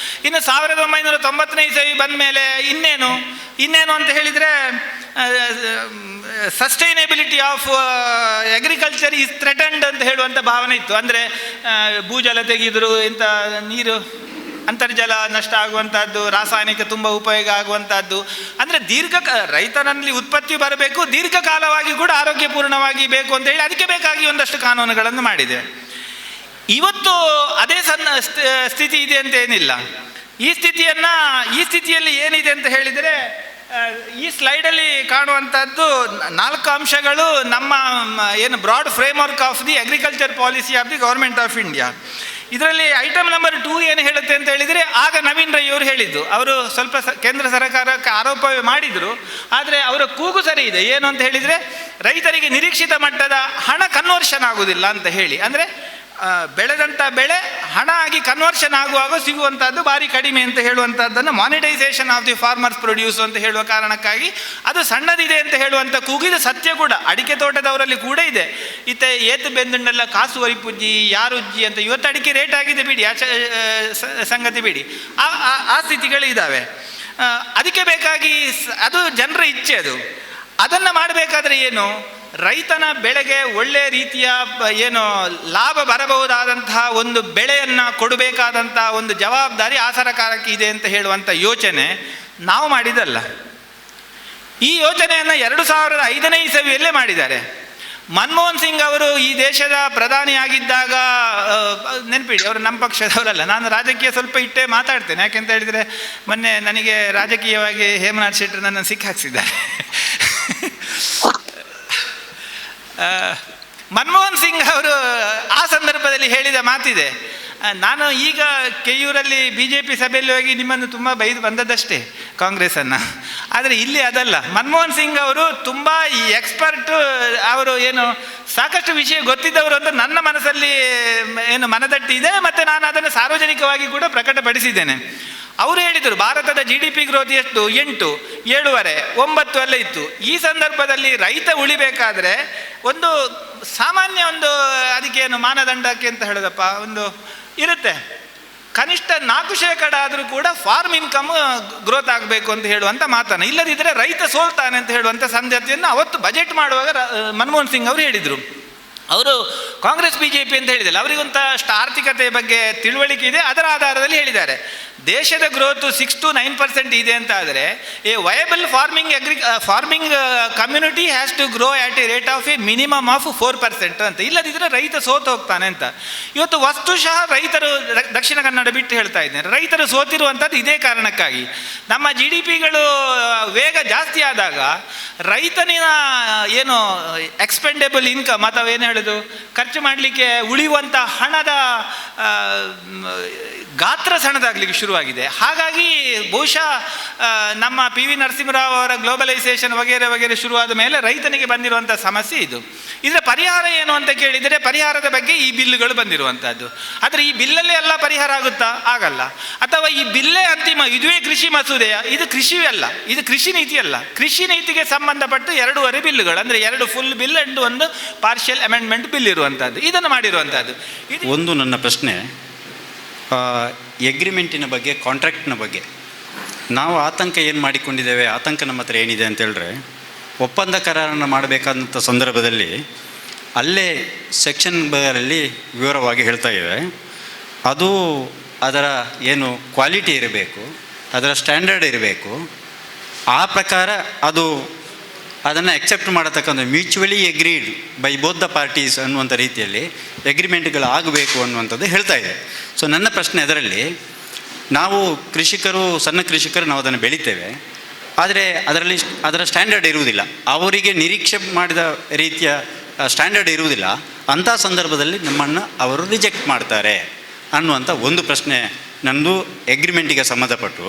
ಇನ್ನು 1990ನೇ ಇಸವಿ ಬಂದ ಮೇಲೆ ಇನ್ನೇನು ಅಂತ ಹೇಳಿದರೆ sustainability of agriculture is threatened ಅಂತ ಹೇಳುವಂಥ ಭಾವನೆ ಇತ್ತು. ಅಂದರೆ ಭೂಜಲ ತೆಗೆದರು, ಇಂಥ ನೀರು ಅಂತರ್ಜಲ ನಷ್ಟ ಆಗುವಂಥದ್ದು, ರಾಸಾಯನಿಕ ತುಂಬ ಉಪಯೋಗ ಆಗುವಂಥದ್ದು. ಅಂದರೆ ರೈತನಲ್ಲಿ ಉತ್ಪತ್ತಿ ಬರಬೇಕು, ದೀರ್ಘಕಾಲವಾಗಿ ಕೂಡ ಆರೋಗ್ಯಪೂರ್ಣವಾಗಿ ಬೇಕು ಅಂತ ಹೇಳಿ ಅದಕ್ಕೆ ಬೇಕಾಗಿ ಒಂದಷ್ಟು ಕಾನೂನುಗಳನ್ನು ಮಾಡಿದೆ. ಇವತ್ತು ಅದೇ ಸ್ಥಿತಿ ಇದೆ ಅಂತ ಏನಿಲ್ಲ. ಈ ಸ್ಥಿತಿಯಲ್ಲಿ ಏನಿದೆ ಅಂತ ಹೇಳಿದರೆ ಈ ಸ್ಲೈಡಲ್ಲಿ ಕಾಣುವಂಥದ್ದು 4 ಅಂಶಗಳು ನಮ್ಮ ಏನು broad framework of the agriculture policy of the government of India. ಇದರಲ್ಲಿ ಐಟಮ್ ನಂಬರ್ 2 ಏನು ಹೇಳುತ್ತೆ ಅಂತ ಹೇಳಿದರೆ, ಆಗ ನವೀನ್ ರೈ ಅವರು ಹೇಳಿದ್ದು, ಅವರು ಸ್ವಲ್ಪ ಕೇಂದ್ರ ಸರ್ಕಾರಕ್ಕೆ ಆರೋಪವೇ ಮಾಡಿದರು, ಆದರೆ ಅವರ ಕೂಗು ಸರಿ ಇದೆ. ಏನು ಅಂತ ಹೇಳಿದರೆ, ರೈತರಿಗೆ ನಿರೀಕ್ಷಿತ ಮಟ್ಟದ ಹಣ ಕನ್ವರ್ಷನ್ ಆಗುವುದಿಲ್ಲ ಅಂತ ಹೇಳಿ. ಅಂದರೆ ಬೆಳೆದಂಥ ಬೆಳೆ ಹಣ ಆಗಿ ಕನ್ವರ್ಷನ್ ಆಗುವಾಗ ಸಿಗುವಂಥದ್ದು ಭಾರಿ ಕಡಿಮೆ ಅಂತ ಹೇಳುವಂಥದ್ದನ್ನು monetization of the farmers produce ಅಂತ ಹೇಳುವ ಕಾರಣಕ್ಕಾಗಿ ಅದು ಸಣ್ಣದಿದೆ ಅಂತ ಹೇಳುವಂಥ ಕೂಗಿದ ಸತ್ಯ ಕೂಡ ಅಡಿಕೆ ತೋಟದವರಲ್ಲಿ ಕೂಡ ಇದೆ. ಇತ್ತೆ ಏತು ಬೆಂದುಂಡೆಲ್ಲ ಕಾಸು ವರಿಪುಜ್ಜಿ ಯಾರುಜ್ಜಿ ಅಂತ ಇವತ್ತು ಅಡಿಕೆ ರೇಟ್ ಆಗಿದೆ ಬಿಡಿ, ಸಂಗತಿ ಬಿಡಿ, ಆ ಸ್ಥಿತಿಗಳು ಇದ್ದಾವೆ. ಅದಕ್ಕೆ ಬೇಕಾಗಿ ಅದು ಜನರ ಇಚ್ಛೆ. ಅದನ್ನು ಮಾಡಬೇಕಾದ್ರೆ ಏನು, ರೈತನ ಬೆಳೆಗೆ ಒಳ್ಳೆಯ ರೀತಿಯ ಏನು ಲಾಭ ಬರಬಹುದಾದಂತಹ ಒಂದು ಬೆಳೆಯನ್ನು ಕೊಡಬೇಕಾದಂಥ ಒಂದು ಜವಾಬ್ದಾರಿ ಆ ಸರ್ಕಾರಕ್ಕೆ ಇದೆ ಅಂತ ಹೇಳುವಂಥ ಯೋಚನೆ ನಾವು ಮಾಡಿದಲ್ಲ. ಈ ಯೋಚನೆಯನ್ನು 2005ನೇ ಇಸವಿಯಲ್ಲೇ ಮಾಡಿದ್ದಾರೆ. ಮನಮೋಹನ್ ಸಿಂಗ್ ಅವರು ಈ ದೇಶದ ಪ್ರಧಾನಿಯಾಗಿದ್ದಾಗ, ನೆನಪಿಡಿ ಅವರು ನಮ್ಮ ಪಕ್ಷದವರಲ್ಲ, ನಾನು ರಾಜಕೀಯ ಸ್ವಲ್ಪ ಇಟ್ಟೇ ಮಾತಾಡ್ತೇನೆ, ಯಾಕೆಂತ ಹೇಳಿದರೆ ಮೊನ್ನೆ ನನಗೆ ರಾಜಕೀಯವಾಗಿ ಹೇಮನಾಥ್ ಶೆಟ್ಟರ್ ನನ್ನನ್ನು ಸಿಕ್ಕಾಕ್ಸಿದ್ದಾರೆ. ಮನಮೋಹನ್ ಸಿಂಗ್ ಅವರು ಆ ಸಂದರ್ಭದಲ್ಲಿ ಹೇಳಿದ ಮಾತಿದೆ, ನಾನು ಈಗ ಕೆಯೂರಲ್ಲಿ BJP ಸಭೆಯಲ್ಲಿ ಹೋಗಿ ನಿಮ್ಮನ್ನು ತುಂಬ ಬೈದು ಬಂದದ್ದಷ್ಟೇ ಕಾಂಗ್ರೆಸ್ಸನ್ನು, ಆದರೆ ಇಲ್ಲಿ ಅದಲ್ಲ. ಮನಮೋಹನ್ ಸಿಂಗ್ ಅವರು ತುಂಬ ಈ ಎಕ್ಸ್ಪರ್ಟು, ಅವರು ಏನು ಸಾಕಷ್ಟು ವಿಷಯ ಗೊತ್ತಿದ್ದವರು ಅಂತ ನನ್ನ ಮನಸ್ಸಲ್ಲಿ ಏನು ಮನದಟ್ಟಿ ಇದೆ, ಮತ್ತು ನಾನು ಅದನ್ನು ಸಾರ್ವಜನಿಕವಾಗಿ ಕೂಡ ಪ್ರಕಟಪಡಿಸಿದ್ದೇನೆ. ಅವರು ಹೇಳಿದರು ಭಾರತದ GDP ಗ್ರೋತ್ ಎಷ್ಟು, 8, 7.5, 9 ಎಲ್ಲ ಇತ್ತು. ಈ ಸಂದರ್ಭದಲ್ಲಿ ರೈತ ಉಳಿಬೇಕಾದ್ರೆ ಒಂದು ಸಾಮಾನ್ಯ ಒಂದು ಅದಕ್ಕೇನು ಮಾನದಂಡಕ್ಕೆ ಅಂತ ಹೇಳೋದಪ್ಪ ಒಂದು ಇರುತ್ತೆ, ಕನಿಷ್ಠ 4% ಆದರೂ ಕೂಡ ಫಾರ್ಮ್ ಇನ್ಕಮ್ ಗ್ರೋತ್ ಆಗಬೇಕು ಅಂತ ಹೇಳುವಂಥ ಮಾತನ್ನು, ಇಲ್ಲದಿದ್ದರೆ ರೈತ ಸೋಲ್ತಾನೆ ಅಂತ ಹೇಳುವಂಥ ಸಂಗತಿಯನ್ನು ಅವತ್ತು ಬಜೆಟ್ ಮಾಡುವಾಗ ಮನಮೋಹನ್ ಸಿಂಗ್ ಅವರು ಹೇಳಿದರು. ಅವರು ಕಾಂಗ್ರೆಸ್ BJP ಅಂತ ಹೇಳಿದಲ್ಲ, ಅವರಿಗೊಂದಷ್ಟು ಆರ್ಥಿಕತೆಯ ಬಗ್ಗೆ ತಿಳುವಳಿಕೆ ಇದೆ, ಅದರ ಆಧಾರದಲ್ಲಿ ಹೇಳಿದ್ದಾರೆ ದೇಶದ ಗ್ರೋತು 6 to 9% ಇದೆ ಅಂತ ಆದರೆ a viable farming community has to grow at a rate of a minimum of 4% ಅಂತ, ಇಲ್ಲದಿದ್ದರೆ ರೈತ ಸೋತು ಹೋಗ್ತಾನೆ ಅಂತ. ಇವತ್ತು ವಸ್ತುಶಃ ರೈತರು, ದಕ್ಷಿಣ ಕನ್ನಡ ಬಿಟ್ಟು ಹೇಳ್ತಾ ಇದ್ದೇನೆ, ರೈತರು ಸೋತಿರುವಂಥದ್ದು ಇದೇ ಕಾರಣಕ್ಕಾಗಿ. ನಮ್ಮ GDPಗಳು ವೇಗ ಜಾಸ್ತಿ ಆದಾಗ ರೈತನಿನ ಏನು ಎಕ್ಸ್ಪೆಂಡೆಬಲ್ ಇನ್ಕಮ್ ಅಥವಾ ಏನು ಹೇಳೋದು, ಖರ್ಚು ಮಾಡಲಿಕ್ಕೆ ಉಳಿಯುವಂಥ ಹಣದ ಗಾತ್ರ ಸಣ್ಣದಾಗಲಿಕ್ಕೆ ಶುರುವಾಗಿದೆ. ಹಾಗಾಗಿ ಬಹುಶಃ ನಮ್ಮ PV ನರಸಿಂಹರಾವ್ ಅವರ ಗ್ಲೋಬಲೈಸೇಷನ್ ವಗೇರೆ ಶುರುವಾದ ಮೇಲೆ ರೈತನಿಗೆ ಬಂದಿರುವಂಥ ಸಮಸ್ಯೆ ಇದು. ಇದರ ಪರಿಹಾರ ಏನು ಅಂತ ಕೇಳಿದರೆ, ಪರಿಹಾರದ ಬಗ್ಗೆ ಈ ಬಿಲ್luಗಳು ಬಂದಿರುವಂಥದ್ದು. ಆದರೆ ಈ ಬಿಲ್ಲಲ್ಲೇ ಎಲ್ಲ ಪರಿಹಾರ ಆಗುತ್ತಾ? ಆಗಲ್ಲ. ಅಥವಾ ಈ ಬಿಲ್ಲೇ ಅಂತಿಮ, ಇದುವೇ ಕೃಷಿ ಮಸೂದೆಯ? ಇದು ಕೃಷಿಯೂ ಅಲ್ಲ, ಇದು ಕೃಷಿ ನೀತಿ ಅಲ್ಲ. ಕೃಷಿ ನೀತಿಗೆ ಸಂಬಂಧಪಟ್ಟು 2.5 ಬಿಲ್luಗಳು, ಅಂದರೆ 2 full bill and 1 partial amendment bill ಇರುವಂಥದ್ದು, ಇದನ್ನು ಮಾಡಿರುವಂಥದ್ದು. ಒಂದು ನನ್ನ ಪ್ರಶ್ನೆ ಎಗ್ರಿಮೆಂಟಿನ ಬಗ್ಗೆ, ಕಾಂಟ್ರಾಕ್ಟ್ನ ಬಗ್ಗೆ ನಾವು ಆತಂಕ ಏನು ಮಾಡಿಕೊಂಡಿದ್ದೇವೆ, ಆತಂಕ ನಮ್ಮ ಹತ್ರ ಏನಿದೆ ಅಂತ ಹೇಳಿದ್ರೆ, ಒಪ್ಪಂದ ಕರಾರನ್ನು ಮಾಡಬೇಕಾದಂಥ ಸಂದರ್ಭದಲ್ಲಿ ಅಲ್ಲೇ ಸೆಕ್ಷನ್ಗಳಲ್ಲಿ ವಿವರವಾಗಿ ಹೇಳ್ತಾ ಇದೆ, ಅದು ಅದರ ಏನು ಕ್ವಾಲಿಟಿ ಇರಬೇಕು, ಅದರ ಸ್ಟ್ಯಾಂಡರ್ಡ್ ಇರಬೇಕು, ಆ ಪ್ರಕಾರ ಅದು ಅದನ್ನು ಎಕ್ಸೆಪ್ಟ್ ಮಾಡತಕ್ಕಂಥ mutually agreed by both the parties ಅನ್ನುವಂಥ ರೀತಿಯಲ್ಲಿ ಎಗ್ರಿಮೆಂಟ್ಗಳು ಆಗಬೇಕು ಅನ್ನುವಂಥದ್ದು ಹೇಳ್ತಾ ಇದೆ. ಸೊ ನನ್ನ ಪ್ರಶ್ನೆ ಅದರಲ್ಲಿ, ನಾವು ಕೃಷಿಕರು, ಸಣ್ಣ ಕೃಷಿಕರು, ನಾವು ಅದನ್ನು ಬೆಳಿತೇವೆ, ಆದರೆ ಅದರಲ್ಲಿ ಅದರ ಸ್ಟ್ಯಾಂಡರ್ಡ್ ಇರುವುದಿಲ್ಲ, ಅವರಿಗೆ ನಿರೀಕ್ಷೆ ಮಾಡಿದ ರೀತಿಯ ಸ್ಟ್ಯಾಂಡರ್ಡ್ ಇರುವುದಿಲ್ಲ. ಅಂಥ ಸಂದರ್ಭದಲ್ಲಿ ನಮ್ಮನ್ನು ಅವರು ರಿಜೆಕ್ಟ್ ಮಾಡ್ತಾರೆ ಅನ್ನುವಂಥ ಒಂದು ಪ್ರಶ್ನೆ ನನ್ನದು ಎಗ್ರಿಮೆಂಟಿಗೆ ಸಂಬಂಧಪಟ್ಟು.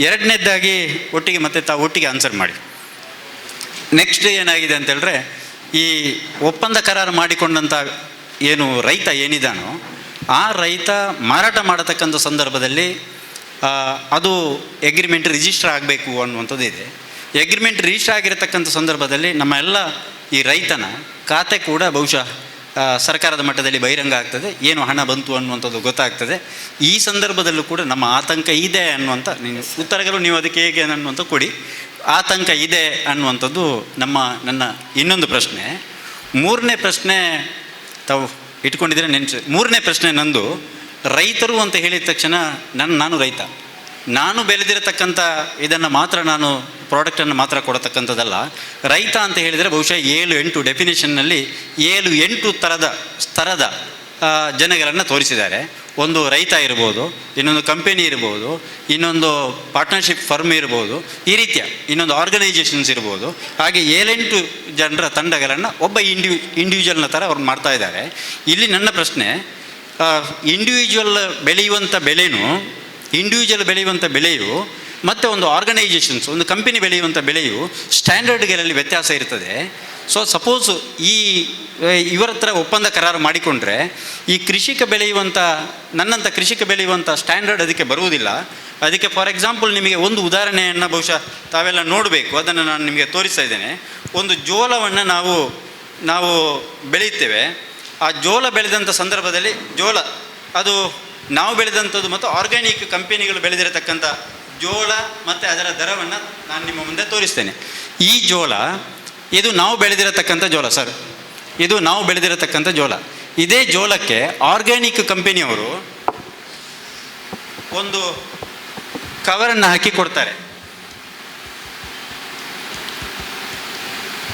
ಎರಡನೇದಾಗಿ ಒಟ್ಟಿಗೆ ಆನ್ಸರ್ ಮಾಡಿ. ನೆಕ್ಸ್ಟ್ ಏನಾಗಿದೆ ಅಂತ ಹೇಳಿದ್ರೆ, ಈ ಒಪ್ಪಂದ ಕರಾರು ಮಾಡಿಕೊಂಡಂಥ ಏನು ರೈತ ಏನಿದ್ದಾನೋ ಆ ರೈತ ಮಾರಾಟ ಮಾಡತಕ್ಕಂಥ ಸಂದರ್ಭದಲ್ಲಿ ಅದು ಎಗ್ರಿಮೆಂಟ್ ರಿಜಿಸ್ಟರ್ ಆಗಬೇಕು ಅನ್ನುವಂಥದ್ದು ಇದೆ. ಎಗ್ರಿಮೆಂಟ್ ರಿಜಿಸ್ಟರ್ ಆಗಿರತಕ್ಕಂಥ ಸಂದರ್ಭದಲ್ಲಿ ನಮ್ಮ ಎಲ್ಲ ಈ ರೈತನ ಖಾತೆ ಕೂಡ ಬಹುಶಃ ಸರ್ಕಾರದ ಮಟ್ಟದಲ್ಲಿ ಬಹಿರಂಗ ಆಗ್ತದೆ, ಏನು ಹಣ ಬಂತು ಅನ್ನುವಂಥದ್ದು ಗೊತ್ತಾಗ್ತದೆ. ಈ ಸಂದರ್ಭದಲ್ಲೂ ಕೂಡ ನಮ್ಮ ಆತಂಕ ಇದೆ ಅನ್ನುವಂಥ ಉತ್ತರಗಳು ನೀವು ಅದಕ್ಕೆ ಹೇಗೆ ಅನ್ನುವಂಥ ಕೊಡಿ. ಆತಂಕ ಇದೆ ಅನ್ನುವಂಥದ್ದು ನನ್ನ ಇನ್ನೊಂದು ಪ್ರಶ್ನೆ. ಮೂರನೇ ಪ್ರಶ್ನೆ ತಾವು ಇಟ್ಕೊಂಡಿದ್ರೆ ಮೂರನೇ ಪ್ರಶ್ನೆ ನಂದು, ರೈತರು ಅಂತ ಹೇಳಿದ ತಕ್ಷಣ ನಾನು ರೈತ, ನಾನು ಬೆಳೆದಿರತಕ್ಕಂಥ ಇದನ್ನು ಮಾತ್ರ, ನಾನು ಪ್ರಾಡಕ್ಟನ್ನು ಮಾತ್ರ ಕೊಡತಕ್ಕಂಥದ್ದಲ್ಲ. ರೈತ ಅಂತ ಹೇಳಿದರೆ ಬಹುಶಃ 7-8 ಡೆಫಿನೇಷನ್ನಲ್ಲಿ 7-8 ಸ್ತರದ ಜನಗಳನ್ನು ತೋರಿಸಿದ್ದಾರೆ. ಒಂದು ರೈತ ಇರ್ಬೋದು, ಇನ್ನೊಂದು ಕಂಪೆನಿ ಇರ್ಬೋದು, ಇನ್ನೊಂದು ಪಾರ್ಟ್ನರ್ಶಿಪ್ ಫರ್ಮ್ ಇರ್ಬೋದು, ಈ ರೀತಿಯ ಇನ್ನೊಂದು ಆರ್ಗನೈಜೇಷನ್ಸ್ ಇರ್ಬೋದು. ಹಾಗೆ 7-8 ಜನರ ತಂಡಗಳನ್ನು ಒಬ್ಬ ಇಂಡಿವಿಜುವಲ್ನ ಥರ ಅವ್ರು ಮಾಡ್ತಾ ಇದ್ದಾರೆ. ಇಲ್ಲಿ ನನ್ನ ಪ್ರಶ್ನೆ, ಇಂಡಿವಿಜುವಲ್ ಬೆಳೆಯುವಂಥ ಬೆಳೆಯು ಮತ್ತು ಒಂದು ಆರ್ಗನೈಜೇಷನ್ಸ್, ಒಂದು ಕಂಪನಿ ಬೆಳೆಯುವಂಥ ಬೆಳೆಯು ಸ್ಟ್ಯಾಂಡರ್ಡ್ಗಳಲ್ಲಿ ವ್ಯತ್ಯಾಸ ಇರ್ತದೆ. ಸೊ ಸಪೋಸ್ ಇವರ ಹತ್ರ ಒಪ್ಪಂದ ಕರಾರು ಮಾಡಿಕೊಂಡ್ರೆ ಈ ನನ್ನಂಥ ಕೃಷಿಕ ಬೆಳೆಯುವಂಥ ಸ್ಟ್ಯಾಂಡರ್ಡ್ ಅದಕ್ಕೆ ಬರುವುದಿಲ್ಲ. ಅದಕ್ಕೆ ಫಾರ್ ಎಕ್ಸಾಂಪಲ್ ನಿಮಗೆ ಒಂದು ಉದಾಹರಣೆಯನ್ನು ಬಹುಶಃ ತಾವೆಲ್ಲ ನೋಡಬೇಕು, ಅದನ್ನು ನಾನು ನಿಮಗೆ ತೋರಿಸ್ತಾ ಇದ್ದೇನೆ. ಒಂದು ಜೋಳವನ್ನು ನಾವು ಬೆಳೆಯುತ್ತೇವೆ. ಆ ಜೋಳ ಬೆಳೆದಂಥ ಸಂದರ್ಭದಲ್ಲಿ ಅದು ನಾವು ಬೆಳೆದಂಥದ್ದು ಮತ್ತು ಆರ್ಗ್ಯಾನಿಕ್ ಕಂಪೆನಿಗಳು ಬೆಳೆದಿರತಕ್ಕಂಥ ಜೋಳ ಮತ್ತು ಅದರ ದರವನ್ನು ನಾನು ನಿಮ್ಮ ಮುಂದೆ ತೋರಿಸ್ತೇನೆ. ಈ ಜೋಳ ಇದು ನಾವು ಬೆಳೆದಿರತಕ್ಕಂಥ ಜೋಳ ಸರ್, ಇದು ನಾವು ಬೆಳೆದಿರತಕ್ಕಂಥ ಜೋಳ. ಇದೇ ಜೋಳಕ್ಕೆ ಆರ್ಗ್ಯಾನಿಕ್ ಕಂಪನಿಯವರು ಒಂದು ಕವರನ್ನು ಹಾಕಿ ಕೊಡ್ತಾರೆ.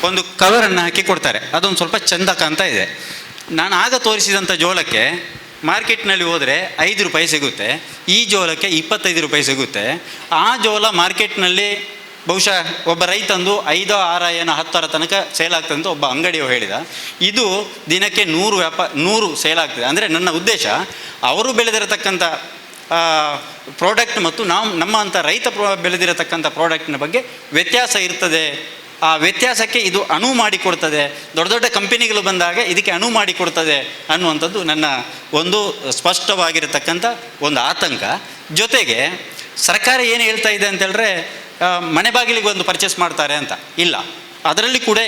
ಒಂದು ಕವರನ್ನು ಹಾಕಿ ಕೊಡ್ತಾರೆ. ಅದೊಂದು ಸ್ವಲ್ಪ ಚೆಂದ ಕಾಣ್ತಾ ಇದೆ. ನಾನು ಆಗ ತೋರಿಸಿದಂಥ ಜೋಳಕ್ಕೆ ಮಾರ್ಕೆಟ್ನಲ್ಲಿ ಹೋದರೆ 5 ರೂಪಾಯಿ ಸಿಗುತ್ತೆ, ಈ ಜೋಳಕ್ಕೆ 25 ರೂಪಾಯಿ ಸಿಗುತ್ತೆ. ಆ ಜೋಳ ಮಾರ್ಕೆಟ್ನಲ್ಲಿ ಬಹುಶಃ ಒಬ್ಬ ರೈತಂದು 5, 6 ಏನೋ 10 ತನಕ ಸೇಲ್ ಆಗ್ತದೆ ಅಂತ ಒಬ್ಬ ಅಂಗಡಿಯು ಹೇಳಿದ. ಇದು ದಿನಕ್ಕೆ 100 ಸೇಲ್ ಆಗ್ತದೆ. ಅಂದರೆ ನನ್ನ ಉದ್ದೇಶ ಅವರು ಬೆಳೆದಿರತಕ್ಕಂಥ ಪ್ರಾಡಕ್ಟ್ ಮತ್ತು ನಮ್ಮ ಅಂಥ ರೈತ ಬೆಳೆದಿರತಕ್ಕಂಥ ಪ್ರಾಡಕ್ಟ್ನ ಬಗ್ಗೆ ವ್ಯತ್ಯಾಸ ಇರ್ತದೆ. ಆ ವ್ಯತ್ಯಾಸಕ್ಕೆ ಇದು ಅನುವು ಮಾಡಿಕೊಡ್ತದೆ. ದೊಡ್ಡ ದೊಡ್ಡ ಕಂಪನಿಗಳು ಬಂದಾಗ ಇದಕ್ಕೆ ಅನುವು ಮಾಡಿಕೊಡ್ತದೆ ಅನ್ನುವಂಥದ್ದು ನನ್ನ ಒಂದು ಸ್ಪಷ್ಟವಾಗಿರತಕ್ಕಂಥ ಒಂದು ಆತಂಕ. ಜೊತೆಗೆ ಸರ್ಕಾರ ಏನು ಹೇಳ್ತಾ ಇದೆ ಅಂತೇಳಿದ್ರೆ ಮನೆ ಬಾಗಿಲಿಗೆ ಒಂದು ಪರ್ಚೇಸ್ ಮಾಡ್ತಾರೆ ಅಂತ. ಇಲ್ಲ, ಅದರಲ್ಲಿ ಕೂಡ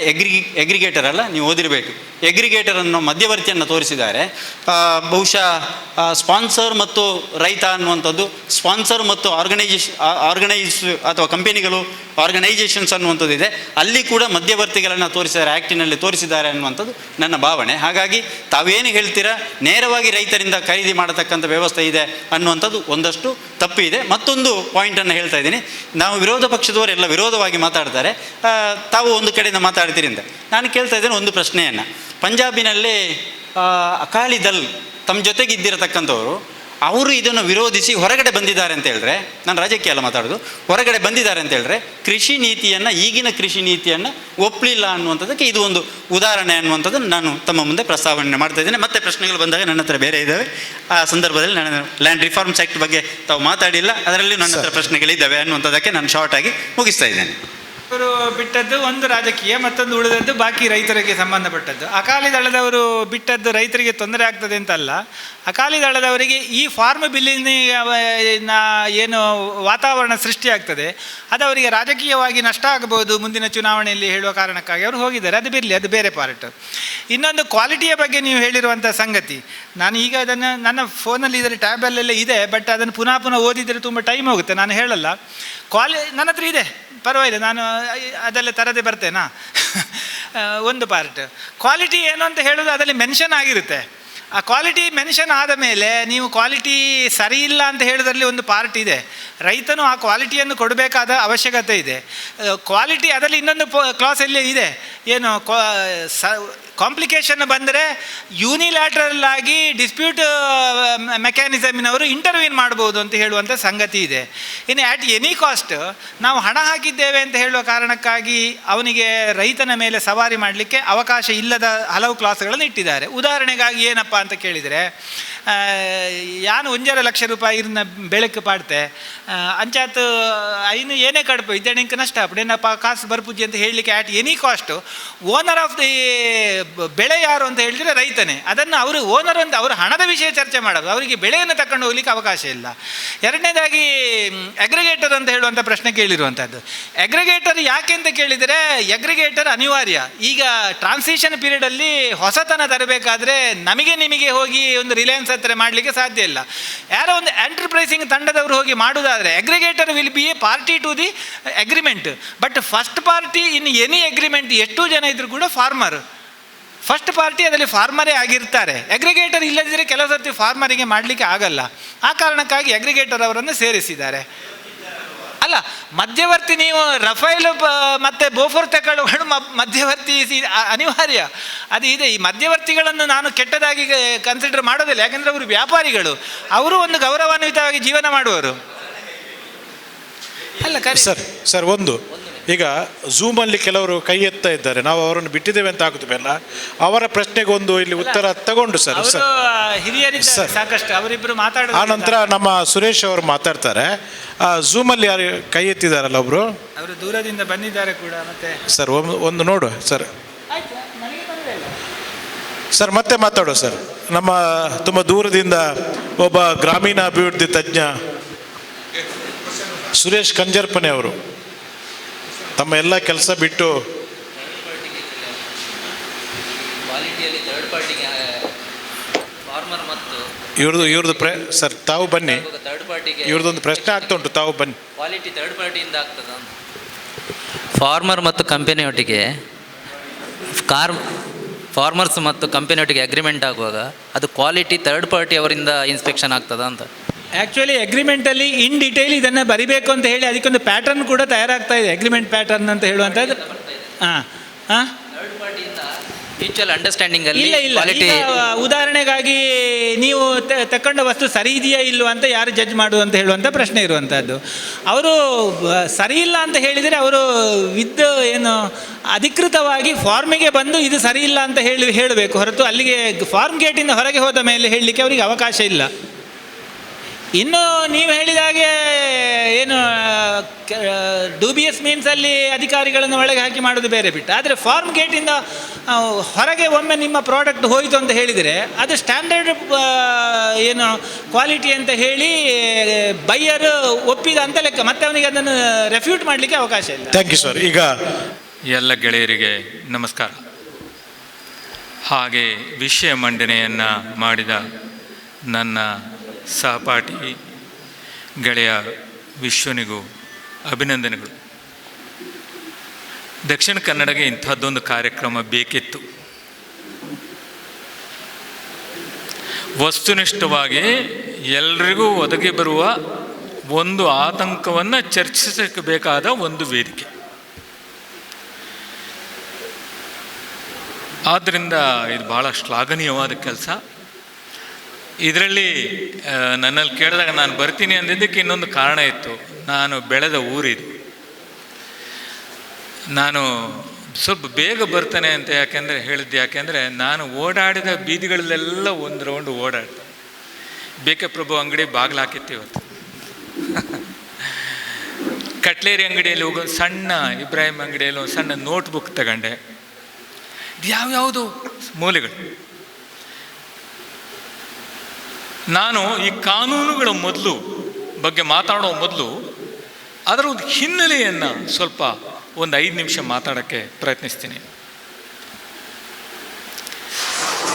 ಎಗ್ರಿಗೇಟರ್ ಅಲ್ಲ, ನೀವು ಓದಿರಬೇಕು. ಎಗ್ರಿಗೇಟರನ್ನು ಮಧ್ಯವರ್ತಿಯನ್ನು ತೋರಿಸಿದ್ದಾರೆ. ಬಹುಶಃ ಸ್ಪಾನ್ಸರ್ ಮತ್ತು ರೈತ ಅನ್ನುವಂಥದ್ದು, ಸ್ಪಾನ್ಸರ್ ಮತ್ತು ಆರ್ಗನೈಸ್ ಅಥವಾ ಕಂಪನಿಗಳು ಆರ್ಗನೈಜೇಷನ್ಸ್ ಅನ್ನುವಂಥದ್ದು ಇದೆ. ಅಲ್ಲಿ ಕೂಡ ಮಧ್ಯವರ್ತಿಗಳನ್ನು ತೋರಿಸಿದ್ದಾರೆ, ಆ್ಯಕ್ಟಿನಲ್ಲಿ ತೋರಿಸಿದ್ದಾರೆ ಅನ್ನುವಂಥದ್ದು ನನ್ನ ಭಾವನೆ. ಹಾಗಾಗಿ ತಾವೇನು ಹೇಳ್ತೀರಾ, ನೇರವಾಗಿ ರೈತರಿಂದ ಖರೀದಿ ಮಾಡತಕ್ಕಂಥ ವ್ಯವಸ್ಥೆ ಇದೆ ಅನ್ನುವಂಥದ್ದು ಒಂದಷ್ಟು ತಪ್ಪು ಇದೆ. ಮತ್ತೊಂದು ಪಾಯಿಂಟನ್ನು ಹೇಳ್ತಾ ಇದ್ದೀನಿ. ನಾವು ವಿರೋಧ ಪಕ್ಷದವರೆಲ್ಲ ವಿರೋಧವಾಗಿ ಮಾತಾಡ್ತಾರೆ, ತಾವು ಒಂದು ಕಡೆಯಿಂದ ಮಾತಾಡ್ತೀರಿ ಅಂತ. ನಾನು ಕೇಳ್ತಾ ಇದ್ದೇನೆ ಒಂದು ಪ್ರಶ್ನೆಯನ್ನು. ಪಂಜಾಬಿನಲ್ಲಿ ಅಕಾಲಿ ದಲ್ ತಮ್ಮ ಜೊತೆಗೆ ಇದ್ದಿರತಕ್ಕಂಥವರು, ಅವರು ಇದನ್ನು ವಿರೋಧಿಸಿ ಹೊರಗಡೆ ಬಂದಿದ್ದಾರೆ ಅಂತ ಹೇಳಿದ್ರೆ, ನಾನು ರಾಜಕೀಯ ಎಲ್ಲ ಮಾತಾಡೋದು, ಹೊರಗಡೆ ಬಂದಿದ್ದಾರೆ ಅಂತ ಹೇಳಿದ್ರೆ ಕೃಷಿ ನೀತಿಯನ್ನು, ಈಗಿನ ಕೃಷಿ ನೀತಿಯನ್ನು ಒಪ್ಪಲಿಲ್ಲ ಅನ್ನುವಂಥದ್ದಕ್ಕೆ ಇದು ಒಂದು ಉದಾಹರಣೆ ಅನ್ನುವಂಥದ್ದನ್ನು ನಾನು ತಮ್ಮ ಮುಂದೆ ಪ್ರಸ್ತಾವನೆ ಮಾಡ್ತಾ ಇದ್ದೇನೆ. ಮತ್ತೆ ಪ್ರಶ್ನೆಗಳು ಬಂದಾಗ ನನ್ನ ಹತ್ರ ಬೇರೆ ಇದ್ದಾವೆ. ಆ ಸಂದರ್ಭದಲ್ಲಿ ನಾನು ಲ್ಯಾಂಡ್ ರಿಫಾರ್ಮ್ಸ್ ಆ್ಯಕ್ಟ್ ಬಗ್ಗೆ ತಾವು ಮಾತಾಡಿಲ್ಲ, ಅದರಲ್ಲಿ ನನ್ನ ಹತ್ರ ಪ್ರಶ್ನೆಗಳಿದ್ದಾವೆ ಅನ್ನುವಂಥದ್ದಕ್ಕೆ ನಾನು ಶಾರ್ಟಾಗಿ ಮುಗಿಸ್ತಾ ಇದ್ದೇನೆ. ಅವರು ಬಿಟ್ಟದ್ದು ಒಂದು ರಾಜಕೀಯ, ಮತ್ತೊಂದು ಉಳಿದದ್ದು ಬಾಕಿ ರೈತರಿಗೆ ಸಂಬಂಧಪಟ್ಟದ್ದು. ಅಕಾಲಿ ದಳದವರು ಬಿಟ್ಟದ್ದು ರೈತರಿಗೆ ತೊಂದರೆ ಆಗ್ತದೆ ಅಂತಲ್ಲ, ಅಕಾಲಿ ದಳದವರಿಗೆ ಈ ಫಾರ್ಮ್ ಬಿಲ್ಲಿನ ಏನು ವಾತಾವರಣ ಸೃಷ್ಟಿಯಾಗ್ತದೆ ಅದು ಅವರಿಗೆ ರಾಜಕೀಯವಾಗಿ ನಷ್ಟ ಆಗಬಹುದು ಮುಂದಿನ ಚುನಾವಣೆಯಲ್ಲಿ ಹೇಳುವ ಕಾರಣಕ್ಕಾಗಿ ಅವರು ಹೋಗಿದ್ದಾರೆ. ಅದು ಬಿರಲಿ, ಅದು ಬೇರೆ ಪಾರ್ಟ್. ಇನ್ನೊಂದು ಕ್ವಾಲಿಟಿಯ ಬಗ್ಗೆ ನೀವು ಹೇಳಿರುವಂಥ ಸಂಗತಿ, ನಾನು ಈಗ ಅದನ್ನು ನನ್ನ ಫೋನಲ್ಲಿ ಇದರ ಟ್ಯಾಬಲ್ಲೆಲ್ಲ ಇದೆ, ಬಟ್ ಅದನ್ನು ಪುನಃ ಓದಿದರೆ ತುಂಬ ಟೈಮ್ ಹೋಗುತ್ತೆ, ನಾನು ಹೇಳಲ್ಲ. ನನ್ನ ಹತ್ರ ಇದೆ, ಪರವಾಗಿಲ್ಲ, ನಾನು ಅದೆಲ್ಲ ತರದೆ ಬರ್ತೇನಾ. ಒಂದು ಪಾರ್ಟ್ ಕ್ವಾಲಿಟಿ ಏನು ಅಂತ ಹೇಳೋದು ಅದರಲ್ಲಿ ಮೆನ್ಷನ್ ಆಗಿರುತ್ತೆ. ಆ ಕ್ವಾಲಿಟಿ ಮೆನ್ಷನ್ ಆದ ಮೇಲೆ ನೀವು ಕ್ವಾಲಿಟಿ ಸರಿ ಇಲ್ಲ ಅಂತ ಹೇಳೋದ್ರಲ್ಲಿ ಒಂದು ಪಾರ್ಟ್ ಇದೆ. ರೈತನು ಆ ಕ್ವಾಲಿಟಿಯನ್ನು ಕೊಡಬೇಕಾದ ಅವಶ್ಯಕತೆ ಇದೆ. ಕ್ವಾಲಿಟಿ ಅದರಲ್ಲಿ ಇನ್ನೊಂದು ಕ್ಲಾಸಲ್ಲಿ ಇದೆ, ಏನು ಕಾಂಪ್ಲಿಕೇಶನ್ ಬಂದರೆ ಯೂನಿಲ್ಯಾಟ್ರಲ್ ಆಗಿ ಡಿಸ್ಪ್ಯೂಟ್ ಮೆಕ್ಯಾನಿಸಮಿನವರು ಇಂಟರ್ವ್ಯೂನ್ ಮಾಡ್ಬೋದು ಅಂತ ಹೇಳುವಂಥ ಸಂಗತಿ ಇದೆ. ಇನ್ನು ಆ್ಯಟ್ ಎನಿ ಕಾಸ್ಟ್ ನಾವು ಹಣ ಹಾಕಿದ್ದೇವೆ ಅಂತ ಹೇಳುವ ಕಾರಣಕ್ಕಾಗಿ ಅವನಿಗೆ ರೈತನ ಮೇಲೆ ಸವಾರಿ ಮಾಡಲಿಕ್ಕೆ ಅವಕಾಶ ಇಲ್ಲದ ಹಲವು ಕ್ಲಾಸ್ಗಳನ್ನು ಇಟ್ಟಿದ್ದಾರೆ. ಉದಾಹರಣೆಗಾಗಿ ಏನಪ್ಪ ಅಂತ ಕೇಳಿದರೆ, ಯಾನು 1.5 ಲಕ್ಷ ರೂಪಾಯಿ ಇರ್ನ ಬೆಳಕು ಪಾಡ್ತೆ ಅಂಚಾತು ಐನು ಏನೇ ಕಡಪು ಇದ್ದೇಣಿಂಕ ನಷ್ಟ ಅಪ್ಪಡೇನಪ್ಪ ಕಾಸು ಬರ್ಪುಜಿ ಅಂತ ಹೇಳಲಿಕ್ಕೆ at any cost owner of the ಬೆಳೆ ಯಾರು ಅಂತ ಹೇಳಿದರೆ ರೈತನೇ. ಅದನ್ನು ಅವರು ಓನರ್ ಅಂತ ಅವರ ಹಣದ ವಿಷಯ ಚರ್ಚೆ ಮಾಡೋದು, ಅವರಿಗೆ ಬೆಳೆಯನ್ನು ತಗೊಂಡು ಹೋಗ್ಲಿಕ್ಕೆ ಅವಕಾಶ ಇಲ್ಲ. ಎರಡನೇದಾಗಿ ಅಗ್ರಿಗೇಟರ್ ಅಂತ ಹೇಳುವಂಥ ಪ್ರಶ್ನೆ ಕೇಳಿರುವಂಥದ್ದು. ಅಗ್ರಿಗೇಟರ್ ಯಾಕೆ ಅಂತ ಕೇಳಿದರೆ, ಅಗ್ರಿಗೇಟರ್ ಅನಿವಾರ್ಯ. ಈಗ ಟ್ರಾನ್ಸಿಷನ್ ಪೀರಿಯಡಲ್ಲಿ ಹೊಸತನ ತರಬೇಕಾದ್ರೆ ನಿಮಗೆ ಹೋಗಿ ಒಂದು ರಿಲಯನ್ಸ್ ಹತ್ರ ಮಾಡಲಿಕ್ಕೆ ಸಾಧ್ಯ ಇಲ್ಲ. ಯಾರೋ ಒಂದು ಎಂಟರ್ಪ್ರೈಸಿಂಗ್ ತಂಡದವರು ಹೋಗಿ ಮಾಡುವುದಾದರೆ aggregator will be a party to the agreement. But first party in any agreement ಎಷ್ಟು ಜನ ಇದ್ರೂ ಕೂಡ ಫಾರ್ಮರ್ ಫಸ್ಟ್ ಪಾರ್ಟಿ ಅದರಲ್ಲಿ ಫಾರ್ಮರೇ ಆಗಿರ್ತಾರೆ. ಅಗ್ರಿಗೇಟರ್ ಇಲ್ಲದಿದ್ದರೆ ಕೆಲವು ಸರ್ತಿ ಫಾರ್ಮರಿಗೆ ಮಾಡಲಿಕ್ಕೆ ಆಗಲ್ಲ. ಆ ಕಾರಣಕ್ಕಾಗಿ ಅಗ್ರಿಗೇಟರ್ ಅವರನ್ನು ಸೇರಿಸಿದ್ದಾರೆ. ಅಲ್ಲ, ಮಧ್ಯವರ್ತಿ ನೀವು ರಫೇಲ್ ಮತ್ತು ಬೋಫೋರ್ ತಗೊಳ್ಳುಗಳು ಮಧ್ಯವರ್ತಿ ಅನಿವಾರ್ಯ, ಅದು ಇದೆ. ಈ ಮಧ್ಯವರ್ತಿಗಳನ್ನು ನಾನು ಕೆಟ್ಟದಾಗಿ ಕನ್ಸಿಡರ್ ಮಾಡೋದಿಲ್ಲ, ಯಾಕೆಂದರೆ ಅವರು ವ್ಯಾಪಾರಿಗಳು, ಅವರು ಒಂದು ಗೌರವಾನ್ವಿತವಾಗಿ ಜೀವನ ಮಾಡುವವರು. ಅಲ್ಲ ಸರ್ ಒಂದು ಈಗ ಝೂಮಲ್ಲಿ ಕೆಲವರು ಕೈ ಎತ್ತಾ ಇದ್ದಾರೆ, ನಾವು ಅವರನ್ನು ಬಿಟ್ಟಿದ್ದೇವೆ ಅಂತ ಆಗುತ್ತಲ್ಲ, ಅವರ ಪ್ರಶ್ನೆಗೆ ಒಂದು ಇಲ್ಲಿ ಉತ್ತರ ತಗೊಂಡು ಸರ್ ಹಿರಿಯರಿದ್ದಾರೆ ಸಾಕಷ್ಟು, ಅವರಿಬ್ಬರು ಮಾತಾಡೋದು. ಆ ನಂತರ ನಮ್ಮ ಸುರೇಶ್ ಅವರು ಮಾತಾಡ್ತಾರೆ. ಝೂಮಲ್ಲಿ ಯಾರು ಕೈ ಎತ್ತಿದಾರಲ್ಲ ಒಬ್ರು, ಅವರು ದೂರದಿಂದ ಬಂದಿದ್ದಾರೆ ಕೂಡ. ಮತ್ತೆ ಸರ್ ಒಂದು ನೋಡು ಸರ್, ಸರ್ ಮತ್ತೆ ಮಾತಾಡೋ ಸರ್. ನಮ್ಮ ತುಂಬ ದೂರದಿಂದ ಒಬ್ಬ ಗ್ರಾಮೀಣ ಅಭಿವೃದ್ಧಿ ತಜ್ಞ ಸುರೇಶ್ ಕಂಜರ್ಪನೆ ಅವರು ತಮ್ಮ ಎಲ್ಲ ಕೆಲಸ ಬಿಟ್ಟು ಇವ್ರದ್ದು ಸರ್ ತಾವು ಬನ್ನಿ, ಇವ್ರದ್ದೊಂದು ಪ್ರಶ್ನೆ ಆಗ್ತಾ ಉಂಟು, ತಾವು ಬನ್ನಿ. ಕ್ವಾಲಿಟಿ ಥರ್ಡ್ ಪಾರ್ಟಿಯಿಂದ ಆಗ್ತದ? ಫಾರ್ಮರ್ ಮತ್ತು ಕಂಪನಿಯೊಟ್ಟಿಗೆ ಫಾರ್ಮರ್ಸ್ ಮತ್ತು ಕಂಪನಿಯೊಟ್ಟಿಗೆ ಅಗ್ರಿಮೆಂಟ್ ಆಗುವಾಗ ಅದು ಕ್ವಾಲಿಟಿ ಥರ್ಡ್ ಪಾರ್ಟಿ ಅವರಿಂದ ಇನ್ಸ್ಪೆಕ್ಷನ್ ಆಗ್ತದ ಅಂತ. ಆ್ಯಕ್ಚುಲಿ ಅಗ್ರಿಮೆಂಟಲ್ಲಿ ಇನ್ ಡಿಟೇಲ್ ಇದನ್ನು ಬರಿಬೇಕು ಅಂತ ಹೇಳಿ ಅದಕ್ಕೊಂದು ಪ್ಯಾಟರ್ನ್ ಕೂಡ ತಯಾರಾಗ್ತಾ ಇದೆ, ಅಗ್ರಿಮೆಂಟ್ ಪ್ಯಾಟರ್ನ್ ಅಂತ ಹೇಳುವಂಥದ್ದು. ಹಾಂ, ಹಾಂ ಮ್ಯೂಚುವಲ್ ಅಂಡರ್ಸ್ಟ್ಯಾಂಡಿಂಗ್ ಅಲ್ಲಿ ಇಲ್ಲ ಇಲ್ಲ ಕ್ವಾಲಿಟಿ ಈಗ ಉದಾಹರಣೆಗಾಗಿ ನೀವು ತಕೊಂಡ ವಸ್ತು ಸರಿ ಇದೆಯಾ ಇಲ್ವಾ ಅಂತ ಯಾರು ಜಡ್ಜ್ ಮಾಡುವುದು ಅಂತ ಹೇಳುವಂಥ ಪ್ರಶ್ನೆ ಇರುವಂಥದ್ದು. ಅವರು ಸರಿ ಇಲ್ಲ ಅಂತ ಹೇಳಿದರೆ ಅವರು ಏನು ಅಧಿಕೃತವಾಗಿ ಫಾರ್ಮಿಗೆ ಬಂದು ಇದು ಸರಿ ಇಲ್ಲ ಅಂತ ಹೇಳಬೇಕು ಹೊರತು ಅಲ್ಲಿಗೆ ಫಾರ್ಮ್ ಗೇಟಿಂದ ಹೊರಗೆ ಹೋದ ಮೇಲೆ ಹೇಳಲಿಕ್ಕೆ ಅವರಿಗೆ ಅವಕಾಶ ಇಲ್ಲ. ಇನ್ನು ನೀವು ಹೇಳಿದಾಗೆ ಏನು ಡ್ಯೂಬಿಯಸ್ ಮೀನ್ಸಲ್ಲಿ ಅಧಿಕಾರಿಗಳನ್ನು ಒಳಗೆ ಹಾಕಿ ಮಾಡೋದು ಬೇರೆ ಬಿಟ್ಟು, ಆದರೆ ಫಾರ್ಮ್ ಗೇಟಿಂದ ಹೊರಗೆ ಒಮ್ಮೆ ನಿಮ್ಮ ಪ್ರಾಡಕ್ಟ್ ಹೋಯಿತು ಅಂತ ಹೇಳಿದರೆ ಅದು ಸ್ಟ್ಯಾಂಡರ್ಡ್ ಏನು ಕ್ವಾಲಿಟಿ ಅಂತ ಹೇಳಿ ಬೈಯರ್ ಒಪ್ಪಿದ ಅಂತ ಲೆಕ್ಕ, ಮತ್ತೆ ಅವನಿಗೆ ಅದನ್ನು ರೆಫ್ಯೂಟ್ ಮಾಡಲಿಕ್ಕೆ ಅವಕಾಶ ಇಲ್ಲ. Thank you sir. ಈಗ ಎಲ್ಲ ಗೆಳೆಯರಿಗೆ ನಮಸ್ಕಾರ. ಹಾಗೆ ವಿಷಯ ಮಂಡನೆಯನ್ನು ಮಾಡಿದ ನನ್ನ ಸಹಪಾಠಿ ಗೆಳೆಯ ವಿಶ್ವನಿಗೂ ಅಭಿನಂದನೆಗಳು. ದಕ್ಷಿಣ ಕನ್ನಡಗೆ ಇಂಥದ್ದೊಂದು ಕಾರ್ಯಕ್ರಮ ಬೇಕಿತ್ತು. ವಸ್ತುನಿಷ್ಠವಾಗಿ ಎಲ್ರಿಗೂ ಒದಗಿ ಬರುವ ಒಂದು ಆತಂಕವನ್ನು ಚರ್ಚಿಸಬೇಕಾದ ಒಂದು ವೇದಿಕೆ. ಆದ್ದರಿಂದ ಇದು ಭಾಳ ಶ್ಲಾಘನೀಯವಾದ ಕೆಲಸ. ಇದರಲ್ಲಿ ನನ್ನಲ್ಲಿ ಕೇಳಿದಾಗ ನಾನು ಬರ್ತೀನಿ ಅಂದಿದ್ದಕ್ಕೆ ಇನ್ನೊಂದು ಕಾರಣ ಇತ್ತು. ನಾನು ಬೆಳೆದ ಊರಿದು. ನಾನು ಸ್ವಲ್ಪ ಬೇಗ ಬರ್ತೇನೆ ಅಂತ ಹೇಳಿದ್ದೆ ನಾನು ಓಡಾಡಿದ ಬೀದಿಗಳಲ್ಲೆಲ್ಲ ಒಂದು ರೌಂಡ್ ಓಡಾಡ್ದೆ. ಬೇಕೆ ಪ್ರಭು ಅಂಗಡಿ ಬಾಗಿಲು ಹಾಕಿತ್ತು ಇವತ್ತು. ಕಟ್ಲೇರಿ ಅಂಗಡಿಯಲ್ಲಿ ಹೋಗೋ ಸಣ್ಣ ಇಬ್ರಾಹಿಂ ಅಂಗಡಿಯಲ್ಲಿ ಒಂದು ಸಣ್ಣ ನೋಟ್ಬುಕ್ ತಗೊಂಡೆ. ಇದು ಯಾವ್ಯಾವುದು ಮೂಲೆಗಳು. ನಾನು ಈ ಕಾನೂನುಗಳ ಬಗ್ಗೆ ಮಾತಾಡೋ ಮೊದಲು ಅದರ ಒಂದು ಹಿನ್ನೆಲೆಯನ್ನು ಸ್ವಲ್ಪ ಒಂದು 5 ನಿಮಿಷ ಮಾತಾಡೋಕ್ಕೆ ಪ್ರಯತ್ನಿಸ್ತೀನಿ.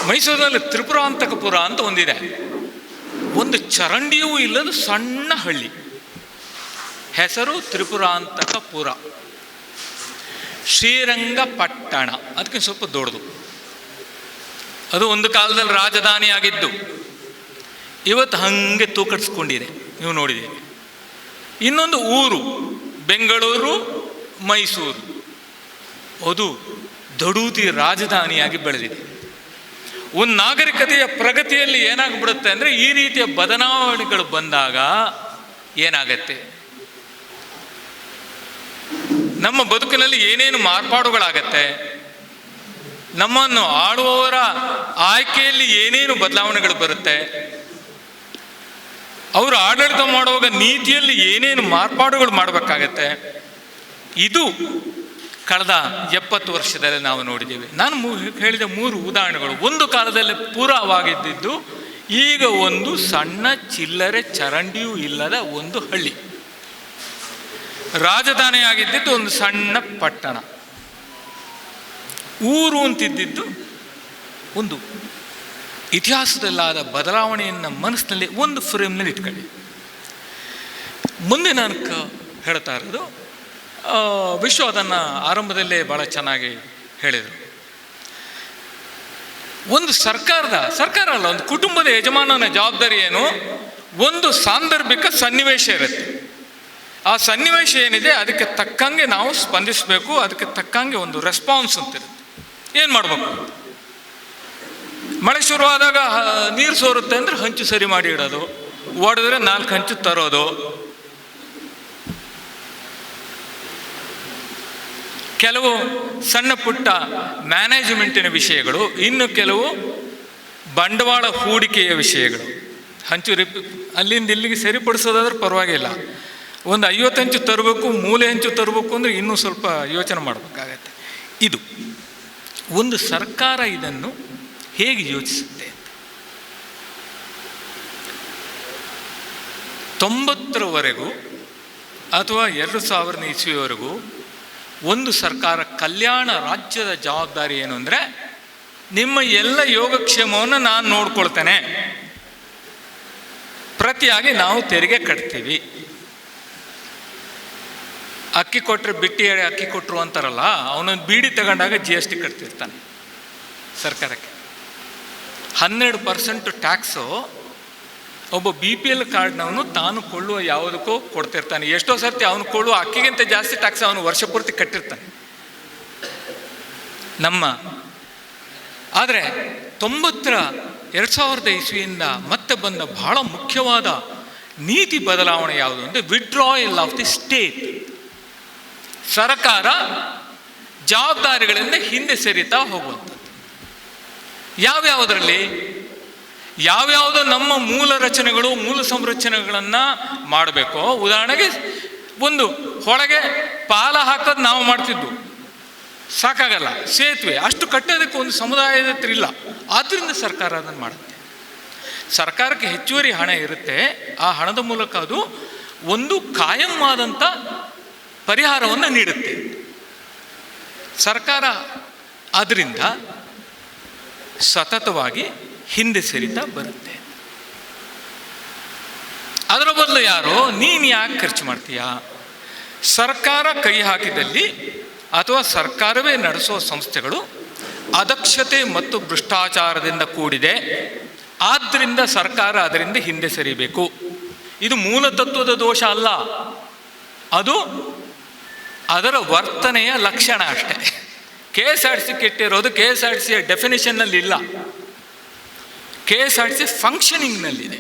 ಮೈಸೂರಿನಲ್ಲಿ ತ್ರಿಪುರಾಂತಕಪುರ ಅಂತ ಒಂದಿದೆ. ಒಂದು ಚರಂಡಿಯೂ ಇಲ್ಲದ ಸಣ್ಣ ಹಳ್ಳಿ, ಹೆಸರು ತ್ರಿಪುರಾಂತಕಪುರ. ಶ್ರೀರಂಗಪಟ್ಟಣ ಅದಕ್ಕೆ ಸ್ವಲ್ಪ ದೊಡ್ಡದು. ಅದು ಒಂದು ಕಾಲದಲ್ಲಿ ರಾಜಧಾನಿ ಆಗಿದ್ದು, ಇವತ್ತು ಹಾಗೆ ತೂಕಡಿಸ್ಕೊಂಡಿದೆ, ನೀವು ನೋಡಿದ್ದೀರಿ. ಇನ್ನೊಂದು ಊರು ಬೆಂಗಳೂರು, ಮೈಸೂರು, ಅದು ದಡೂತಿ ರಾಜಧಾನಿಯಾಗಿ ಬೆಳೆದಿದೆ. ಒಂದು ನಾಗರಿಕತೆಯ ಪ್ರಗತಿಯಲ್ಲಿ ಏನಾಗ್ಬಿಡುತ್ತೆ ಅಂದರೆ, ಈ ರೀತಿಯ ಬದಲಾವಣೆಗಳು ಬಂದಾಗ ಏನಾಗತ್ತೆ, ನಮ್ಮ ಬದುಕಿನಲ್ಲಿ ಏನೇನು ಮಾರ್ಪಾಡುಗಳಾಗತ್ತೆ, ನಮ್ಮನ್ನು ಆಳುವವರ ಆಯ್ಕೆಯಲ್ಲಿ ಏನೇನು ಬದಲಾವಣೆಗಳು ಬರುತ್ತೆ, ಅವರು ಆಡಳಿತ ಮಾಡುವಾಗ ನೀತಿಯಲ್ಲಿ ಏನೇನು ಮಾರ್ಪಾಡುಗಳು ಮಾಡಬೇಕಾಗತ್ತೆ, ಇದು ಕಳೆದ 70 ವರ್ಷದಲ್ಲಿ ನಾವು ನೋಡಿದ್ದೀವಿ. ನಾನು ಹೇಳಿದ 3 ಉದಾಹರಣೆಗಳು ಒಂದು ಕಾಲದಲ್ಲಿ ಪೂರವಾಗಿದ್ದು, ಈಗ ಒಂದು ಸಣ್ಣ ಚಿಲ್ಲರೆ ಚರಂಡಿಯೂ ಇಲ್ಲದ ಒಂದು ಹಳ್ಳಿ. ರಾಜಧಾನಿ ಆಗಿದ್ದು ಒಂದು ಸಣ್ಣ ಪಟ್ಟಣ. ಊರು ಅಂತಿದ್ದು ಒಂದು ಇತಿಹಾಸದಲ್ಲಾದ ಬದಲಾವಣೆಯನ್ನು ಮನಸ್ಸಿನಲ್ಲಿ ಒಂದು ಫ್ರೇಮ್ನಲ್ಲಿ ಇಟ್ಕೊಳ್ಳಿ. ಮುಂದೆ ನಾನು ಹೇಳ್ತಾ ಇರೋದು, ವಿಶ್ವ ಅದನ್ನು ಆರಂಭದಲ್ಲೇ ಭಾಳ ಚೆನ್ನಾಗಿ ಹೇಳಿದರು. ಒಂದು ಸರ್ಕಾರ ಅಲ್ಲ, ಒಂದು ಕುಟುಂಬದ ಯಜಮಾನನ ಜವಾಬ್ದಾರಿ ಏನು, ಒಂದು ಸಾಂದರ್ಭಿಕ ಸನ್ನಿವೇಶ ಇರುತ್ತೆ. ಆ ಸನ್ನಿವೇಶ ಏನಿದೆ ಅದಕ್ಕೆ ತಕ್ಕಂಗೆ ನಾವು ಸ್ಪಂದಿಸಬೇಕು, ಅದಕ್ಕೆ ತಕ್ಕಂಗೆ ಒಂದು ರೆಸ್ಪಾನ್ಸ್ ಅಂತಿರುತ್ತೆ. ಏನು ಮಾಡಬೇಕು, ಮಳೆ ಶುರುವಾದಾಗ ನೀರು ಸೋರುತ್ತೆ ಅಂದರೆ ಹಂಚು ಸರಿ ಮಾಡಿ ಇಡೋದು, ಒಡೆದ್ರೆ 4 ಹಂಚು ತರೋದು, ಕೆಲವು ಸಣ್ಣ ಪುಟ್ಟ ಮ್ಯಾನೇಜ್ಮೆಂಟಿನ ವಿಷಯಗಳು, ಇನ್ನು ಕೆಲವು ಬಂಡವಾಳ ಹೂಡಿಕೆಯ ವಿಷಯಗಳು. ಹಂಚು ಅಲ್ಲಿಂದ ಇಲ್ಲಿಗೆ ಸರಿಪಡಿಸೋದಾದ್ರೆ ಪರವಾಗಿಲ್ಲ, ಒಂದು 50 ಹಂಚು ತರಬೇಕು, ಮೂಲೆ ಹಂಚು ತರಬೇಕು ಅಂದರೆ ಇನ್ನೂ ಸ್ವಲ್ಪ ಯೋಚನೆ ಮಾಡಬೇಕಾಗತ್ತೆ. ಇದು ಒಂದು ಸರ್ಕಾರ ಇದನ್ನು ಹೇಗೆ ಯೋಚಿಸುತ್ತೆ ಅಂತ. 90ರವರೆಗೂ ಅಥವಾ 2000 ಇಸ್ವಿಯವರೆಗೂ ಒಂದು ಸರ್ಕಾರ ಕಲ್ಯಾಣ ರಾಜ್ಯದ ಜವಾಬ್ದಾರಿ ಏನು ಅಂದರೆ, ನಿಮ್ಮ ಎಲ್ಲ ಯೋಗಕ್ಷೇಮವನ್ನು ನಾನು ನೋಡ್ಕೊಳ್ತೇನೆ, ಪ್ರತಿಯಾಗಿ ನಾವು ತೆರಿಗೆ ಕಟ್ತೀವಿ. ಅಕ್ಕಿ ಕೊಟ್ಟರೆ ಬಿಟ್ಟಿ ಅಕ್ಕಿ ಕೊಟ್ಟರು ಅಂತಾರಲ್ಲ, ಅವನೊಂದು ಬೀಡಿ ತಗೊಂಡಾಗ GST ಕಟ್ತಿರ್ತಾನೆ ಸರ್ಕಾರಕ್ಕೆ. 12% ಟ್ಯಾಕ್ಸು ಒಬ್ಬ BPL ಕಾರ್ಡ್ನವನು ತಾನು ಕೊಳ್ಳುವ ಯಾವುದಕ್ಕೂ ಕೊಡ್ತಿರ್ತಾನೆ. ಎಷ್ಟೋ ಸರ್ತಿ ಅವನು ಕೊಳ್ಳುವ ಅಕ್ಕಿಗಿಂತ ಜಾಸ್ತಿ ಟ್ಯಾಕ್ಸ್ ಅವನು ವರ್ಷ ಪೂರ್ತಿ ಕಟ್ಟಿರ್ತಾನೆ. ಆದರೆ 2000 ಇಸ್ವಿಯಿಂದ ಮತ್ತೆ ಬಂದ ಬಹಳ ಮುಖ್ಯವಾದ ನೀತಿ ಬದಲಾವಣೆ ಯಾವುದು ಅಂದರೆ ವಿಡ್ರಾಯಲ್ ಆಫ್ ದಿ ಸ್ಟೇಟ್. ಸರ್ಕಾರ ಜವಾಬ್ದಾರಿಗಳಿಂದ ಹಿಂದೆ ಸರಿತಾ ಹೋಗುವಂಥದ್ದು. ಯಾವ್ಯಾವುದರಲ್ಲಿ ಯಾವ್ಯಾವುದೋ ನಮ್ಮ ಮೂಲ ರಚನೆಗಳು ಮೂಲ ಸಂರಚನೆಗಳನ್ನು ಮಾಡಬೇಕು. ಉದಾಹರಣೆಗೆ ಒಂದು ಹೊಳಗೆ ಪಾಲ ಹಾಕೋದು ನಾವು ಮಾಡ್ತಿದ್ದು, ಸಾಕಾಗಲ್ಲ. ಸೇತುವೆ ಅಷ್ಟು ಕಟ್ಟೋದಕ್ಕೆ ಒಂದು ಸಮುದಾಯದ ಹತ್ರ ಇಲ್ಲ, ಆದ್ದರಿಂದ ಸರ್ಕಾರ ಅದನ್ನು ಮಾಡುತ್ತೆ. ಸರ್ಕಾರಕ್ಕೆ ಹೆಚ್ಚುವರಿ ಹಣ ಇರುತ್ತೆ, ಆ ಹಣದ ಮೂಲಕ ಅದು ಒಂದು ಕಾಯಂ ಆದಂಥ ಪರಿಹಾರವನ್ನು ನೀಡುತ್ತೆ. ಸರ್ಕಾರ ಅದರಿಂದ ಸತತವಾಗಿ ಹಿಂದೆ ಸರಿತಾ ಬರುತ್ತೆ. ಅದರ ಬದಲು ಯಾರೋ ನೀನು ಯಾಕೆ ಖರ್ಚು ಮಾಡ್ತೀಯಾ? ಸರ್ಕಾರ ಕೈ ಹಾಕಿದಲ್ಲಿ ಅಥವಾ ಸರ್ಕಾರವೇ ನಡೆಸೋ ಸಂಸ್ಥೆಗಳು ಅದಕ್ಷತೆ ಮತ್ತು ಭ್ರಷ್ಟಾಚಾರದಿಂದ ಕೂಡಿದೆ, ಆದ್ದರಿಂದ ಸರ್ಕಾರ ಅದರಿಂದ ಹಿಂದೆ ಸರಿಬೇಕು. ಇದು ಮೂಲತತ್ವದ ದೋಷ ಅಲ್ಲ, ಅದು ಅದರ ವರ್ತನೆಯ ಲಕ್ಷಣ ಅಷ್ಟೇ. KSRTC ಕೆಟ್ಟಿರೋದು KSRTC ಡೆಫಿನೇಷನ್ನಲ್ಲಿ ಇಲ್ಲ, KSRTC ಫಂಕ್ಷನಿಂಗ್ನಲ್ಲಿದೆ.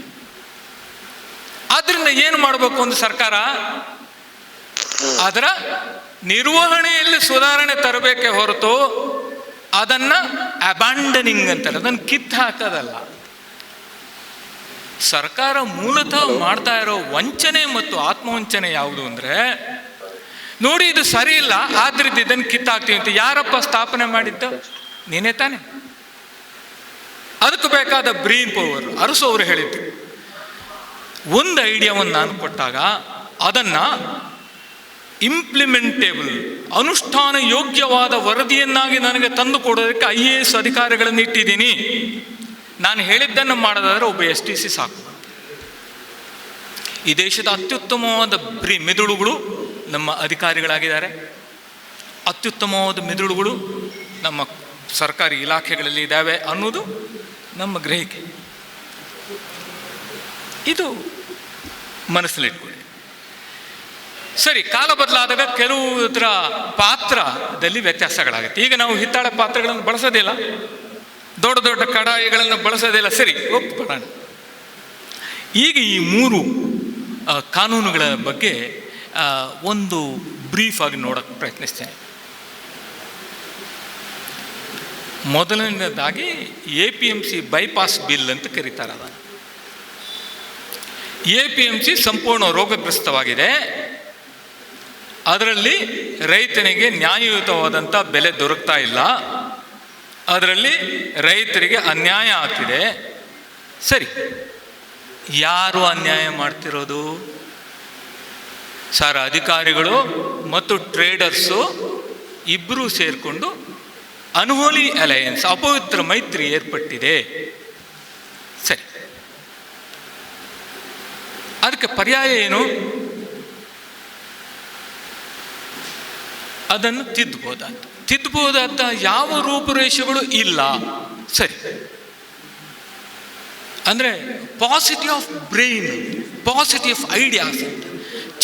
ಆದ್ದರಿಂದ ಏನು ಮಾಡಬೇಕು ಒಂದು ಸರ್ಕಾರ? ಅದರ ನಿರ್ವಹಣೆಯಲ್ಲಿ ಸುಧಾರಣೆ ತರಬೇಕೇ ಹೊರತು ಅದನ್ನು ಅಬ್ಯಾಂಡನಿಂಗ್ ಅಂತಾರೆ, ಅದನ್ನು ಕಿತ್ತು ಹಾಕೋದಲ್ಲ. ಸರ್ಕಾರ ಮೂಲತಃ ಮಾಡ್ತಾ ಇರೋ ವಂಚನೆ ಮತ್ತು ಆತ್ಮವಂಚನೆ ಯಾವುದು ಅಂದರೆ, ನೋಡಿ ಇದು ಸರಿ ಇಲ್ಲ ಆದ್ರಿಂದ ಇದನ್ನು ಕಿತ್ತಾಕ್ತೀವಿ ಅಂತ ಯಾರಪ್ಪ ಸ್ಥಾಪನೆ ಮಾಡಿದ್ದು? ನೀನೇ ತಾನೆ. ಅದಕ್ಕೆ ಬೇಕಾದ ಬ್ರೀನ್ ಪವರ್ ಅರಸು ಅವರು ಹೇಳಿದ್ರು. ಒಂದು ಐಡಿಯಾವನ್ನು ನಾನು ಕೊಟ್ಟಾಗ ಅದನ್ನು ಇಂಪ್ಲಿಮೆಂಟೇಬಲ್, ಅನುಷ್ಠಾನ ಯೋಗ್ಯವಾದ ವರದಿಯನ್ನಾಗಿ ನನಗೆ ತಂದು ಕೊಡೋದಕ್ಕೆ IAS ಅಧಿಕಾರಿಗಳನ್ನು ಇಟ್ಟಿದ್ದೀನಿ. ನಾನು ಹೇಳಿದ್ದನ್ನು ಮಾಡೋದಾದ್ರೆ ಒಬ್ಬ STC ಸಾಕು. ಈ ದೇಶದ ಅತ್ಯುತ್ತಮವಾದ ಮೆದುಳುಗಳು ನಮ್ಮ ಅಧಿಕಾರಿಗಳಾಗಿದ್ದಾರೆ, ಅತ್ಯುತ್ತಮವಾದ ಮೆದುಳುಗಳು ನಮ್ಮ ಸರ್ಕಾರಿ ಇಲಾಖೆಗಳಲ್ಲಿ ಇದ್ದಾವೆ ಅನ್ನೋದು ನಮ್ಮ ಗ್ರಹಿಕೆ. ಇದು ಮನಸ್ಸಲ್ಲಿಟ್ಕೊಳ್ಳಿ. ಸರಿ, ಕಾಲ ಬದಲಾದಾಗ ಕೆಲವುದರ ಪಾತ್ರದಲ್ಲಿ ವ್ಯತ್ಯಾಸಗಳಾಗುತ್ತೆ. ಈಗ ನಾವು ಹಿತ್ತಾಳೆ ಪಾತ್ರೆಗಳನ್ನು ಬಳಸೋದಿಲ್ಲ, ದೊಡ್ಡ ದೊಡ್ಡ ಕಡಾಯಿಗಳನ್ನು ಬಳಸೋದಿಲ್ಲ, ಸರಿ ಒಪ್ಕೊಳ್ಳೋಣ. ಈಗ ಈ 3 ಕಾನೂನುಗಳ ಬಗ್ಗೆ ಒಂದು ಬ್ರೀಫ್ ಆಗಿ ನೋಡೋಕ್ಕೆ ಪ್ರಯತ್ನಿಸ್ತೇನೆ. ಮೊದಲನೇದಾಗಿ APMC ಬೈಪಾಸ್ ಬಿಲ್ ಅಂತ ಕರೀತಾರೆ. ಅದನ್ನು APMC ಸಂಪೂರ್ಣ ರೋಗಗ್ರಸ್ತವಾಗಿದೆ. ಅದರಲ್ಲಿ ರೈತನಿಗೆ ನ್ಯಾಯಯುತವಾದಂಥ ಬೆಲೆ ದೊರಕ್ತಾ ಇಲ್ಲ, ಅದರಲ್ಲಿ ರೈತರಿಗೆ ಅನ್ಯಾಯ ಆಗ್ತಿದೆ. ಸರಿ, ಯಾರು ಅನ್ಯಾಯ ಮಾಡ್ತಿರೋದು? ಸರ್, ಅಧಿಕಾರಿಗಳು ಮತ್ತು ಟ್ರೇಡರ್ಸು ಇಬ್ಬರೂ ಸೇರಿಕೊಂಡು ಅನ್ಹೋಲಿ ಅಲಯನ್ಸ್, ಅಪವಿತ್ರ ಮೈತ್ರಿ ಏರ್ಪಟ್ಟಿದೆ. ಸರಿ, ಅದಕ್ಕೆ ಪರ್ಯಾಯ ಏನು? ಅದನ್ನು ತಿದ್ದಬಹುದಾದ ಯಾವ ರೂಪುರೇಷೆಗಳು ಇಲ್ಲ. ಸರಿ, ಅಂದರೆ ಪಾಸಿಟಿ ಆಫ್ ಬ್ರೈನ್, ಪಾಸಿಟಿ ಆಫ್ ಐಡಿಯಾಸ್,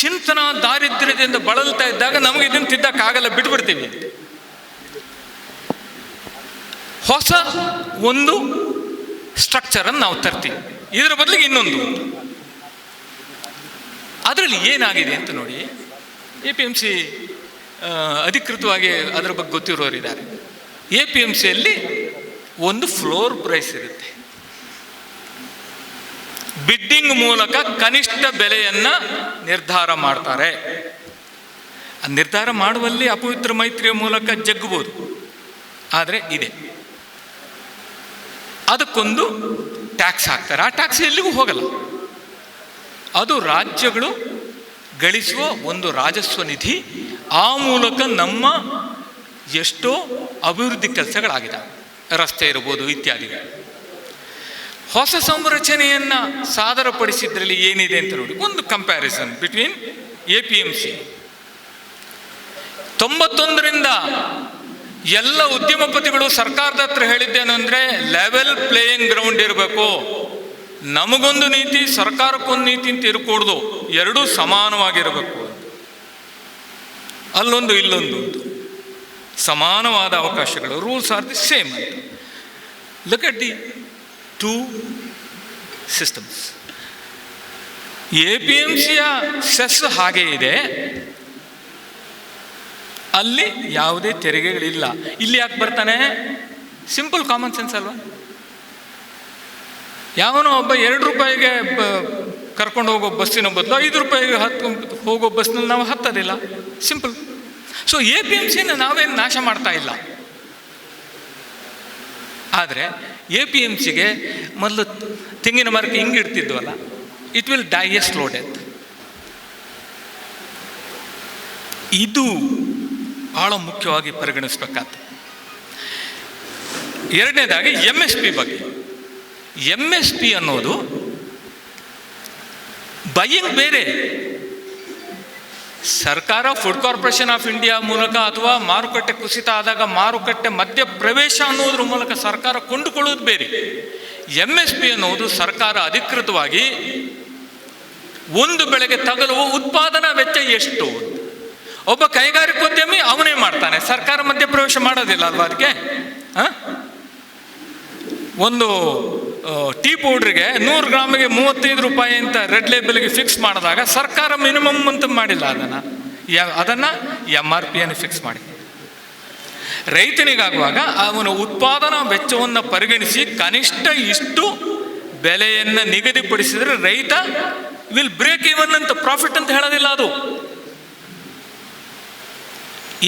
ಚಿಂತನಾ ದಾರಿದ್ರ್ಯದಿಂದ ಬಳಲ್ತಾ ಇದ್ದಾಗ ನಮಗೆ ಇದನ್ನು ತಿದ್ದಕ್ಕಾಗಲ್ಲ, ಬಿಟ್ಬಿಡ್ತೀವಿ. ಹೊಸ ಒಂದು ಸ್ಟ್ರಕ್ಚರನ್ನು ನಾವು ತರ್ತೀವಿ, ಇದರ ಬದಲಿಗೆ ಇನ್ನೊಂದು. ಅದರಲ್ಲಿ ಏನಾಗಿದೆ ಅಂತ ನೋಡಿ. APMC ಅಧಿಕೃತವಾಗಿ ಅದರ ಬಗ್ಗೆ ಗೊತ್ತಿರೋರಿದ್ದಾರೆ. APMCಯಲ್ಲಿ ಒಂದು ಫ್ಲೋರ್ ಪ್ರೈಸ್ ಇರುತ್ತೆ. ಬಿಡ್ಡಿಂಗ್ ಮೂಲಕ ಕನಿಷ್ಠ ಬೆಲೆಯನ್ನು ನಿರ್ಧಾರ ಮಾಡ್ತಾರೆ. ನಿರ್ಧಾರ ಮಾಡುವಲ್ಲಿ ಅಪವಿತ್ರ ಮೈತ್ರಿಯ ಮೂಲಕ ಜಗ್ಗಬಹುದು, ಆದರೆ ಇದೆ. ಅದಕ್ಕೊಂದು ಟ್ಯಾಕ್ಸ್ ಹಾಕ್ತಾರೆ. ಆ ಟ್ಯಾಕ್ಸ್ ಎಲ್ಲಿಗೂ ಹೋಗಲ್ಲ, ಅದು ರಾಜ್ಯಗಳು ಗಳಿಸುವ ಒಂದು ರಾಜಸ್ವ ನಿಧಿ. ಆ ಮೂಲಕ ನಮ್ಮ ಎಷ್ಟೋ ಅಭಿವೃದ್ಧಿ ಕೆಲಸಗಳಾಗಿದೆ, ರಸ್ತೆ ಇರ್ಬೋದು ಇತ್ಯಾದಿಗಳು. ಹೊಸ ಸಂರಚನೆಯನ್ನು ಸಾದರಪಡಿಸಿದ್ರಲ್ಲಿ ಏನಿದೆ ಅಂತ ನೋಡಿ. ಒಂದು ಕಂಪ್ಯಾರಿಸನ್ ಬಿಟ್ವೀನ್ APMC 91ರಿಂದ ಎಲ್ಲ ಉದ್ಯಮಪತಿಗಳು ಸರ್ಕಾರದ ಹತ್ರ ಹೇಳಿದ್ದೇನು ಅಂದರೆ, ಲೆವೆಲ್ ಪ್ಲೇಯಿಂಗ್ ಗ್ರೌಂಡ್ ಇರಬೇಕು, ನಮಗೊಂದು ನೀತಿ ಸರ್ಕಾರಕ್ಕೊಂದು ನೀತಿ ಅಂತ ಇರಕೂಡ್ದು, ಎರಡೂ ಸಮಾನವಾಗಿರಬೇಕು, ಅಲ್ಲೊಂದು ಇಲ್ಲೊಂದು. ಸಮಾನವಾದ ಅವಕಾಶಗಳು, ರೂಲ್ಸ್ ಆರ್ ದಿ ಸೇಮ್ ಅಂತ. Look at the two systems. APMCಯ ಸೆಸ್ ಹಾಗೆ ಇದೆ, ಅಲ್ಲಿ ಯಾವುದೇ ತೆರಿಗೆಗಳಿಲ್ಲ. ಇಲ್ಲಿ ಯಾಕೆ ಬರ್ತಾನೆ? ಸಿಂಪಲ್ ಕಾಮನ್ ಸೆನ್ಸ್ ಅಲ್ವಾ? ಯಾವನೋ ಒಬ್ಬ 2 ರೂಪಾಯಿಗೆ ಕರ್ಕೊಂಡು ಹೋಗೋ ಬಸ್ಸಿನ ಬದಲು 5 ರೂಪಾಯಿಗೆ ಹೋಗೋ ಬಸ್ನಲ್ಲಿ ನಾವು ಹತ್ತೋದಿಲ್ಲ. ಸಿಂಪಲ್. ಸೊ APMCನ ನಾವೇನು ನಾಶ ಮಾಡ್ತಾ ಇಲ್ಲ. ಆದರೆ APMCಗೆ ಮೊದಲು ತೆಂಗಿನ ಮರಕ್ಕೆ ಹಿಂಗೆ ಇಡ್ತಿದ್ವಲ್ಲ, it will die a slow death. ಇದು ಬಹಳ ಮುಖ್ಯವಾಗಿ ಪರಿಗಣಿಸ್ಬೇಕಾಗ್ತದೆ. ಎರಡನೇದಾಗಿ MSP ಬಗ್ಗೆ. MSP ಅನ್ನೋದು ಬೈಯಿಂಗ್ ಬೇರೆ. ಸರ್ಕಾರ ಫುಡ್ ಕಾರ್ಪೊರೇಷನ್ ಆಫ್ ಇಂಡಿಯಾ ಮೂಲಕ ಅಥವಾ ಮಾರುಕಟ್ಟೆ ಕುಸಿತ ಆದಾಗ ಮಾರುಕಟ್ಟೆ ಮಧ್ಯ ಪ್ರವೇಶ ಅನ್ನೋದ್ರ ಮೂಲಕ ಸರ್ಕಾರ ಕೊಂಡುಕೊಳ್ಳೋದು ಬೇರೆ. MSP ಅನ್ನೋದು ಸರ್ಕಾರ ಅಧಿಕೃತವಾಗಿ ಒಂದು ಬೆಳೆಗೆ ತಗಲುವ ಉತ್ಪಾದನಾ ವೆಚ್ಚ ಎಷ್ಟು. ಒಬ್ಬ ಕೈಗಾರಿಕೋದ್ಯಮಿ ಅವನೇ ಮಾಡ್ತಾನೆ, ಸರ್ಕಾರ ಮಧ್ಯ ಪ್ರವೇಶ ಮಾಡೋದಿಲ್ಲ ಅಲ್ವಾ ಅದಕ್ಕೆ. ಒಂದು ಟೀ ಪೌಡ್ರಿಗೆ 100 ಗ್ರಾಮಿಗೆ 35 ರೂಪಾಯಿ ಅಂತ ರೆಡ್ ಲೇಬಲ್ಗೆ ಫಿಕ್ಸ್ ಮಾಡಿದಾಗ ಸರ್ಕಾರ ಮಿನಿಮಮ್ ಅಂತ ಮಾಡಿಲ್ಲ, ಅದನ್ನು MRP ಅನ್ನು ಫಿಕ್ಸ್ ಮಾಡಿ. ರೈತನಿಗಾಗುವಾಗ ಅವನ ಉತ್ಪಾದನಾ ವೆಚ್ಚವನ್ನು ಪರಿಗಣಿಸಿ ಕನಿಷ್ಠ ಇಷ್ಟು ಬೆಲೆಯನ್ನು ನಿಗದಿಪಡಿಸಿದರೆ ರೈತ ವಿಲ್ ಬ್ರೇಕ್ ಇವನ್ ಅಂತ, ಪ್ರಾಫಿಟ್ ಅಂತ ಹೇಳೋದಿಲ್ಲ ಅದು.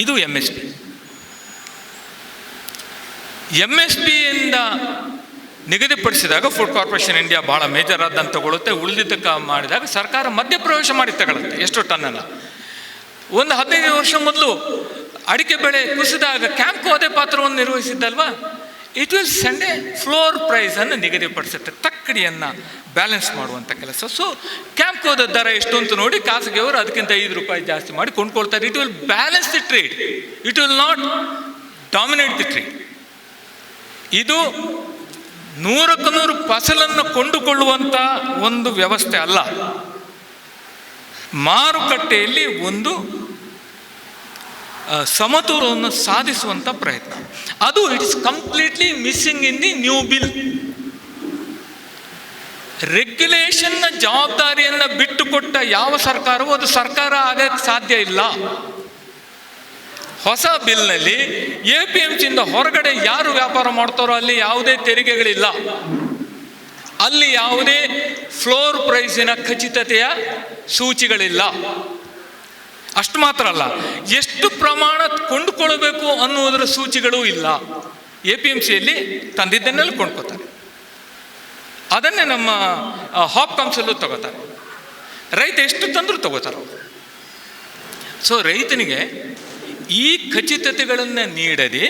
ಇದು MSP. MSPಯಿಂದ ನಿಗದಿಪಡಿಸಿದಾಗ ಫುಡ್ ಕಾರ್ಪೊರೇಷನ್ ಇಂಡಿಯಾ ಭಾಳ ಮೇಜರ್ ಆದಂತ ತಗೊಳುತ್ತೆ. ಉಳಿದಿದ್ದಕ್ಕೆ ಮಾಡಿದಾಗ ಸರ್ಕಾರ ಮಧ್ಯಪ್ರವೇಶ ಮಾಡಿ ತಗೊಳುತ್ತೆ. ಎಷ್ಟು ಟನ್ನಲ್ಲ. ಒಂದು 15 ವರ್ಷ ಮೊದಲು ಅಡಿಕೆ ಬೆಳೆ ಕುಸಿದಾಗ ಕ್ಯಾಂಪ್ಕೋ ಅದೇ ಪಾತ್ರವನ್ನು ನಿರ್ವಹಿಸಿದ್ದಲ್ವಾ. It will send a floor ಪ್ರೈಸನ್ನು ನಿಗದಿಪಡಿಸುತ್ತೆ, ತಕ್ಕಡಿಯನ್ನು ಬ್ಯಾಲೆನ್ಸ್ ಮಾಡುವಂಥ ಕೆಲಸ. ಸೊ ಕ್ಯಾಂಪ್ಕೋದ ದರ ಎಷ್ಟು ಅಂತ ನೋಡಿ ಖಾಸಗಿಯವರು ಅದಕ್ಕಿಂತ 5 ರೂಪಾಯಿ ಜಾಸ್ತಿ ಮಾಡಿ ಕೊಂಡ್ಕೊಳ್ತಾರೆ. It will balance the trade, it will not dominate the trade. ಇದು 100ಕ್ಕೆ 100 ಫಸಲನ್ನು ಕೊಂಡುಕೊಳ್ಳುವಂಥ ಒಂದು ವ್ಯವಸ್ಥೆ ಅಲ್ಲ. ಮಾರುಕಟ್ಟೆಯಲ್ಲಿ ಒಂದು ಸಮತೋಲನವನ್ನು ಸಾಧಿಸುವಂಥ ಪ್ರಯತ್ನ. ಅದು it's completely missing in the new bill. ರೆಗ್ಯುಲೇಷನ್ನ ಜವಾಬ್ದಾರಿಯನ್ನು ಬಿಟ್ಟುಕೊಟ್ಟ ಯಾವ ಸರ್ಕಾರವೂ ಅದು ಸರ್ಕಾರ ಆಗಕ್ಕೆ ಸಾಧ್ಯ ಇಲ್ಲ. ಹೊಸ ಬಿಲ್ನಲ್ಲಿ APMCಯಿಂದ ಹೊರಗಡೆ ಯಾರು ವ್ಯಾಪಾರ ಮಾಡ್ತಾರೋ ಅಲ್ಲಿ ಯಾವುದೇ ತೆರಿಗೆಗಳಿಲ್ಲ, ಅಲ್ಲಿ ಯಾವುದೇ ಫ್ಲೋರ್ ಪ್ರೈಸಿನ ಖಚಿತತೆಯ ಸೂಚಿಗಳಿಲ್ಲ. ಅಷ್ಟು ಮಾತ್ರ ಅಲ್ಲ, ಎಷ್ಟು ಪ್ರಮಾಣ ಕೊಂಡುಕೊಳ್ಳಬೇಕು ಅನ್ನುವುದರ ಸೂಚಿಗಳೂ ಇಲ್ಲ. APMCಯಲ್ಲಿ ತಂದಿದ್ದನ್ನೆಲ್ಲ ಕೊಂಡ್ಕೋತಾರೆ, ಅದನ್ನೇ ನಮ್ಮ ಹಾಪ್ ಕೌನ್ಸಿಲೂ ತಗೋತಾರೆ. ರೈತ ಎಷ್ಟು ತಂದರೂ ತಗೋತಾರೆ. ಸೊ ರೈತನಿಗೆ ಈ ಖಚಿತತೆಗಳನ್ನು ನೀಡದೆ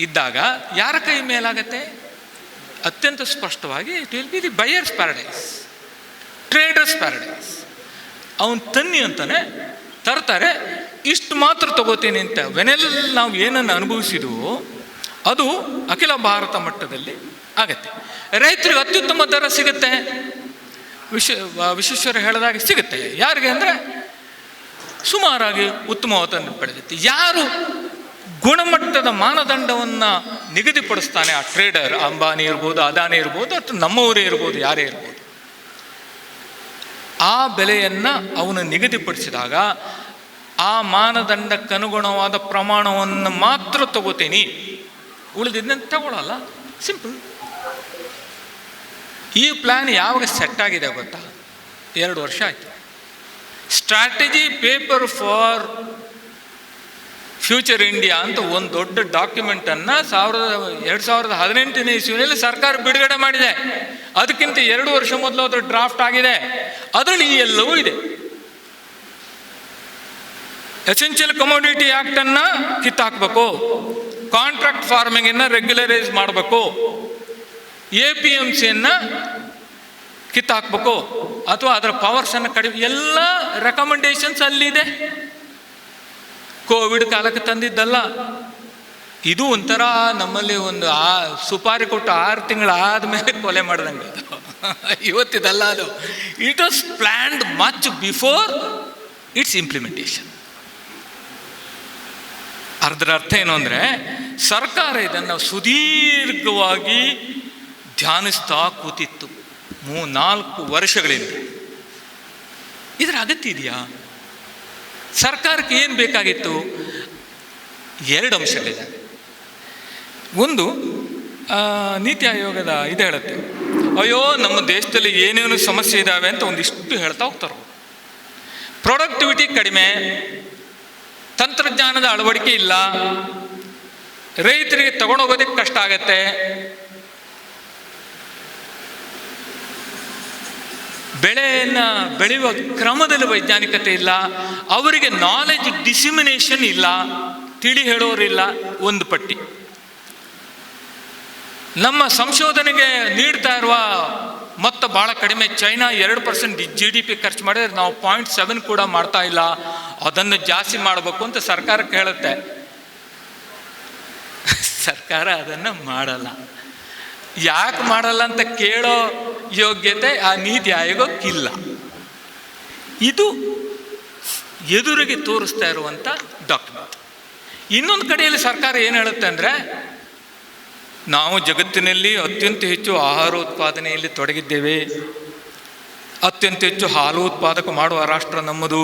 ಇದ್ದಾಗ ಯಾರ ಕೈ ಮೇಲಾಗತ್ತೆ? ಅತ್ಯಂತ ಸ್ಪಷ್ಟವಾಗಿ it will be the buyers paradise, traders paradise. ಅವನು ತನ್ನಿ ಅಂತಾನೆ ತರ್ತಾರೆ, ಇಷ್ಟು ಮಾತ್ರ ತಗೋತೀನಿ ಅಂತ. ವೆನೆಲ್ ನಾವು ಏನನ್ನು ಅನುಭವಿಸಿದ್ವೋ ಅದು ಅಖಿಲ ಭಾರತ ಮಟ್ಟದಲ್ಲಿ ಆಗತ್ತೆ. ರೈತರಿಗೆ ಅತ್ಯುತ್ತಮ ದರ ಸಿಗುತ್ತೆ, ವಿಶ್ವೇಶ್ವರ ಹೇಳಿದಾಗೆ ಸಿಗುತ್ತೆ. ಯಾರಿಗೆ ಅಂದರೆ ಸುಮಾರಾಗಿ ಉತ್ತಮವಾದ ಬೆಳೆಯುತ್ತೆ. ಯಾರು ಗುಣಮಟ್ಟದ ಮಾನದಂಡವನ್ನು ನಿಗದಿಪಡಿಸ್ತಾನೆ, ಆ ಟ್ರೇಡರ್, ಅಂಬಾನಿ ಇರ್ಬೋದು, ಅದಾನಿ ಇರ್ಬೋದು, ಅಥವಾ ನಮ್ಮವರೇ ಇರ್ಬೋದು, ಯಾರೇ ಇರ್ಬೋದು, ಆ ಬೆಲೆಯನ್ನು ಅವನು ನಿಗದಿಪಡಿಸಿದಾಗ ಆ ಮಾನದಂಡಕ್ಕನುಗುಣವಾದ ಪ್ರಮಾಣವನ್ನು ಮಾತ್ರ ತಗೋತೀನಿ, ಉಳಿದಿದ್ದನ್ನು ತಗೊಳ್ಳಲ್ಲ. ಸಿಂಪಲ್. ಈ ಪ್ಲ್ಯಾನ್ ಯಾವಾಗ ಸೆಟ್ ಆಗಿದೆ ಗೊತ್ತಾ? 2 ವರ್ಷ ಆಯಿತು. Strategy paper for future India ಅಂತ ಒಂದು ದೊಡ್ಡ ಡಾಕ್ಯುಮೆಂಟನ್ನು 2018ನೇ ಇಸ್ವಿನಲ್ಲಿ ಸರ್ಕಾರ ಬಿಡುಗಡೆ ಮಾಡಿದೆ. ಅದಕ್ಕಿಂತ 2 ವರ್ಷ ಮೊದಲು ಅದರ ಡ್ರಾಫ್ಟ್ ಆಗಿದೆ. ಅದರಲ್ಲಿ ಎಲ್ಲವೂ ಇದೆ. ಎಸೆನ್ಷಿಯಲ್ ಕಮೋಡಿಟಿ ಆ್ಯಕ್ಟನ್ನು ಕಿತ್ತಾಕಬೇಕು, ಕಾಂಟ್ರಾಕ್ಟ್ ಫಾರ್ಮಿಂಗನ್ನು ರೆಗ್ಯುಲರೈಸ್ ಮಾಡಬೇಕು, APMCಯನ್ನು ಕಿತ್ತಾಕಬೇಕು, ಅಥವಾ ಅದರ ಪವರ್ಸನ್ನು ಕಡಿಮೆ, ಎಲ್ಲ ರೆಕಮೆಂಡೇಶನ್ಸ್ ಅಲ್ಲಿದೆ. ಕೋವಿಡ್ ಕಾಲಕ್ಕೆ ತಂದಿದ್ದಲ್ಲ ಇದು. ಒಂಥರ ನಮ್ಮಲ್ಲಿ ಒಂದು ಸುಪಾರಿ ಕೊಟ್ಟು 6 ತಿಂಗಳು ಆದಮೇಲೆ ಕೊಲೆ ಮಾಡ್ದಂಗೆ ಇವತ್ತಿದಲ್ಲ ಅದು. It was planned much before it's implementation. ಅದರ ಅರ್ಥ ಏನು ಅಂದರೆ ಸರ್ಕಾರ ಇದನ್ನು ಸುದೀರ್ಘವಾಗಿ ಧ್ಯಾನಿಸ್ತಾ ಕೂತಿತ್ತು 3-4 ವರ್ಷಗಳಿಂದ. ಇದರ ಅಗತ್ಯ ಇದೆಯಾ? ಸರ್ಕಾರಕ್ಕೆ ಏನು ಬೇಕಾಗಿತ್ತು? 2 ಅಂಶಗಳಿದೆ. ಒಂದು, ನೀತಿ ಆಯೋಗದ ಇದು ಹೇಳುತ್ತೆ, ಅಯ್ಯೋ ನಮ್ಮ ದೇಶದಲ್ಲಿ ಏನೇನು ಸಮಸ್ಯೆ ಇದ್ದಾವೆ ಅಂತ ಒಂದಿಷ್ಟು ಹೇಳ್ತಾ ಹೋಗ್ತಾರೆ. ಪ್ರೊಡಕ್ಟಿವಿಟಿ ಕಡಿಮೆ, ತಂತ್ರಜ್ಞಾನದ ಅಳವಡಿಕೆ ಇಲ್ಲ, ರೈತರಿಗೆ ತಗೊಂಡೋಗೋದಕ್ಕೆ ಕಷ್ಟ ಆಗತ್ತೆ, ಬೆಳೆಯನ್ನು ಬೆಳೆಯುವ ಕ್ರಮದಲ್ಲಿ ವೈಜ್ಞಾನಿಕತೆ ಇಲ್ಲ, ಅವರಿಗೆ ನಾಲೆಜ್ ಡಿಸಿಮಿನೇಷನ್ ಇಲ್ಲ, ತಿಳಿ ಹೇಳೋರಿಲ್ಲ. ಒಂದು ಪಟ್ಟಿ. ನಮ್ಮ ಸಂಶೋಧನೆಗೆ ನೀಡ್ತಾ ಇರುವ ಮೊತ್ತ ಭಾಳ ಕಡಿಮೆ. ಚೈನಾ 2% GDP ಖರ್ಚು ಮಾಡಿದ್ರೆ ನಾವು 0.7 ಕೂಡ ಮಾಡ್ತಾ ಇಲ್ಲ. ಅದನ್ನು ಜಾಸ್ತಿ ಮಾಡಬೇಕು ಅಂತ ಸರ್ಕಾರಕ್ಕೆ ಹೇಳುತ್ತೆ. ಸರ್ಕಾರ ಅದನ್ನು ಮಾಡಲ್ಲ. ಯಾಕೆ ಮಾಡಲ್ಲ ಅಂತ ಕೇಳೋ ಯೋಗ್ಯತೆ ಆ ನೀತಿ ಆಯೋಗಕ್ಕಿಲ್ಲ. ಇದು ಎದುರಿಗೆ ತೋರಿಸ್ತಾ ಇರುವಂಥ ಡಾಕ್ಯುಮೆಂಟ್. ಇನ್ನೊಂದು ಕಡೆಯಲ್ಲಿ ಸರ್ಕಾರ ಏನು ಹೇಳುತ್ತೆ ಅಂದರೆ, ನಾವು ಜಗತ್ತಿನಲ್ಲಿ ಅತ್ಯಂತ ಹೆಚ್ಚು ಆಹಾರ ಉತ್ಪಾದನೆಯಲ್ಲಿ ತೊಡಗಿದ್ದೇವೆ, ಅತ್ಯಂತ ಹೆಚ್ಚು ಹಾಲು ಉತ್ಪಾದಕ ಮಾಡುವ ರಾಷ್ಟ್ರ ನಮ್ಮದು,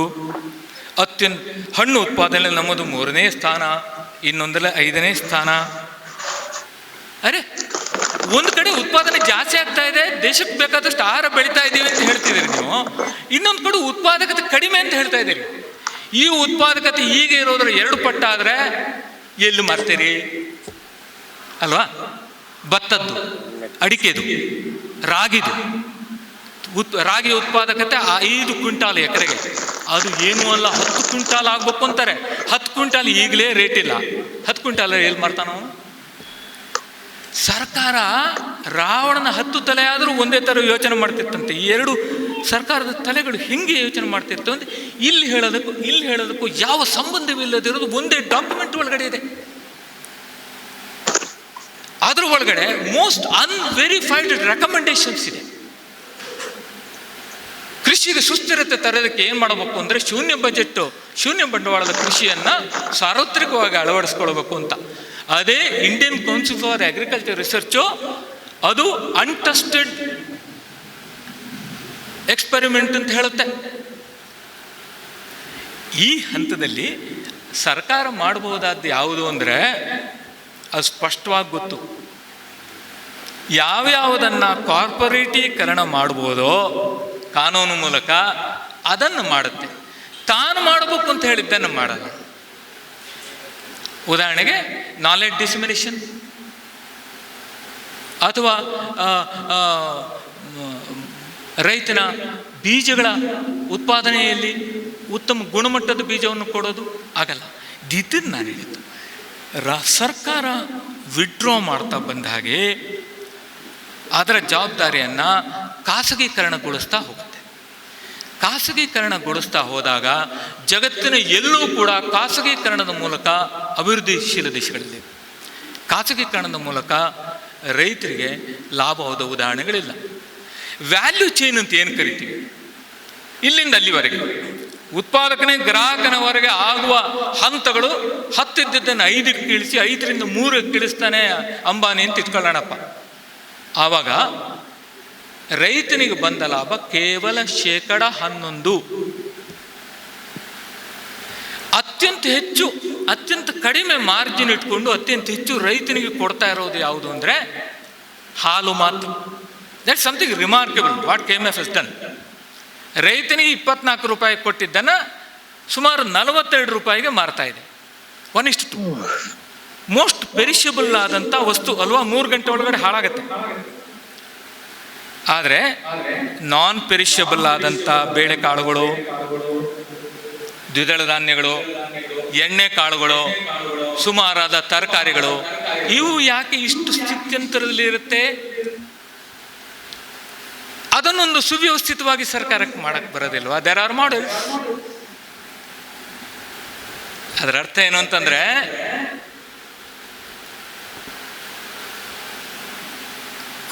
ಹಣ್ಣು ಉತ್ಪಾದನೆ ನಮ್ಮದು 3ನೇ ಸ್ಥಾನ, ಇನ್ನೊಂದಲ್ಲ 5ನೇ ಸ್ಥಾನ. ಅರೆ, ಒಂದು ಕಡೆ ಉತ್ಪಾದನೆ ಜಾಸ್ತಿ ಆಗ್ತಾ ಇದೆ, ದೇಶಕ್ಕೆ ಬೇಕಾದಷ್ಟು ಆಹಾರ ಬೆಳೀತಾ ಇದ್ದೀವಿ ಅಂತ ಹೇಳ್ತಿದ್ದೀರಿ ನೀವು, ಇನ್ನೊಂದು ಕಡೆ ಉತ್ಪಾದಕತೆ ಕಡಿಮೆ ಅಂತ ಹೇಳ್ತಾ ಇದ್ದೀರಿ. ಈ ಉತ್ಪಾದಕತೆ ಈಗ ಇರೋದ್ರ 2 ಪಟ್ಟಾದರೆ ಎಲ್ಲಿ ಮಾರ್ತೀರಿ ಅಲ್ವಾ? ಭತ್ತದ್ದು, ಅಡಿಕೆದು, ರಾಗಿದು ರಾಗಿ ಉತ್ಪಾದಕತೆ 5 ಕ್ವಿಂಟಾಲ್ ಎಕರೆಗೆ. ಅದು ಏನೂ ಅಲ್ಲ, 10 ಕ್ವಿಂಟಾಲ್ ಆಗ್ಬೇಕು ಅಂತಾರೆ. 10 ಕ್ವಿಂಟಾಲ್ ಈಗಲೇ ರೇಟ್ ಇಲ್ಲ. 10 ಕ್ವಿಂಟಾಲ್ ಎಲ್ಲಿ ಮಾರ್ತಾನೋ? ಸರ್ಕಾರ ರಾವಣನ 10 ತಲೆ ಆದರೂ ಒಂದೇ ಥರ ಯೋಚನೆ ಮಾಡ್ತಿತ್ತಂತೆ. ಈ 2 ಸರ್ಕಾರದ ತಲೆಗಳು ಹೆಂಗೆ ಯೋಚನೆ ಮಾಡ್ತಿರ್ತವೆ ಅಂದರೆ, ಇಲ್ಲಿ ಹೇಳೋದಕ್ಕೂ ಯಾವ ಸಂಬಂಧವಿಲ್ಲದಿರೋದು ಒಂದೇ ಡಾಕ್ಯುಮೆಂಟ್ ಒಳಗಡೆ ಇದೆ. ಅದ್ರ ಒಳಗಡೆ ಮೋಸ್ಟ್ ಅನ್ವೆರಿಫೈಡ್ ರೆಕಮೆಂಡೇಶನ್ಸ್ ಇದೆ. ಕೃಷಿಗೆ ಸುಸ್ಥಿರತೆ ತರೋದಕ್ಕೆ ಏನು ಮಾಡಬೇಕು ಅಂದರೆ, ಶೂನ್ಯ ಬಂಡವಾಳದ ಕೃಷಿಯನ್ನು ಸಾರ್ವತ್ರಿಕವಾಗಿ ಅಳವಡಿಸ್ಕೊಳ್ಬೇಕು ಅಂತ. ಅದೇ Indian council for agriculture research ಅದು ಅನ್ಟೆಸ್ಟೆಡ್ ಎಕ್ಸ್ಪೆರಿಮೆಂಟ್ ಅಂತ ಹೇಳುತ್ತೆ. ಈ ಹಂತದಲ್ಲಿ ಸರ್ಕಾರ ಮಾಡಬಹುದಾದ್ದು ಯಾವುದು ಅಂದರೆ, ಅದು ಸ್ಪಷ್ಟವಾಗಿ ಗೊತ್ತು. ಯಾವ್ಯಾವುದನ್ನು ಕಾರ್ಪೊರೇಟೀಕರಣ ಮಾಡ್ಬೋದೋ ಕಾನೂನು ಮೂಲಕ ಅದನ್ನು ಮಾಡುತ್ತೆ. ತಾನು ಮಾಡಬೇಕು ಅಂತ ಹೇಳಿದ್ದನ್ನು ಮಾಡಲ್ಲ. ಉದಾಹರಣೆಗೆ ನಾಲೆಡ್ಜ್ ಡಿಸಿಮಿನೇಷನ್, ಅಥವಾ ರೈತನ ಬೀಜಗಳ ಉತ್ಪಾದನೆಯಲ್ಲಿ ಉತ್ತಮ ಗುಣಮಟ್ಟದ ಬೀಜವನ್ನು ಕೊಡೋದು ಆಗಲ್ಲ. ಇದನ್ನು ನಾನು ಹೇಳಿದ್ದು. ಸರ್ಕಾರ ವಿಡ್ರಾ ಮಾಡ್ತಾ ಬಂದ ಹಾಗೆ ಅದರ ಜವಾಬ್ದಾರಿಯನ್ನು ಖಾಸಗೀಕರಣಗೊಳಿಸ್ತಾ ಹೋಗುತ್ತೆ. ಖಾಸಗೀಕರಣಗೊಳಿಸ್ತಾ ಹೋದಾಗ ಜಗತ್ತಿನ ಎಲ್ಲೂ ಕೂಡ ಖಾಸಗೀಕರಣದ ಮೂಲಕ ಅಭಿವೃದ್ಧಿಶೀಲ ದೇಶಗಳಲ್ಲಿ ಖಾಸಗೀಕರಣದ ಮೂಲಕ ರೈತರಿಗೆ ಲಾಭವಾದ ಉದಾಹರಣೆಗಳಿಲ್ಲ. ವ್ಯಾಲ್ಯೂ ಚೈನ್ ಅಂತ ಏನು ಕರಿತೀವಿ, ಇಲ್ಲಿಂದ ಅಲ್ಲಿವರೆಗೆ ಉತ್ಪಾದಕನೇ ಗ್ರಾಹಕನವರೆಗೆ ಆಗುವ ಹಂತಗಳು 10 ಇದ್ದದ್ದನ್ನು 5ಕ್ಕೆ ಇಳಿಸಿ 5ರಿಂದ 3ಕ್ಕೆ ಇಳಿಸ್ತಾನೆ ಅಂಬಾನಿ ಅಂತ ಇಟ್ಕೊಳ್ಳೋಣಪ್ಪ. ಆವಾಗ ರೈತನಿಗೆ ಬಂದ ಲಾಭ ಕೇವಲ 11%. ಅತ್ಯಂತ ಕಡಿಮೆ ಮಾರ್ಜಿನ್ ಇಟ್ಕೊಂಡು ಅತ್ಯಂತ ಹೆಚ್ಚು ರೈತನಿಗೆ ಕೊಡ್ತಾ ಇರೋದು ಯಾವುದು ಅಂದರೆ ಹಾಲು ಮಾತ್ರ. That's something remarkable what KMF has done. ರೈತನಿಗೆ 24 ರೂಪಾಯಿ ಕೊಟ್ಟಿದ್ದನ್ನು ಸುಮಾರು 42 ರೂಪಾಯಿಗೆ ಮಾರ್ತಾ ಇದೆ. 1:2. ಮೋಸ್ಟ್ ಪೆರಿಷಬಲ್ ಆದಂಥ ವಸ್ತು ಅಲ್ವಾ, 3 ಗಂಟೆ ಒಳಗಡೆ ಹಾಳಾಗತ್ತೆ. ಆದರೆ ನಾನ್ ಪೆರಿಷಬಲ್ ಆದಂಥ ಬೇಳೆಕಾಳುಗಳು, ದ್ವಿದಳ ಧಾನ್ಯಗಳು, ಎಣ್ಣೆ ಕಾಳುಗಳು, ಸುಮಾರಾದ ತರಕಾರಿಗಳು, ಇವು ಯಾಕೆ ಇಷ್ಟು ಸ್ಥಿತ್ಯಂತರದಲ್ಲಿ ಇರುತ್ತೆ? ಅದನ್ನೊಂದು ಸುವ್ಯವಸ್ಥಿತವಾಗಿ ಸರ್ಕಾರಕ್ಕೆ ಮಾಡಕ್ಕೆ ಬರೋದಿಲ್ವಾ? There are models. ಅದರ ಅರ್ಥ ಏನು ಅಂತಂದ್ರೆ,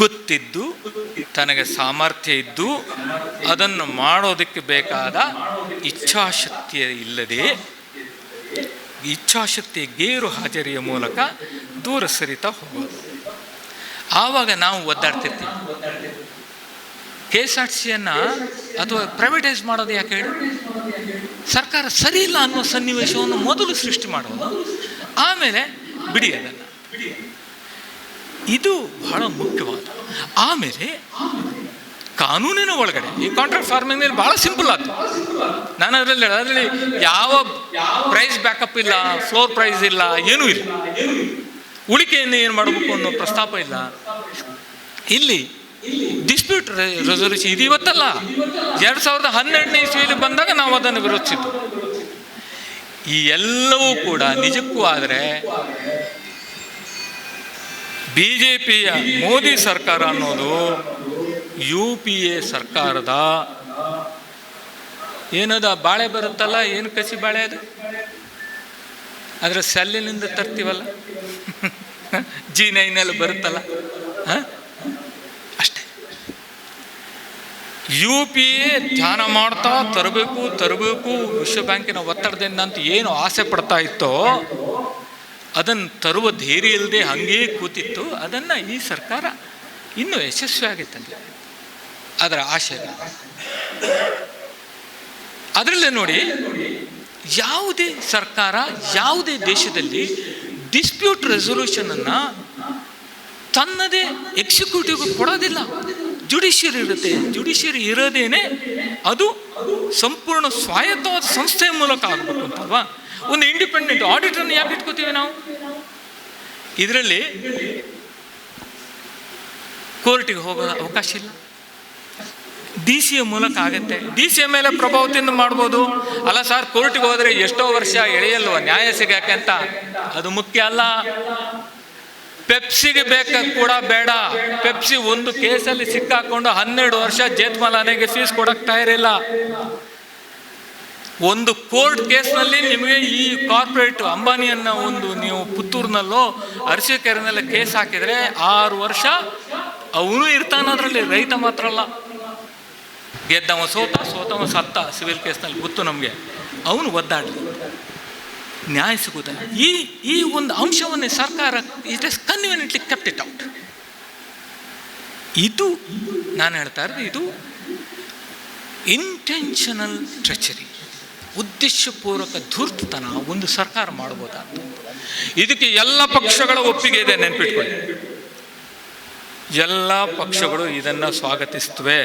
ಗೊತ್ತಿದ್ದು ತನಗೆ ಸಾಮರ್ಥ್ಯ ಇದ್ದು ಅದನ್ನು ಮಾಡೋದಕ್ಕೆ ಬೇಕಾದ ಇಚ್ಛಾಶಕ್ತಿ ಇಲ್ಲದೆ ಇಚ್ಛಾಶಕ್ತಿ ಗೇರು ಹಾಜರಿಯ ಮೂಲಕ ದೂರ ಸರಿತಾ ಹೋಗೋದು. ಆವಾಗ ನಾವು ಒದ್ದಾಡ್ತಿರ್ತೀವಿ. KSRTCಯನ್ನು ಅಥವಾ ಪ್ರೈವೇಟೈಸ್ ಮಾಡೋದು ಯಾಕೆ ಹೇಳಿ? ಸರ್ಕಾರ ಸರಿ ಇಲ್ಲ ಅನ್ನೋ ಸನ್ನಿವೇಶವನ್ನು ಮೊದಲು ಸೃಷ್ಟಿ ಮಾಡೋದು, ಆಮೇಲೆ ಬಿಡಿ ಅದನ್ನು. ಇದು ಬಹಳ ಮುಖ್ಯವಾದ. ಆಮೇಲೆ ಕಾನೂನಿನ ಒಳಗಡೆ ಈ ಕಾಂಟ್ರಾಕ್ಟ್ ಫಾರ್ಮಿಂಗ್ ಮೇಲೆ ಭಾಳ ಸಿಂಪಲ್ ಆಯ್ತು. ನಾನು ಅದರಲ್ಲಿ ಯಾವ ಪ್ರೈಸ್ ಬ್ಯಾಕಪ್ ಇಲ್ಲ, ಫ್ಲೋರ್ ಪ್ರೈಸ್ ಇಲ್ಲ, ಏನೂ ಇಲ್ಲ. ಉಳಿಕೆಯನ್ನು ಏನು ಮಾಡಬೇಕು ಅನ್ನೋ ಪ್ರಸ್ತಾಪ ಇಲ್ಲ. ಇಲ್ಲಿ ಡಿಸ್ಪ್ಯೂಟ್ ರೆಸಲ್ಯೂಷನ್ ಇದು ಇವತ್ತಲ್ಲ, 2012ನೇ ಇಸ್ವಿಯಲ್ಲಿ ಬಂದಾಗ ನಾವು ಅದನ್ನು ವಿರೋಧಿಸಿದ್ದು. ಈ ಎಲ್ಲವೂ ಕೂಡ ನಿಜಕ್ಕೂ ಆದರೆ BJPಯ ಮೋದಿ ಸರ್ಕಾರ ಅನ್ನೋದು UPA ಸರ್ಕಾರದ ಏನದ ಬಾಳೆ ಬರುತ್ತಲ್ಲ, ಏನು ಕಸಿ ಬಾಳೆ ಅದು, ಅದರ ಸೆಲ್ಲಿನಿಂದ ತರ್ತೀವಲ್ಲ, G9 ಬರುತ್ತಲ್ಲ, ಅಷ್ಟೇ. UPA ಧ್ಯಾನ ಮಾಡ್ತಾ ತರಬೇಕು ವಿಶ್ವ ಬ್ಯಾಂಕಿನ ಒತ್ತಡದಿಂದ ಅಂತ ಏನು ಆಸೆ ಪಡ್ತಾ ಇತ್ತೋ ಅದನ್ನು ತರುವ ಧೈರ್ಯ ಇಲ್ಲದೆ ಹಾಗೇ ಕೂತಿತ್ತು. ಅದನ್ನು ಈ ಸರ್ಕಾರ ಇನ್ನೂ ಯಶಸ್ವಿಯಾಗಿತ್ತಂತೆ ಅದರ ಆಶಯ. ಅದರಲ್ಲೇ ನೋಡಿ, ಯಾವುದೇ ಸರ್ಕಾರ ಯಾವುದೇ ದೇಶದಲ್ಲಿ ಡಿಸ್ಪ್ಯೂಟ್ ರೆಸೊಲ್ಯೂಷನನ್ನು ತನ್ನದೇ ಎಕ್ಸಿಕ್ಯೂಟಿವ್ಗೆ ಕೊಡೋದಿಲ್ಲ. ಜುಡಿಷಿಯರಿ ಇರುತ್ತೆ. ಜುಡಿಷಿಯರಿ ಇರೋದೇನೆ ಅದು ಸಂಪೂರ್ಣ ಸ್ವಾಯತ್ತವಾದ ಸಂಸ್ಥೆಯ ಮೂಲಕ ಆಗಬೇಕು ಅಂತಲ್ವಾ. ಒಂದು ಇಂಡಿಪೆಂಡೆಂಟ್ ಆಡಿಟರ್ನ ಯಾಕೆ ಇಟ್ಕೋತೀವಿ ನಾವು? ಇದರಲ್ಲಿ ಕೋರ್ಟಿಗೆ ಹೋಗೋ ಅವಕಾಶ ಇಲ್ಲ. DCA ಮೂಲಕ ಆಗುತ್ತೆ. DCA ಮೇಲೆ ಪ್ರಭಾವದಿಂದ ಮಾಡ್ಬೋದು. ಅಲ್ಲ ಸರ್, ಕೋರ್ಟಿಗೆ ಹೋದರೆ ಎಷ್ಟೋ ವರ್ಷ ಎಳೆಯಲ್ವ ನ್ಯಾಯ ಸಿಗಕ್ಕೆ ಅಂತ, ಅದು ಮುಖ್ಯ ಅಲ್ಲ. ಪೆಪ್ಸಿಗೆ ಕೂಡ ಬೇಡ. ಪೆಪ್ಸಿ ಒಂದು ಕೇಸಲ್ಲಿ ಸಿಕ್ಕಾಕೊಂಡು 12 ವರ್ಷ ಜೇತ್ಮಲಾನೆಗೆ ಫೀಸ್ ಕೊಡಕ್ಕೆ ತಯಾರಿಲ್ಲ. ಒಂದು ಕೋರ್ಟ್ ಕೇಸ್ನಲ್ಲಿ ನಿಮಗೆ ಈ ಕಾರ್ಪೊರೇಟ್ ಅಂಬಾನಿಯನ್ನು ನೀವು ಪುತ್ತೂರಿನಲ್ಲೋ ಅರಸೀಕೆರೆನಲ್ಲೋ ಕೇಸ್ ಹಾಕಿದರೆ 6 ವರ್ಷ ಅವನು ಇರ್ತಾನೆ ಅದರಲ್ಲಿ, ರೈತ ಮಾತ್ರ ಅಲ್ಲ. ಗೆದ್ದವ ಸೋತವ ಸತ್ತ ಸಿವಿಲ್ ಕೇಸ್ನಲ್ಲಿ ಗೊತ್ತು ನಮಗೆ. ಅವನು ಒದ್ದಾಡಲಿ, ನ್ಯಾಯ ಸಿಗುವುದಿಲ್ಲ. ಈ ಒಂದು ಅಂಶವನ್ನೇ ಸರ್ಕಾರ it is ಕನ್ವೀನಿಯಂಟ್ಲಿ kept it out. ಇದು ನಾನು ಹೇಳ್ತಾ ಇರೋದು, ಇದು ಇಂಟೆನ್ಷನಲ್ ಟ್ರೆಚರಿ, ಉದ್ದೇಶಪೂರ್ವಕ ಧೂರ್ತತನ ಒಂದು ಸರ್ಕಾರ ಮಾಡ್ಬೋದಾಗ್ತ. ಇದಕ್ಕೆ ಎಲ್ಲ ಪಕ್ಷಗಳ ಒಪ್ಪಿಗೆ ಇದೆ, ನೆನ್ಪಿಟ್ಕೊಳ್ಳಿ. ಎಲ್ಲ ಪಕ್ಷಗಳು ಇದನ್ನು ಸ್ವಾಗತಿಸ್ತವೆ.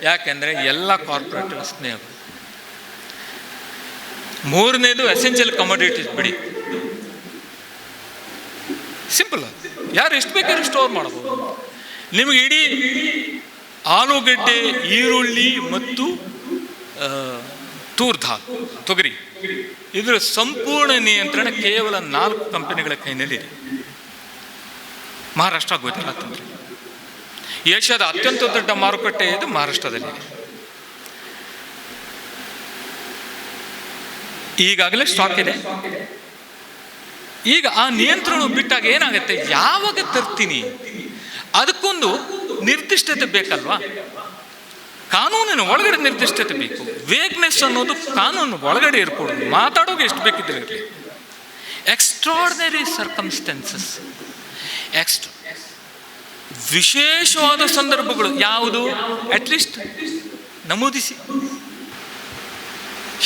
ಯಾಕೆಂದರೆ ಎಲ್ಲ ಕಾರ್ಪೊರೇಟರ್ ಸ್ನೇಹಗಳು. ಮೂರನೇದು ಎಸೆನ್ಷಿಯಲ್ ಕಮೋಡಿಟೀಸ್ ಬಿಡಿ, ಸಿಂಪಲ್. ಯಾರು ಎಷ್ಟು ಬೇಕಾದ್ರೂ ಸ್ಟೋರ್ ಮಾಡಬಹುದು. ನಿಮಗೆ ಇಡೀ ಆಲೂಗಡ್ಡೆ, ಈರುಳ್ಳಿ ಮತ್ತು ತೂರ್ದಾಲ್, ತೊಗರಿ, ಇದರ ಸಂಪೂರ್ಣ ನಿಯಂತ್ರಣ ಕೇವಲ 4 ಕಂಪನಿಗಳ ಕೈನಲ್ಲಿದೆ. ಮಹಾರಾಷ್ಟ್ರ, ಗುಜರಾತ್ ಅಂದರೆ ಏಷ್ಯಾದ ಅತ್ಯಂತ ದೊಡ್ಡ ಮಾರುಕಟ್ಟೆ ಇದು ಮಹಾರಾಷ್ಟ್ರದಲ್ಲಿದೆ. ಈಗಾಗಲೇ ಸ್ಟಾಕ್ ಇದೆ. ಈಗ ಆ ನಿಯಂತ್ರಣ ಬಿಟ್ಟಾಗ ಏನಾಗುತ್ತೆ, ಯಾವಾಗ ತರ್ತೀನಿ ಅದಕ್ಕೊಂದು ನಿರ್ದಿಷ್ಟತೆ ಬೇಕಲ್ವಾ. ಕಾನೂನಿನ ಒಳಗಡೆ ನಿರ್ದಿಷ್ಟತೆ ಬೇಕು. ವೇಗ್ನೆಸ್ ಅನ್ನೋದು ಕಾನೂನು ಒಳಗಡೆ ಇರ್ಕೊಡೋದು. ಮಾತಾಡೋಕೆ ಎಷ್ಟು ಬೇಕಿದ್ರೆ ಇರಲಿ. ಎಕ್ಸ್ಟ್ರಾರ್ಡಿನರಿ ಸರ್ಕಮ್ಸ್ಟೆನ್ಸಸ್, ವಿಶೇಷವಾದ ಸಂದರ್ಭಗಳು ಯಾವುದು ಅಟ್ಲೀಸ್ಟ್ ನಮೂದಿಸಿ.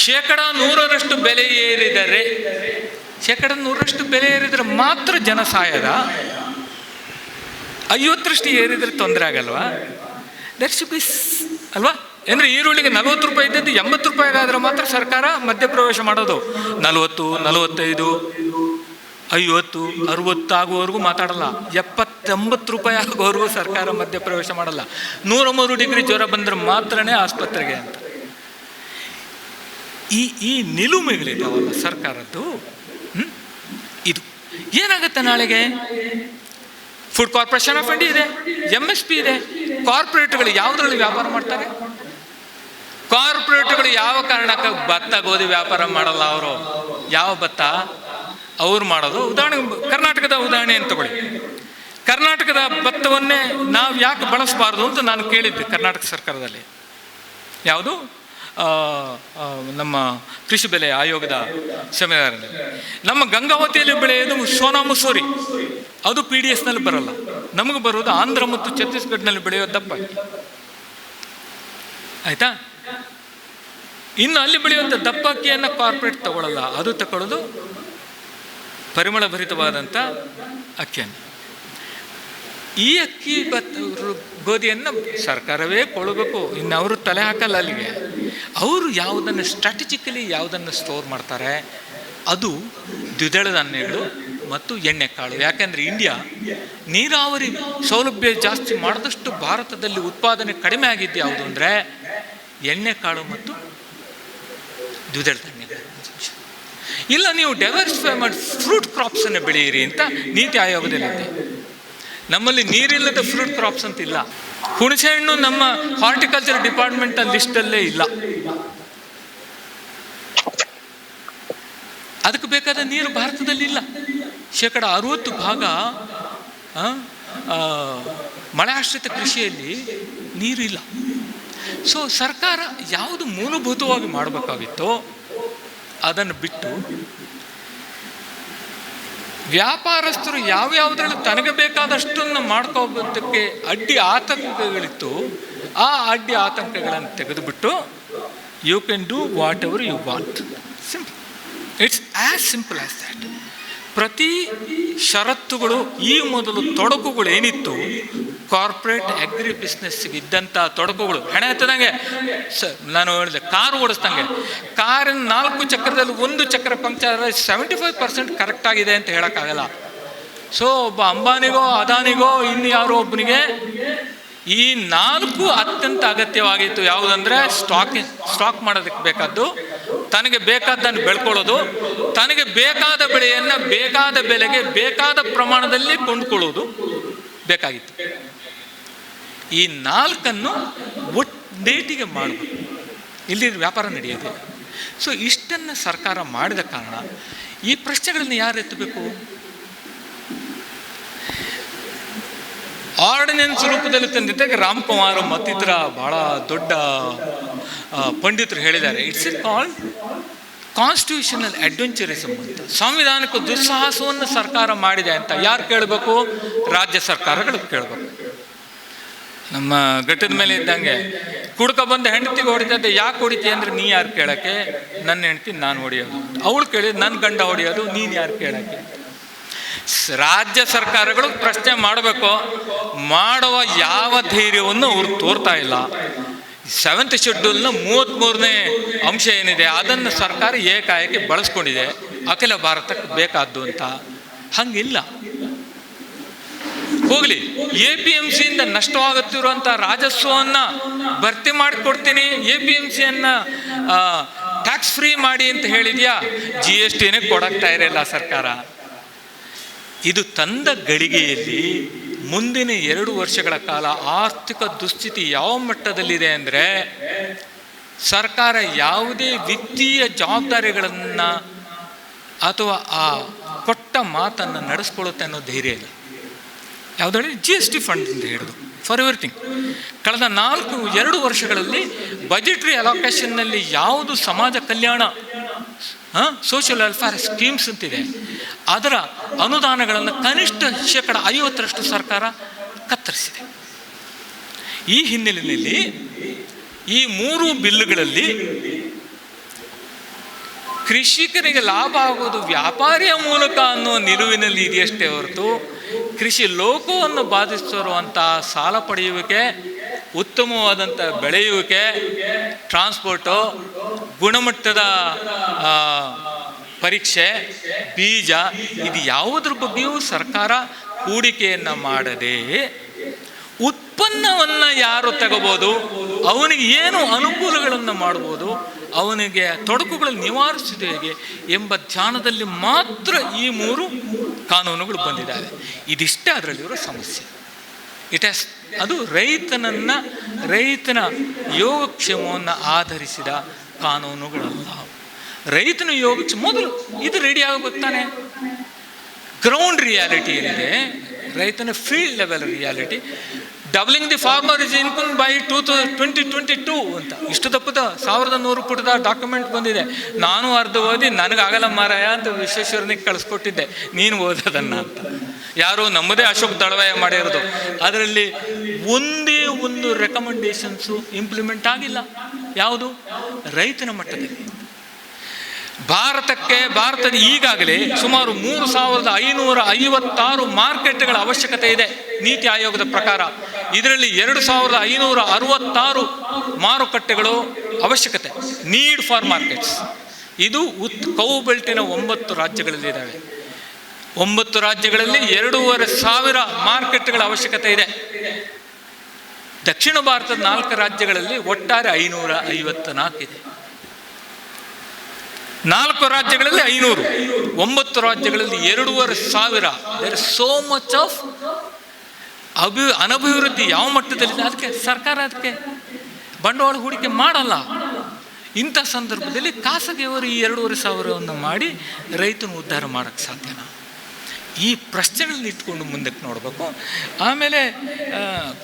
100% ಬೆಲೆ ಏರಿದರೆ, 100% ಬೆಲೆ ಏರಿದರೆ ಮಾತ್ರ ಜನ ಸಾಯದ. 50% ಏರಿದರೆ ತೊಂದರೆ ಆಗಲ್ವಾ? ದಟ್ ಶುಡ್ ಬಿ ಅಲ್ವಾ. ಅಂದರೆ ಈರುಳ್ಳಿಗೆ 40 ರೂಪಾಯಿ ಇದ್ದದ್ದು 80 ರೂಪಾಯಿಗಾದರೆ ಮಾತ್ರ ಸರ್ಕಾರ ಮಧ್ಯಪ್ರವೇಶ ಮಾಡೋದು. 40, 45, 50, 60 ಆಗುವವರೆಗೂ ಮಾತಾಡಲ್ಲ. 70, 80 ರೂಪಾಯಿ ಆಗುವವರೆಗೂ ಸರ್ಕಾರ ಮಧ್ಯಪ್ರವೇಶ ಮಾಡಲ್ಲ. 103 ಡಿಗ್ರಿ ಜ್ವರ ಬಂದರೆ ಮಾತ್ರನೇ ಆಸ್ಪತ್ರೆಗೆ ಅಂತ. ಈ ನಿಲುಮೆಗಳಿದಾವಲ್ಲ ಸರ್ಕಾರದ್ದು, ಇದು ಏನಾಗುತ್ತೆ ನಾಳೆಗೆ? ಫುಡ್ ಕಾರ್ಪೊರೇಷನ್ ಆಫ್ ಇಂಡಿಯಾ ಇದೆ, MSP ಇದೆ. ಕಾರ್ಪೊರೇಟ್ಗಳು ಯಾವುದ್ರಲ್ಲಿ ವ್ಯಾಪಾರ ಮಾಡ್ತಾರೆ? ಕಾರ್ಪೊರೇಟ್ಗಳು ಯಾವ ಕಾರಣಕ್ಕೆ ಭತ್ತ ಗೋಧಿ ವ್ಯಾಪಾರ ಮಾಡಲ್ಲ. ಅವರು ಯಾವ ಭತ್ತ ಅವ್ರು ಮಾಡೋದು? ಉದಾಹರಣೆಗೆ ಕರ್ನಾಟಕದ ಉದಾಹರಣೆ ಅಂತ ತಗೊಳ್ಳಿ. ಕರ್ನಾಟಕದ ಭತ್ತವನ್ನೇ ನಾವು ಯಾಕೆ ಬಳಸಬಾರ್ದು ಅಂತ ನಾನು ಕೇಳಿದ್ದೆ ಕರ್ನಾಟಕ ಸರ್ಕಾರದಲ್ಲಿ. ಯಾವುದು ನಮ್ಮ ಕೃಷಿ ಬೆಲೆ ಆಯೋಗದ ಸೆಮಿನಾರ್ನಲ್ಲಿ. ನಮ್ಮ ಗಂಗಾವತಿಯಲ್ಲಿ ಬೆಳೆಯೋದು ಸೋನಾ ಮಸೂರಿ, ಅದು PDS ನಲ್ಲಿ ಬರಲ್ಲ. ನಮಗೆ ಬರೋದು ಆಂಧ್ರ ಮತ್ತು ಛತ್ತೀಸ್ಗಢನಲ್ಲಿ ಬೆಳೆಯೋ ದಪ್ಪಕ್ಕಿ. ಆಯ್ತಾ? ಇನ್ನು ಅಲ್ಲಿ ಬೆಳೆಯುವಂಥ ದಪ್ಪಕ್ಕಿಯನ್ನು ಕಾರ್ಪೊರೇಟ್ ತಗೊಳ್ಳಲ್ಲ, ಅದು ತಗೊಳ್ಳೋದು ಪರಿಮಳ ಭರಿತವಾದಂಥ ಅಕ್ಕಿಯನ್ನು. ಈ ಅಕ್ಕಿ ಗೋಧಿಯನ್ನು ಸರ್ಕಾರವೇ ಕೊಳ್ಳಬೇಕು, ಇನ್ನು ಅವರು ತಲೆ ಹಾಕಲ್ಲ ಅಲ್ಲಿಗೆ. ಅವರು ಯಾವುದನ್ನು ಸ್ಟ್ರಾಟಜಿಕಲಿ ಯಾವುದನ್ನು ಸ್ಟೋರ್ ಮಾಡ್ತಾರೆ ಅದು ದ್ವಿದಳ ಧಾನ್ಯಗಳು ಮತ್ತು ಎಣ್ಣೆಕಾಳು. ಯಾಕೆಂದರೆ ಇಂಡಿಯಾ ನೀರಾವರಿ ಸೌಲಭ್ಯ ಜಾಸ್ತಿ ಮಾಡಿದಷ್ಟು ಭಾರತದಲ್ಲಿ ಉತ್ಪಾದನೆ ಕಡಿಮೆ ಆಗಿದ್ದು ಯಾವುದು ಅಂದರೆ ಎಣ್ಣೆಕಾಳು ಮತ್ತು ದ್ವಿದಳ ಧಾನ್ಯಗಳು. ಇಲ್ಲ, ನೀವು ಡೈವರ್ಸಿಫೈ ಮಾಡಿ ಫ್ರೂಟ್ ಕ್ರಾಪ್ಸನ್ನು ಬೆಳೆಯಿರಿ ಅಂತ ನೀತಿ ಆಯೋಗದಲ್ಲಿದೆ. ನಮ್ಮಲ್ಲಿ ನೀರಿಲ್ಲದ ಫ್ರೂಟ್ ಕ್ರಾಪ್ಸ್ ಅಂತ ಇಲ್ಲ. ಹುಣಸೆ ಹಣ್ಣು ನಮ್ಮ ಹಾರ್ಟಿಕಲ್ಚರ್ ಡಿಪಾರ್ಟ್ಮೆಂಟ್ ಲಿಸ್ಟಲ್ಲೇ ಇಲ್ಲ. ಅದಕ್ಕೆ ಬೇಕಾದ ನೀರು ಭಾರತದಲ್ಲಿ ಇಲ್ಲ. 60% ಮಳೆ ಆಶ್ರಿತ ಕೃಷಿಯಲ್ಲಿ ನೀರು ಇಲ್ಲ. ಸೊ ಸರ್ಕಾರ ಯಾವುದು ಮೂಲಭೂತವಾಗಿ ಮಾಡಬೇಕಾಗಿತ್ತೋ ಅದನ್ನು ಬಿಟ್ಟು ವ್ಯಾಪಾರಸ್ಥರು ಯಾವ್ಯಾವುದ್ರಲ್ಲಿ ತನಗೆ ಬೇಕಾದಷ್ಟನ್ನು ಮಾಡ್ಕೋಬೋದಕ್ಕೆ ಅಡ್ಡಿ ಆತಂಕಗಳಿತ್ತು, ಆ ಅಡ್ಡಿ ಆತಂಕಗಳನ್ನು ತೆಗೆದುಬಿಟ್ಟು you can do whatever you want. Simple, it's as simple as that. ಪ್ರತಿ ಷರತ್ತುಗಳು ಈ ಮೊದಲು ತೊಡಕುಗಳು ಏನಿತ್ತು ಕಾರ್ಪೊರೇಟ್ ಅಗ್ರಿ ಬಿಸ್ನೆಸ್ಗೆ ಇದ್ದಂಥ ತೊಡಕುಗಳು ಹೆಣೆ ಎತ್ತದಂಗೆ. ನಾನು ಹೇಳಿದೆ ಕಾರು ಓಡಿಸ್ದಂಗೆ, ಕಾರಿನ 4 ಚಕ್ರದಲ್ಲಿ 1 ಚಕ್ರ ಪಂಕ್ಚರ್ 75% ಕರೆಕ್ಟ್ ಆಗಿದೆ ಅಂತ ಹೇಳೋಕ್ಕಾಗಲ್ಲ. ಸೊ ಒಬ್ಬ ಅಂಬಾನಿಗೋ ಅದಾನಿಗೋ ಇನ್ನು ಯಾರೋ ಒಬ್ಬನಿಗೆ ಈ 4 ಅತ್ಯಂತ ಅಗತ್ಯವಾಗಿತ್ತು. ಯಾವುದಂದರೆ ಸ್ಟಾಕ್ ಮಾಡೋದಕ್ಕೆ ಬೇಕಾದ್ದು, ತನಗೆ ಬೇಕಾದ್ದನ್ನು ಬೆಳ್ಕೊಳ್ಳೋದು, ತನಗೆ ಬೇಕಾದ ಬೆಳೆಯನ್ನು ಬೇಕಾದ ಬೆಲೆಗೆ ಬೇಕಾದ ಪ್ರಮಾಣದಲ್ಲಿ ಕೊಂಡ್ಕೊಳ್ಳೋದು ಬೇಕಾಗಿತ್ತು. ಈ 4 ಒಟ್ಟೇಟಿಗೆ ಮಾಡಬೇಕು, ಇಲ್ಲಿ ವ್ಯಾಪಾರ ನಡೆಯೋದಿಲ್ಲ. ಸೊ ಇಷ್ಟನ್ನು ಸರ್ಕಾರ ಮಾಡಿದ ಕಾರಣ ಈ ಪ್ರಶ್ನೆಗಳನ್ನು ಯಾರು ಎತ್ತಬೇಕು? ಆರ್ಡಿನೆನ್ಸ್ ರೂಪದಲ್ಲಿ ತಂದಿದ್ದಾಗ ರಾಮ್ಕುಮಾರ್ ಮತ್ತಿತರ ಬಹಳ ದೊಡ್ಡ ಪಂಡಿತರು ಹೇಳಿದ್ದಾರೆ, ಇಟ್ಸ್ ಎ ಕಾಲ್ಡ್ ಕಾನ್ಸ್ಟಿಟ್ಯೂಷನಲ್ ಅಡ್ವೆಂಚರಿಸಮ್ ಅಂತ. ಸಂವಿಧಾನಿಕ ದುಸ್ಸಾಹಸವನ್ನು ಸರ್ಕಾರ ಮಾಡಿದೆ ಅಂತ ಯಾರು ಕೇಳಬೇಕು? ರಾಜ್ಯ ಸರ್ಕಾರಗಳು ಕೇಳಬೇಕು. ನಮ್ಮ ಘಟ್ಟದ ಮೇಲೆ ಇದ್ದಂಗೆ ಕುಡ್ಕ ಬಂದು ಹೆಂಡತಿಗೆ ಹೊಡಿತಂತೆ. ಯಾಕೆ ಹೊಡಿತಿ ಅಂದರೆ ನೀ ಯಾರು ಕೇಳೋಕ್ಕೆ? ನನ್ನ ಹೆಂಡತಿ ನಾನು ಹೊಡೆಯೋದು. ಅವಳು ಕೇಳಿದ ನನ್ನ ಗಂಡ ಹೊಡೆಯೋದು, ನೀನು ಯಾರು ಕೇಳೋಕ್ಕೆ? ರಾಜ್ಯ ಸರ್ಕಾರಗಳು ಪ್ರಶ್ನೆ ಮಾಡಬೇಕು. ಮಾಡುವ ಯಾವ ಧೈರ್ಯವನ್ನು ಅವರು ತೋರ್ತಾ ಇಲ್ಲ. 7th ಶೆಡ್ಯೂಲ್ನ 33ನೇ ಅಂಶ ಏನಿದೆ ಅದನ್ನು ಸರ್ಕಾರ ಏಕಾಏಕಿ ಬಳಸ್ಕೊಂಡಿದೆ, ಅಖಿಲ ಭಾರತಕ್ಕೆ ಬೇಕಾದ್ದು ಅಂತ. ಹಂಗಿಲ್ಲ. ಹೋಗಲಿ, APMCಯಿಂದ ನಷ್ಟವಾಗುತ್ತಿರುವಂಥ ರಾಜಸ್ವವನ್ನು ಭರ್ತಿ ಮಾಡಿಕೊಡ್ತೀನಿ, APMCಯನ್ನು ಟ್ಯಾಕ್ಸ್ ಫ್ರೀ ಮಾಡಿ ಅಂತ ಹೇಳಿದ್ಯಾ? GSTನೇ ಕೊಡಕ್ಕೆ ತಯಾರಿಲ್ಲ ಸರ್ಕಾರ. ಇದು ತಂದ ಗಳಿಗೆಯಲ್ಲಿ ಮುಂದಿನ 2 ವರ್ಷಗಳ ಕಾಲ ಆರ್ಥಿಕ ದುಸ್ಥಿತಿ ಯಾವ ಮಟ್ಟದಲ್ಲಿದೆ ಅಂದರೆ ಸರ್ಕಾರ ಯಾವುದೇ ವಿತ್ತೀಯ ಜವಾಬ್ದಾರಿಗಳನ್ನು ಅಥವಾ ಆ ಕೊಟ್ಟ ಮಾತನ್ನು ನಡೆಸ್ಕೊಳ್ಳುತ್ತೆ ಅನ್ನೋ ಧೈರ್ಯ ಇಲ್ಲ. ಯಾವುದಾದ್ರೆ GST ಫಂಡ್ ಅಂತ ಹೇಳಿದ್ರು ಫಾರ್ ಎವ್ರಿಥಿಂಗ್. ಕಳೆದ 2 ವರ್ಷಗಳಲ್ಲಿ ಬಜೆಟ್ರಿ ಅಲೋಕೇಶನ್ನಲ್ಲಿ ಯಾವುದು ಸಮಾಜ ಕಲ್ಯಾಣ ಸೋಷಿಯಲ್ ವೆಲ್ಫೇರ್ ಸ್ಕೀಮ್ಸ್ ಅಂತಿದೆ ಅದರ ಅನುದಾನಗಳನ್ನು ಕನಿಷ್ಠ 50% ಸರ್ಕಾರ ಕತ್ತರಿಸಿದೆ. ಈ ಹಿನ್ನೆಲೆಯಲ್ಲಿ ಈ 3 ಬಿಲ್ಲುಗಳಲ್ಲಿ ಕೃಷಿಕರಿಗೆ ಲಾಭ ಆಗೋದು ವ್ಯಾಪಾರಿಯ ಮೂಲಕ ಅನ್ನೋ ನಿಲುವಿನಲ್ಲಿ ಇದೆಯಷ್ಟೇ ಹೊರತು ಕೃಷಿ ಲೋಕವನ್ನು ಬಾಧಿಸಿರುವಂಥ ಸಾಲ ಪಡೆಯುವಿಕೆ, ಉತ್ತಮವಾದಂಥ ಬೆಳೆಯುವಿಕೆ, ಟ್ರಾನ್ಸ್ಪೋರ್ಟು, ಗುಣಮಟ್ಟದ ಪರೀಕ್ಷೆ, ಬೀಜ, ಇದು ಯಾವುದ್ರ ಬಗ್ಗೆಯೂ ಸರ್ಕಾರ ಹೂಡಿಕೆಯನ್ನು ಮಾಡದೆ ಉತ್ಪನ್ನವನ್ನು ಯಾರು ತಗೋಬೋದು, ಅವನಿಗೆ ಏನು ಅನುಕೂಲಗಳನ್ನು ಮಾಡ್ಬೋದು, ಅವನಿಗೆ ತೊಡಕುಗಳನ್ನು ನಿವಾರಿಸಿದ ಹೇಗೆ ಎಂಬ ಧ್ಯಾನದಲ್ಲಿ ಮಾತ್ರ ಈ 3 ಕಾನೂನುಗಳು ಬಂದಿದ್ದಾವೆ. ಇದಿಷ್ಟೇ ಅದರಲ್ಲಿರೋ ಸಮಸ್ಯೆ. ಅದು ರೈತನ ಯೋಗಕ್ಷೇಮವನ್ನು ಆಧರಿಸಿದ ಕಾನೂನುಗಳಲ್ಲ. ರೈತನ ಯೋಗಕ್ಷೇಮ ಮೊದಲು ಇದು ರೆಡಿ ಆಗಬೇಕು ತಾನೆ. ಗ್ರೌಂಡ್ ರಿಯಾಲಿಟಿ ಏನಿದೆ, ರೈತನ field level reality, doubling the farmer is income by 2022 ಅಂತ. ಇಷ್ಟು ದಪ್ಪದ 1100 ಪುಟದ ಡಾಕ್ಯುಮೆಂಟ್ ಬಂದಿದೆ. ನಾನು ಅರ್ಧ ಓದಿ ನನಗಾಗಲ್ಲ ಮಾರಾಯ ಅಂತ ವಿಶ್ವೇಶ್ವರನಿಗೆ ಕಳಿಸ್ಕೊಟ್ಟಿದ್ದೆ, ನೀನು ಓದೋದನ್ನು ಅಂತ. ಯಾರು ನಮ್ಮದೇ ಅಶೋಕ್ ದಳವಾಯ ಮಾಡಿರೋದು. ಅದರಲ್ಲಿ ಒಂದೇ ಒಂದು ರೆಕಮೆಂಡೇಶನ್ಸು ಇಂಪ್ಲಿಮೆಂಟ್ ಆಗಿಲ್ಲ. ಯಾವುದು? ರೈತನ ಮಟ್ಟದಲ್ಲಿ. ಭಾರತದ ಈಗಾಗಲೇ ಸುಮಾರು 3556 ಮಾರ್ಕೆಟ್ಗಳ ಅವಶ್ಯಕತೆ ಇದೆ ನೀತಿ ಆಯೋಗದ ಪ್ರಕಾರ. ಇದರಲ್ಲಿ 2566 ಮಾರುಕಟ್ಟೆಗಳು ಅವಶ್ಯಕತೆ, ನೀಡ್ ಫಾರ್ ಮಾರ್ಕೆಟ್ಸ್. ಇದು ಕೌ ಬೆಲ್ಟಿನ 9 ರಾಜ್ಯಗಳಲ್ಲಿದ್ದಾವೆ. 9 ರಾಜ್ಯಗಳಲ್ಲಿ 2500 ಮಾರ್ಕೆಟ್ಗಳ ಅವಶ್ಯಕತೆ ಇದೆ. ದಕ್ಷಿಣ ಭಾರತದ 4 ರಾಜ್ಯಗಳಲ್ಲಿ ಒಟ್ಟಾರೆ 554 ಇದೆ. 4 ರಾಜ್ಯಗಳಲ್ಲಿ 500, 9 ರಾಜ್ಯಗಳಲ್ಲಿ 2500. There is so much of ಅನಭಿವೃದ್ಧಿ ಯಾವ ಮಟ್ಟದಲ್ಲಿದೆ. ಅದಕ್ಕೆ ಸರ್ಕಾರ ಅದಕ್ಕೆ ಬಂಡವಾಳ ಹೂಡಿಕೆ ಮಾಡಲ್ಲ. ಇಂಥ ಸಂದರ್ಭದಲ್ಲಿ ಖಾಸಗಿಯವರು ಈ 2500 ಮಾಡಿ ರೈತನ ಉದ್ಧಾರ ಮಾಡೋಕ್ಕೆ ಸಾಧ್ಯನಾ? ಈ ಪ್ರಶ್ನೆಗಳನ್ನ ಇಟ್ಕೊಂಡು ಮುಂದಕ್ಕೆ ನೋಡಬೇಕು. ಆಮೇಲೆ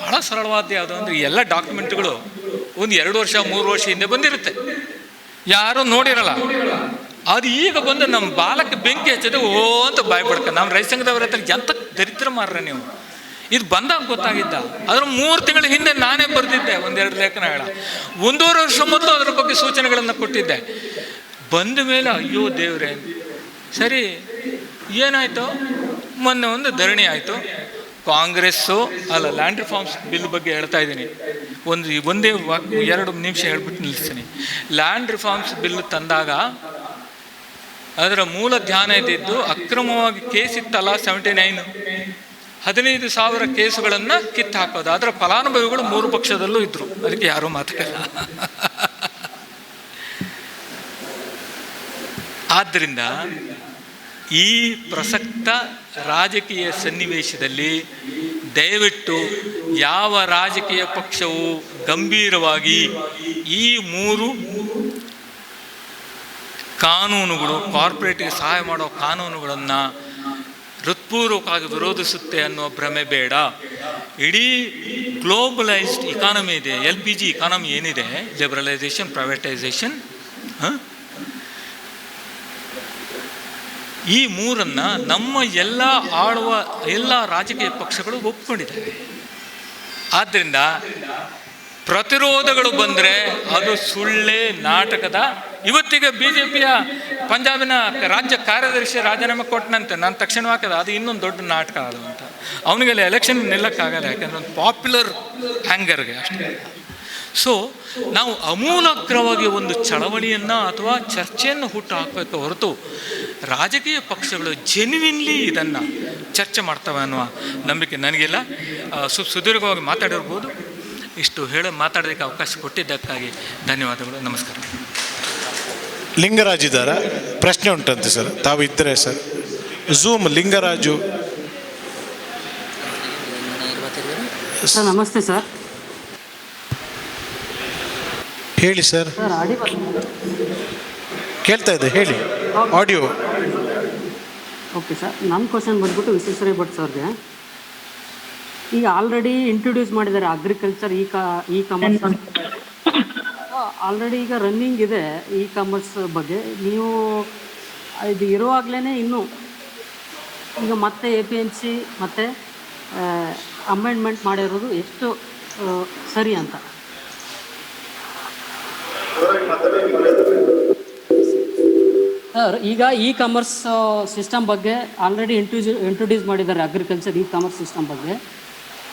ಭಾಳ ಸರಳವಾದ ಯಾವುದು ಅಂದರೆ, ಎಲ್ಲ ಡಾಕ್ಯುಮೆಂಟ್ಗಳು ಒಂದು 2 ವರ್ಷ 3 ವರ್ಷ ಹಿಂದೆ ಬಂದಿರುತ್ತೆ, ಯಾರೂ ನೋಡಿರಲ್ಲ. ಅದು ಈಗ ಬಂದು ನಮ್ಮ ಬಾಲಕ್ಕೆ ಬೆಂಕಿ ಹಚ್ಚದೆ ಓ ಅಂತ ಬಾಯ್ಬಿಡ್ಕ. ನಮ್ಮ ರೈತ ಸಂಘದವ್ರ ಹತ್ರ ಎಂತ ದರಿದ್ರ ಮಾರ್ರೆ ನೀವು. ಇದು ಬಂದಾಗ ಗೊತ್ತಾಗಿದ್ದ. ಅದ್ರ 3 ತಿಂಗಳ ಹಿಂದೆ ನಾನೇ ಬರೆದಿದ್ದೆ 1-2 ಲೇಖನ ಹೇಳ. 1.5 ವರ್ಷ ಮೊದಲು ಅದರ ಬಗ್ಗೆ ಸೂಚನೆಗಳನ್ನು ಕೊಟ್ಟಿದ್ದೆ. ಬಂದ ಮೇಲೆ ಅಯ್ಯೋ ದೇವ್ರೆ, ಸರಿ ಏನಾಯಿತು? ಮೊನ್ನೆ ಒಂದು ಧರಣಿ ಆಯಿತು. ಕಾಂಗ್ರೆಸ್ಸು ಲ್ಯಾಂಡ್ ರಿಫಾರ್ಮ್ಸ್ ಬಿಲ್ ಬಗ್ಗೆ ಹೇಳ್ತಾ ಇದ್ದೀನಿ. ಒಂದೇ 2 ನಿಮಿಷ ಹೇಳ್ಬಿಟ್ಟು ನಿಲ್ಲಿಸ್ತೀನಿ. ಲ್ಯಾಂಡ್ ರಿಫಾರ್ಮ್ಸ್ ಬಿಲ್ ತಂದಾಗ ಅದರ ಮೂಲ ಧ್ಯಾನ ಇದ್ದಿದ್ದು, ಅಕ್ರಮವಾಗಿ ಕೇಸ್ ಇತ್ತಲ್ಲ 79, 15,000 ಕೇಸುಗಳನ್ನು ಕಿತ್ತು ಹಾಕೋದು. ಅದರ ಫಲಾನುಭವಿಗಳು 3 ಪಕ್ಷದಲ್ಲೂ ಇದ್ದರು, ಅದಕ್ಕೆ ಯಾರೂ ಮಾತಾಡಲ್ಲ. ಆದ್ದರಿಂದ ಈ ಪ್ರಸಕ್ತ ರಾಜಕೀಯ ಸನ್ನಿವೇಶದಲ್ಲಿ ದಯವಿಟ್ಟು ಯಾವ ರಾಜಕೀಯ ಪಕ್ಷವು ಗಂಭೀರವಾಗಿ ಈ 3 ಕಾನೂನುಗಳು, ಕಾರ್ಪೊರೇಟ್ಗೆ ಸಹಾಯ ಮಾಡೋ ಕಾನೂನುಗಳನ್ನು ಹೃತ್ಪೂರ್ವಕವಾಗಿ ವಿರೋಧಿಸುತ್ತೆ ಅನ್ನೋ ಭ್ರಮೆ ಬೇಡ. ಇಡೀ ಗ್ಲೋಬಲೈಸ್ಡ್ ಇಕಾನಮಿ ಇದೆ, LPG ಇಕಾನಮಿ ಏನಿದೆ, ಲಿಬರಲೈಸೇಷನ್, ಪ್ರೈವೇಟೈಸೇಷನ್, ಈ 3 ನಮ್ಮ ಎಲ್ಲ ರಾಜಕೀಯ ಪಕ್ಷಗಳು ಒಪ್ಕೊಂಡಿದ್ದಾವೆ. ಆದ್ದರಿಂದ ಪ್ರತಿರೋಧಗಳು ಬಂದರೆ ಅದು ಸುಳ್ಳೆ ನಾಟಕದ. ಇವತ್ತಿಗೆ BJPಯ ಪಂಜಾಬಿನ ರಾಜ್ಯ ಕಾರ್ಯದರ್ಶಿ ರಾಜೀನಾಮೆ ಕೊಟ್ಟನಂತೆ. ನಾನು ತಕ್ಷಣ ಹಾಕಿದ ಅದು ಇನ್ನೊಂದು ದೊಡ್ಡ ನಾಟಕ ಅದು ಅಂತ. ಅವನಿಗೆಲ್ಲ ಎಲೆಕ್ಷನ್ ನಿಲ್ಲಕ್ಕಾಗಲ್ಲ, ಯಾಕೆಂದರೆ ಒಂದು ಪಾಪ್ಯುಲರ್ ಆ್ಯಂಗರ್ಗೆ ಅಷ್ಟೇ. ಸೊ ನಾವು ಅಮೂಲಾಗ್ರವಾಗಿ ಒಂದು ಚಳವಳಿಯನ್ನು ಅಥವಾ ಚರ್ಚೆಯನ್ನು ಹುಟ್ಟು ಹಾಕಬೇಕು ಹೊರತು ರಾಜಕೀಯ ಪಕ್ಷಗಳು ಜೆನ್ಯುನ್ಲಿ ಇದನ್ನು ಚರ್ಚೆ ಮಾಡ್ತವೆ ಅನ್ನುವ ನಂಬಿಕೆ ನನಗಿಲ್ಲ. ಸುದೀರ್ಘವಾಗಿ ಮಾತಾಡಿರ್ಬೋದು. ಇಷ್ಟು ಮಾತಾಡೋದಕ್ಕೆ ಅವಕಾಶ ಕೊಟ್ಟಿದ್ದಕ್ಕಾಗಿ ಧನ್ಯವಾದಗಳು. ನಮಸ್ಕಾರ. ಲಿಂಗರಾಜ್ ಇದ್ದಾರಾ? ಪ್ರಶ್ನೆ ಉಂಟಂತೆ ಸರ್, ತಾವು ಇದ್ದರೆ ಸರ್. Zoom Lingaraju sir. ನಮಸ್ತೆ ಸರ್. ಹೇಳಿ ಸರ್. ಕೇಳ್ತಾ ಇದೆ, ಹೇಳಿ. ಆಡಿಯೋ. Okay sir. ನಮ್ಮ ಕ್ವಶನ್ ಬಂದ್ಬಿಟ್ಟು ವಿಶ್ವೇಶ್ವರ ಭಟ್ ಸರ್ಗೆ. ಈಗ ಆಲ್ರೆಡಿ ಇಂಟ್ರೊಡ್ಯೂಸ್ ಮಾಡಿದ್ದಾರೆ ಅಗ್ರಿಕಲ್ಚರ್ ಇ ಕಾಮರ್ಸ್. ಆಲ್ರೆಡಿ ಈಗ ರನ್ನಿಂಗ್ ಇದೆ ಇ ಕಾಮರ್ಸ್ ಬಗ್ಗೆ. ನೀವು ಇದು ಇರುವಾಗಲೇ ಇನ್ನೂ ಈಗ ಮತ್ತೆ APMC ಮತ್ತು ಅಮೆಂಡ್ಮೆಂಟ್ ಮಾಡಿರೋದು ಎಷ್ಟು ಸರಿ ಅಂತ? ಸರ್, ಈಗ ಇ ಕಾಮರ್ಸ್ ಸಿಸ್ಟಮ್ ಬಗ್ಗೆ ಆಲ್ರೆಡಿ ಇಂಟ್ರೊಡ್ಯೂಸ್ ಮಾಡಿದ್ದಾರೆ ಅಗ್ರಿಕಲ್ಚರ್ ಇ ಕಾಮರ್ಸ್ ಸಿಸ್ಟಮ್ ಬಗ್ಗೆ.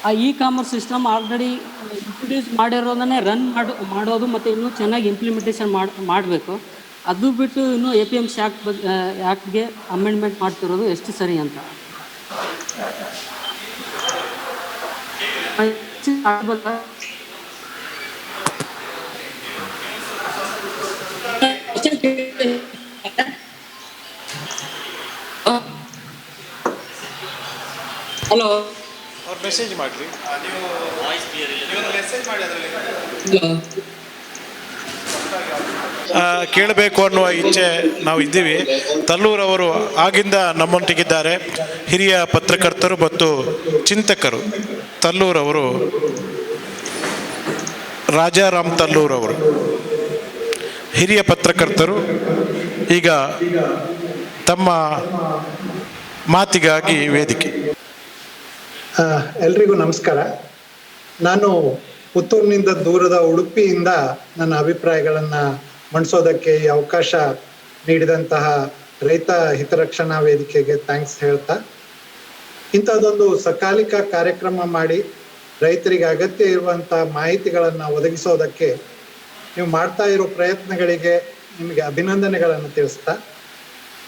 ಆ e commerce system already introduce ಮಾಡಿರೋದನ್ನೇ ರನ್ ಮಾಡೋದು ಮತ್ತು ಇನ್ನೂ ಚೆನ್ನಾಗಿ ಇಂಪ್ಲಿಮೆಂಟೇಷನ್ ಮಾಡಬೇಕು. ಅದು ಬಿಟ್ಟು ಇನ್ನೂ APMC ಆ್ಯಕ್ಟ್ಗೆ ಅಮೆಂಡ್ಮೆಂಟ್ ಮಾಡ್ತಿರೋದು ಎಷ್ಟು ಸರಿ ಅಂತ? ಹಲೋ, ಅವ್ರು ಮೆಸೇಜ್ ಮಾಡಲಿ. ಹಲೋ. ಕೇಳಬೇಕು ಅನ್ನುವ ಇಚ್ಛೆ ನಾವು ಇದ್ದೀವಿ. ತಲ್ಲೂರವರು ಆಗಿಂದ ನಮ್ಮೊಂದಿಗಿದ್ದಾರೆ, ಹಿರಿಯ ಪತ್ರಕರ್ತರು ಮತ್ತು ಚಿಂತಕರು. ತಲ್ಲೂರವರು ರಾಜಾರಾಮ್ ತಲ್ಲೂರವರು ಹಿರಿಯ ಪತ್ರಕರ್ತರು ಈಗ ತಮ್ಮ ಮಾತಿಗಾಗಿ ವೇದಿಕೆ. ಎಲ್ರಿಗೂ ನಮಸ್ಕಾರ. ನಾನು ಪುತ್ತೂರಿನಿಂದ ದೂರದ ಉಡುಪಿಯಿಂದ ನನ್ನ ಅಭಿಪ್ರಾಯಗಳನ್ನು ಮಂಡಿಸೋದಕ್ಕೆ ಈ ಅವಕಾಶ ನೀಡಿದಂತಹ ರೈತ ಹಿತರಕ್ಷಣಾ ವೇದಿಕೆಗೆ ಥ್ಯಾಂಕ್ಸ್ ಹೇಳ್ತಾ, ಇಂಥದ್ದೊಂದು ಸಕಾಲಿಕ ಕಾರ್ಯಕ್ರಮ ಮಾಡಿ ರೈತರಿಗೆ ಅಗತ್ಯ ಇರುವಂಥ ಮಾಹಿತಿಗಳನ್ನು ಒದಗಿಸೋದಕ್ಕೆ ನೀವು ಮಾಡ್ತಾ ಇರೋ ಪ್ರಯತ್ನಗಳಿಗೆ ನಿಮಗೆ ಅಭಿನಂದನೆಗಳನ್ನು ತಿಳಿಸ್ತಾ,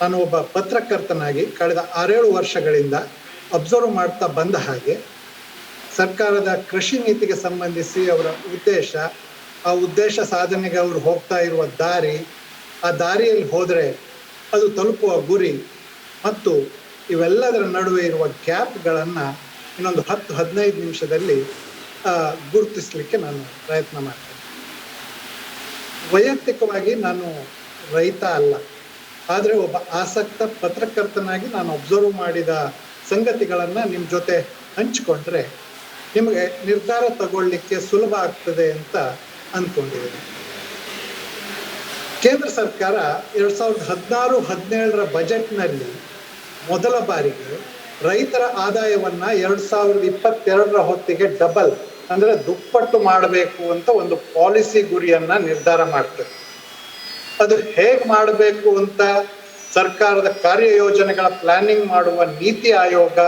ನಾನು ಒಬ್ಬ ಪತ್ರಕರ್ತನಾಗಿ ಕಳೆದ 6-7 ವರ್ಷಗಳಿಂದ ಅಬ್ಸರ್ವ್ ಮಾಡ್ತಾ ಬಂದ ಹಾಗೆ ಸರ್ಕಾರದ ಕೃಷಿ ನೀತಿಗೆ ಸಂಬಂಧಿಸಿ ಅವರ ಉದ್ದೇಶ, ಆ ಉದ್ದೇಶ ಸಾಧನೆಗೆ ಅವರು ಹೋಗ್ತಾ ಇರುವ ದಾರಿ, ಆ ದಾರಿಯಲ್ಲಿ ಹೋದರೆ ಅದು ತಲುಪುವ ಗುರಿ ಮತ್ತು ಇವೆಲ್ಲದರ ನಡುವೆ ಇರುವ ಗ್ಯಾಪ್ಗಳನ್ನು ಇನ್ನೊಂದು 10-15 ನಿಮಿಷದಲ್ಲಿ ಗುರುತಿಸಲಿಕ್ಕೆ ನಾನು ಪ್ರಯತ್ನ ಮಾಡ್ತೇನೆ. ವೈಯಕ್ತಿಕವಾಗಿ ನಾನು ರೈತ ಅಲ್ಲ, ಆದರೆ ಒಬ್ಬ ಆಸಕ್ತ ಪತ್ರಕರ್ತನಾಗಿ ನಾನು ಅಬ್ಸರ್ವ್ ಮಾಡಿದ ಸಂಗತಿಗಳನ್ನು ನಿಮ್ಮ ಜೊತೆ ಹಂಚಿಕೊಂಡ್ರೆ ನಿಮಗೆ ನಿರ್ಧಾರ ತಗೊಳ್ಳಿಕ್ಕೆ ಸುಲಭ ಆಗ್ತದೆ ಅಂತ ಅಂದ್ಕೊಂಡಿದ್ದೀನಿ. ಕೇಂದ್ರ ಸರ್ಕಾರ 2016-17 ಬಜೆಟ್ನಲ್ಲಿ ಮೊದಲ ಬಾರಿಗೆ ರೈತರ ಆದಾಯವನ್ನು 2022 ಹೊತ್ತಿಗೆ ಡಬಲ್ ಅಂದರೆ ದುಪ್ಪಟ್ಟು ಮಾಡಬೇಕು ಅಂತ ಒಂದು ಪಾಲಿಸಿ ಗುರಿಯನ್ನ ನಿರ್ಧಾರ ಮಾಡ್ತದೆ. ಅದು ಹೇಗೆ ಮಾಡಬೇಕು ಅಂತ ಸರ್ಕಾರದ ಕಾರ್ಯಯೋಜನೆಗಳ ಪ್ಲಾನಿಂಗ್ ಮಾಡುವ ನೀತಿ ಆಯೋಗ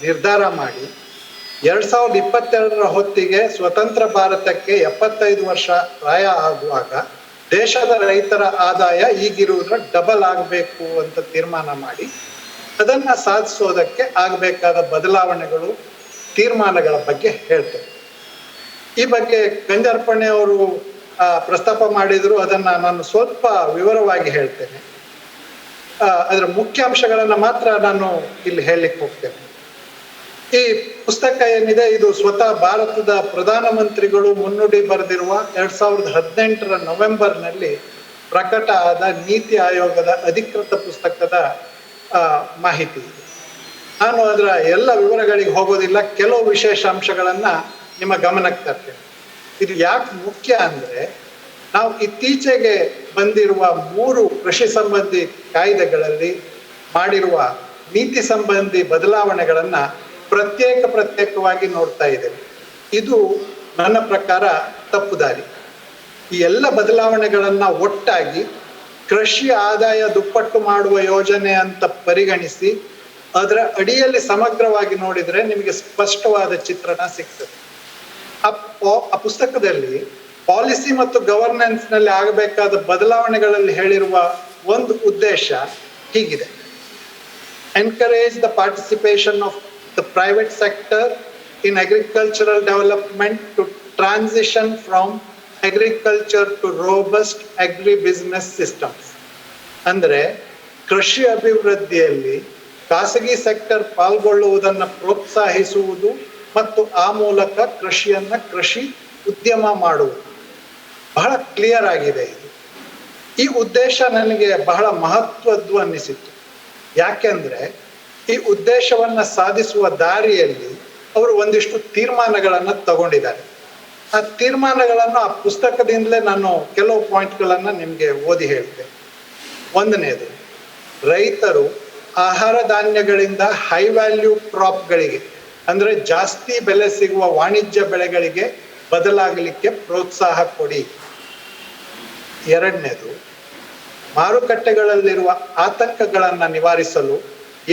ನಿರ್ಧಾರ ಮಾಡಿ 2022 ಹೊತ್ತಿಗೆ ಸ್ವತಂತ್ರ ಭಾರತಕ್ಕೆ 75 ವರ್ಷ ಪ್ರಾಯ ಆಗುವಾಗ ದೇಶದ ರೈತರ ಆದಾಯ ಈಗಿರುವುದರ ಡಬಲ್ ಆಗಬೇಕು ಅಂತ ತೀರ್ಮಾನ ಮಾಡಿ ಅದನ್ನ ಸಾಧಿಸೋದಕ್ಕೆ ಆಗಬೇಕಾದ ಬದಲಾವಣೆಗಳು, ತೀರ್ಮಾನಗಳ ಬಗ್ಗೆ ಹೇಳ್ತೇನೆ. ಈ ಬಗ್ಗೆ ಗಂಜಾರ್ಪಣೆ ಅವರು ಪ್ರಸ್ತಾಪ ಮಾಡಿದ್ರು, ಅದನ್ನ ನಾನು ಸ್ವಲ್ಪ ವಿವರವಾಗಿ ಹೇಳ್ತೇನೆ. ಅದರ ಮುಖ್ಯಾಂಶಗಳನ್ನ ಮಾತ್ರ ನಾನು ಇಲ್ಲಿ ಹೇಳಲಿಕ್ಕೆ ಹೋಗ್ತೇನೆ. ಈ ಪುಸ್ತಕ ಏನಿದೆ ಇದು ಸ್ವತಃ ಭಾರತದ ಪ್ರಧಾನಮಂತ್ರಿಗಳು ಮುನ್ನುಡಿ ಬರೆದಿರುವ 2018 ನವೆಂಬರ್ನಲ್ಲಿ ಪ್ರಕಟ ಆದ ನೀತಿ ಆಯೋಗದ ಅಧಿಕೃತ ಪುಸ್ತಕದ ಮಾಹಿತಿ. ನಾನು ಅದರ ಎಲ್ಲ ವಿವರಗಳಿಗೆ ಹೋಗೋದಿಲ್ಲ, ಕೆಲವು ವಿಶೇಷಾಂಶಗಳನ್ನ ನಿಮ್ಮ ಗಮನಕ್ಕೆ ತರ್ತೇನೆ. ಇದು ಯಾಕೆ ಮುಖ್ಯ ಅಂದ್ರೆ ನಾವು ಇತ್ತೀಚೆಗೆ ಬಂದಿರುವ 3 ಕೃಷಿ ಸಂಬಂಧಿ ಕಾಯ್ದೆಗಳಲ್ಲಿ ಮಾಡಿರುವ ನೀತಿ ಸಂಬಂಧಿ ಬದಲಾವಣೆಗಳನ್ನ ಪ್ರತ್ಯೇಕವಾಗಿ ನೋಡ್ತಾ ಇದ್ದೇವೆ. ಇದು ನನ್ನ ಪ್ರಕಾರ ತಪ್ಪು ದಾರಿ. ಈ ಎಲ್ಲ ಬದಲಾವಣೆಗಳನ್ನ ಒಟ್ಟಾಗಿ ಕೃಷಿ ಆದಾಯ ದುಪ್ಪಟ್ಟು ಮಾಡುವ ಯೋಜನೆ ಅಂತ ಪರಿಗಣಿಸಿ ಅದರ ಅಡಿಯಲ್ಲಿ ಸಮಗ್ರವಾಗಿ ನೋಡಿದ್ರೆ ನಿಮಗೆ ಸ್ಪಷ್ಟವಾದ ಚಿತ್ರಣ ಸಿಗ್ತದೆ. ಆ ಪುಸ್ತಕದಲ್ಲಿ ಪಾಲಿಸಿ ಮತ್ತು ಗವರ್ನೆನ್ಸ್ ನಲ್ಲಿ ಆಗಬೇಕಾದ ಬದಲಾವಣೆಗಳಲ್ಲಿ ಹೇಳಿರುವ ಒಂದು ಉದ್ದೇಶ ಹೀಗಿದೆ: encourage the participation of the private sector in agricultural development to transition from agriculture to robust agribusiness systems. ಅಂದ್ರೆ ಕೃಷಿ ಅಭಿವೃದ್ಧಿಯಲ್ಲಿ ಖಾಸಗಿ ಸೆಕ್ಟರ್ ಪಾಲ್ಗೊಳ್ಳುವುದನ್ನು ಪ್ರೋತ್ಸಾಹಿಸುವುದು ಮತ್ತು ಆ ಮೂಲಕ ಕೃಷಿಯನ್ನ ಕೃಷಿ ಉದ್ಯಮ ಮಾಡುವುದು. ಬಹಳ ಕ್ಲಿಯರ್ ಆಗಿದೆ ಇದು. ಈ ಉದ್ದೇಶ ನನಗೆ ಬಹಳ ಮಹತ್ವದ್ದು ಅನ್ನಿಸಿತು. ಯಾಕೆಂದ್ರೆ ಈ ಉದ್ದೇಶವನ್ನ ಸಾಧಿಸುವ ದಾರಿಯಲ್ಲಿ ಅವರು ಒಂದಿಷ್ಟು ತೀರ್ಮಾನಗಳನ್ನ ತಗೊಂಡಿದ್ದಾರೆ. ಆ ತೀರ್ಮಾನಗಳನ್ನು ಆ ಪುಸ್ತಕದಿಂದಲೇ ನಾನು ಕೆಲವು ಪಾಯಿಂಟ್ಗಳನ್ನ ನಿಮ್ಗೆ ಓದಿ ಹೇಳ್ತೇನೆ. ಒಂದನೇದು, ರೈತರು ಆಹಾರ ಧಾನ್ಯಗಳಿಂದ ಹೈ ವ್ಯಾಲ್ಯೂ ಕ್ರಾಪ್ಗಳಿಗೆ ಅಂದ್ರೆ ಜಾಸ್ತಿ ಬೆಲೆ ಸಿಗುವ ವಾಣಿಜ್ಯ ಬೆಳೆಗಳಿಗೆ ಬದಲಾಗಲಿಕ್ಕೆ ಪ್ರೋತ್ಸಾಹ ಕೊಡಿ. ಎರಡನೇದು, ಮಾರುಕಟ್ಟೆಗಳಲ್ಲಿರುವ ಆತಂಕಗಳನ್ನ ನಿವಾರಿಸಲು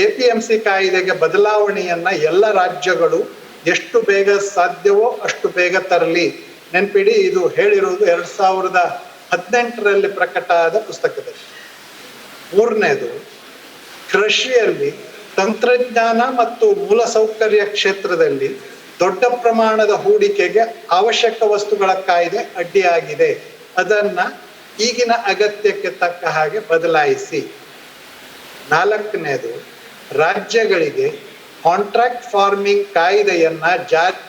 APMC ಕಾಯ್ದೆಗೆ ಬದಲಾವಣೆಯನ್ನ ಎಲ್ಲ ರಾಜ್ಯಗಳು ಎಷ್ಟು ಬೇಗ ಸಾಧ್ಯವೋ ಅಷ್ಟು ಬೇಗ ತರಲಿ. ನೆನ್ಪಿಡಿ, ಇದು ಹೇಳಿರುವುದು 2018 ಪ್ರಕಟ ಆದ ಪುಸ್ತಕದಲ್ಲಿ. ಮೂರನೇದು, ಕೃಷಿಯಲ್ಲಿ ತಂತ್ರಜ್ಞಾನ ಮತ್ತು ಮೂಲಸೌಕರ್ಯ ಕ್ಷೇತ್ರದಲ್ಲಿ ದೊಡ್ಡ ಪ್ರಮಾಣದ ಹೂಡಿಕೆಗೆ ಅವಶ್ಯಕ ವಸ್ತುಗಳ ಕಾಯ್ದೆ ಅಡ್ಡಿಯಾಗಿದೆ, ಅದನ್ನ ಈಗಿನ ಅಗತ್ಯಕ್ಕೆ ತಕ್ಕ ಹಾಗೆ ಬದಲಾಯಿಸಿ. ನಾಲ್ಕನೇದು, ರಾಜ್ಯಗಳಿಗೆ ಕಾಂಟ್ರಾಕ್ಟ್ ಫಾರ್ಮಿಂಗ್ ಕಾಯ್ದೆಯನ್ನ ಜಾರಿ.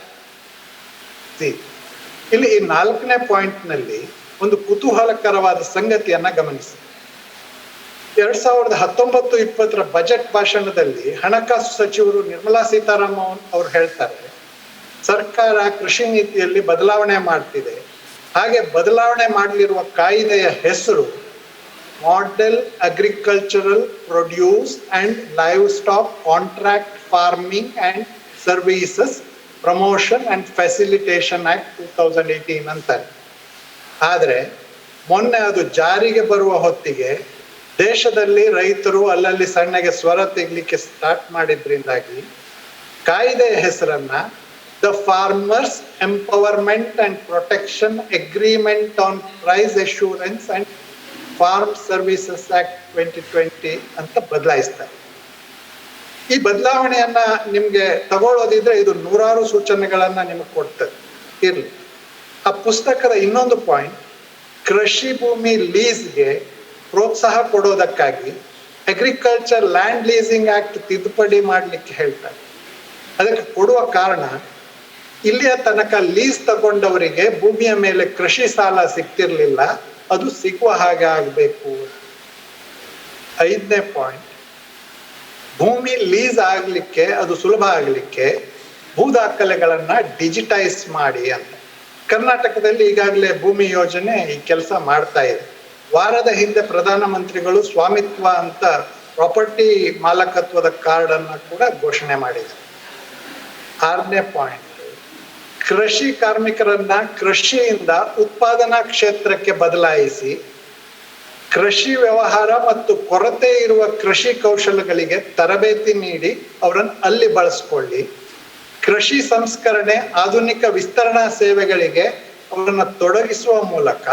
ಇಲ್ಲಿ ಈ 4ನೇ ಪಾಯಿಂಟ್ನಲ್ಲಿ ಒಂದು ಕುತೂಹಲಕರವಾದ ಸಂಗತಿಯನ್ನ ಗಮನಿಸಿ. 2019-20 ಬಜೆಟ್ ಭಾಷಣದಲ್ಲಿ ಹಣಕಾಸು ಸಚಿವರು ನಿರ್ಮಲಾ ಸೀತಾರಾಮನ್ ಅವರು ಹೇಳ್ತಾರೆ, ಸರ್ಕಾರ ಕೃಷಿ ನೀತಿಯಲ್ಲಿ ಬದಲಾವಣೆ ಮಾಡ್ತಿದೆ. ಹಾಗೆ ಬದಲಾವಣೆ ಮಾಡಲಿರುವ ಕಾಯ್ದೆಯ ಹೆಸರು model agricultural produce and live stock contract farming and services promotion and facilitation act 2018 ಅಂತಾರೆ. ಆದರೆ ಮೊನ್ನೆ ಅದು ಜಾರಿಗೆ ಬರುವ ಹೊತ್ತಿಗೆ ದೇಶದಲ್ಲಿ ರೈತರು ಅಲ್ಲಲ್ಲಿ ಸಣ್ಣಗೆ ಸ್ವರ ತೆಗಿಲಿಕ್ಕೆ ಸ್ಟಾರ್ಟ್ ಮಾಡಿದ್ರಿಂದಾಗಿ ಕಾಯ್ದೆಯ ಹೆಸರನ್ನ the farmers empowerment and protection agreement on price assurance and farm services act 2020 ಅಂತ ಬದಲಾಯಿಸ್ತಾರೆ. ಈ ಬದಲಾವಣೆಯನ್ನ ನಿಮ್ಗೆ ತಗೊಳ್ಳೋದಿದ್ರೆ ಇದು ನೂರಾರು ಸೂಚನೆಗಳನ್ನ ನಿಮಗೆ ಕೊಡ್ತದೆ. ಇರ್ಲಿ, ಆ ಪುಸ್ತಕದ ಇನ್ನೊಂದು ಪಾಯಿಂಟ್, ಕೃಷಿ ಭೂಮಿ ಲೀಸ್ಗೆ ಪ್ರೋತ್ಸಾಹ ಕೊಡೋದಕ್ಕಾಗಿ ಅಗ್ರಿಕಲ್ಚರ್ ಲ್ಯಾಂಡ್ ಲೀಸಿಂಗ್ ಆಕ್ಟ್ ತಿದ್ದುಪಡಿ ಮಾಡ್ಲಿಕ್ಕೆ ಹೇಳ್ತಾರೆ. ಅದಕ್ಕೆ ಕೊಡುವ ಕಾರಣ, ಇಲ್ಲಿಯ ತನಕ ಲೀಸ್ ತಗೊಂಡವರಿಗೆ ಭೂಮಿಯ ಮೇಲೆ ಕೃಷಿ ಸಾಲ ಸಿಗ್ತಿರ್ಲಿಲ್ಲ, ಅದು ಸಿಗುವ ಹಾಗೆ ಆಗ್ಬೇಕು. 5ನೇ ಪಾಯಿಂಟ್, ಭೂಮಿ ಲೀಸ್ ಆಗ್ಲಿಕ್ಕೆ ಅದು ಸುಲಭ ಆಗ್ಲಿಕ್ಕೆ ಭೂ ದಾಖಲೆಗಳನ್ನ ಡಿಜಿಟೈಸ್ ಮಾಡಿ ಅಂತ. ಕರ್ನಾಟಕದಲ್ಲಿ ಈಗಾಗಲೇ ಭೂಮಿ ಯೋಜನೆ ಈ ಕೆಲಸ ಮಾಡ್ತಾ ಇದೆ. ವಾರದ ಹಿಂದೆ ಪ್ರಧಾನಮಂತ್ರಿಗಳು ಸ್ವಾಮಿತ್ವ ಅಂತ ಪ್ರಾಪರ್ಟಿ ಮಾಲಕತ್ವದ ಕಾರ್ಡ್ ಅನ್ನ ಕೂಡ ಘೋಷಣೆ ಮಾಡಿದ್ದಾರೆ. 6ನೇ ಪಾಯಿಂಟ್, ಕೃಷಿ ಕಾರ್ಮಿಕರನ್ನ ಕೃಷಿಯಿಂದ ಉತ್ಪಾದನಾ ಕ್ಷೇತ್ರಕ್ಕೆ ಬದಲಾಯಿಸಿ ಕೃಷಿ ವ್ಯವಹಾರ ಮತ್ತು ಕೊರತೆ ಇರುವ ಕೃಷಿ ಕೌಶಲಗಳಿಗೆ ತರಬೇತಿ ನೀಡಿ ಅವರನ್ನು ಅಲ್ಲಿ ಬಳಸ್ಕೊಳ್ಳಿ. ಕೃಷಿ ಸಂಸ್ಕರಣೆ, ಆಧುನಿಕ ವಿಸ್ತರಣಾ ಸೇವೆಗಳಿಗೆ ಅವರನ್ನು ತೊಡಗಿಸುವ ಮೂಲಕ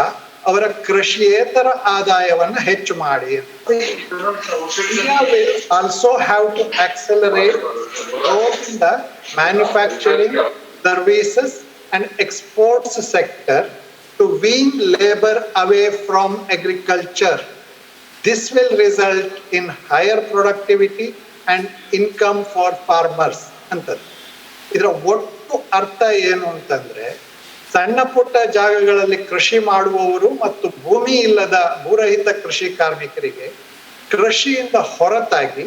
ಅವರ ಕೃಷಿಯೇತರ ಆದಾಯವನ್ನ ಹೆಚ್ಚು ಮಾಡಿ. India will also have to accelerate growth in the manufacturing, services and exports sector to wean labor away from agriculture. This will result in higher productivity and income for farmers ಅಂತ. ಇದರ ಒಟ್ಟು ಅರ್ಥ ಏನು ಅಂತಂದ್ರೆ, ಸಣ್ಣ ಪುಟ್ಟ ಜಾಗಗಳಲ್ಲಿ ಕೃಷಿ ಮಾಡುವವರು ಮತ್ತು ಭೂಮಿ ಇಲ್ಲದ ಭೂರಹಿತ ಕೃಷಿ ಕಾರ್ಮಿಕರಿಗೆ ಕೃಷಿಯಿಂದ ಹೊರತಾಗಿ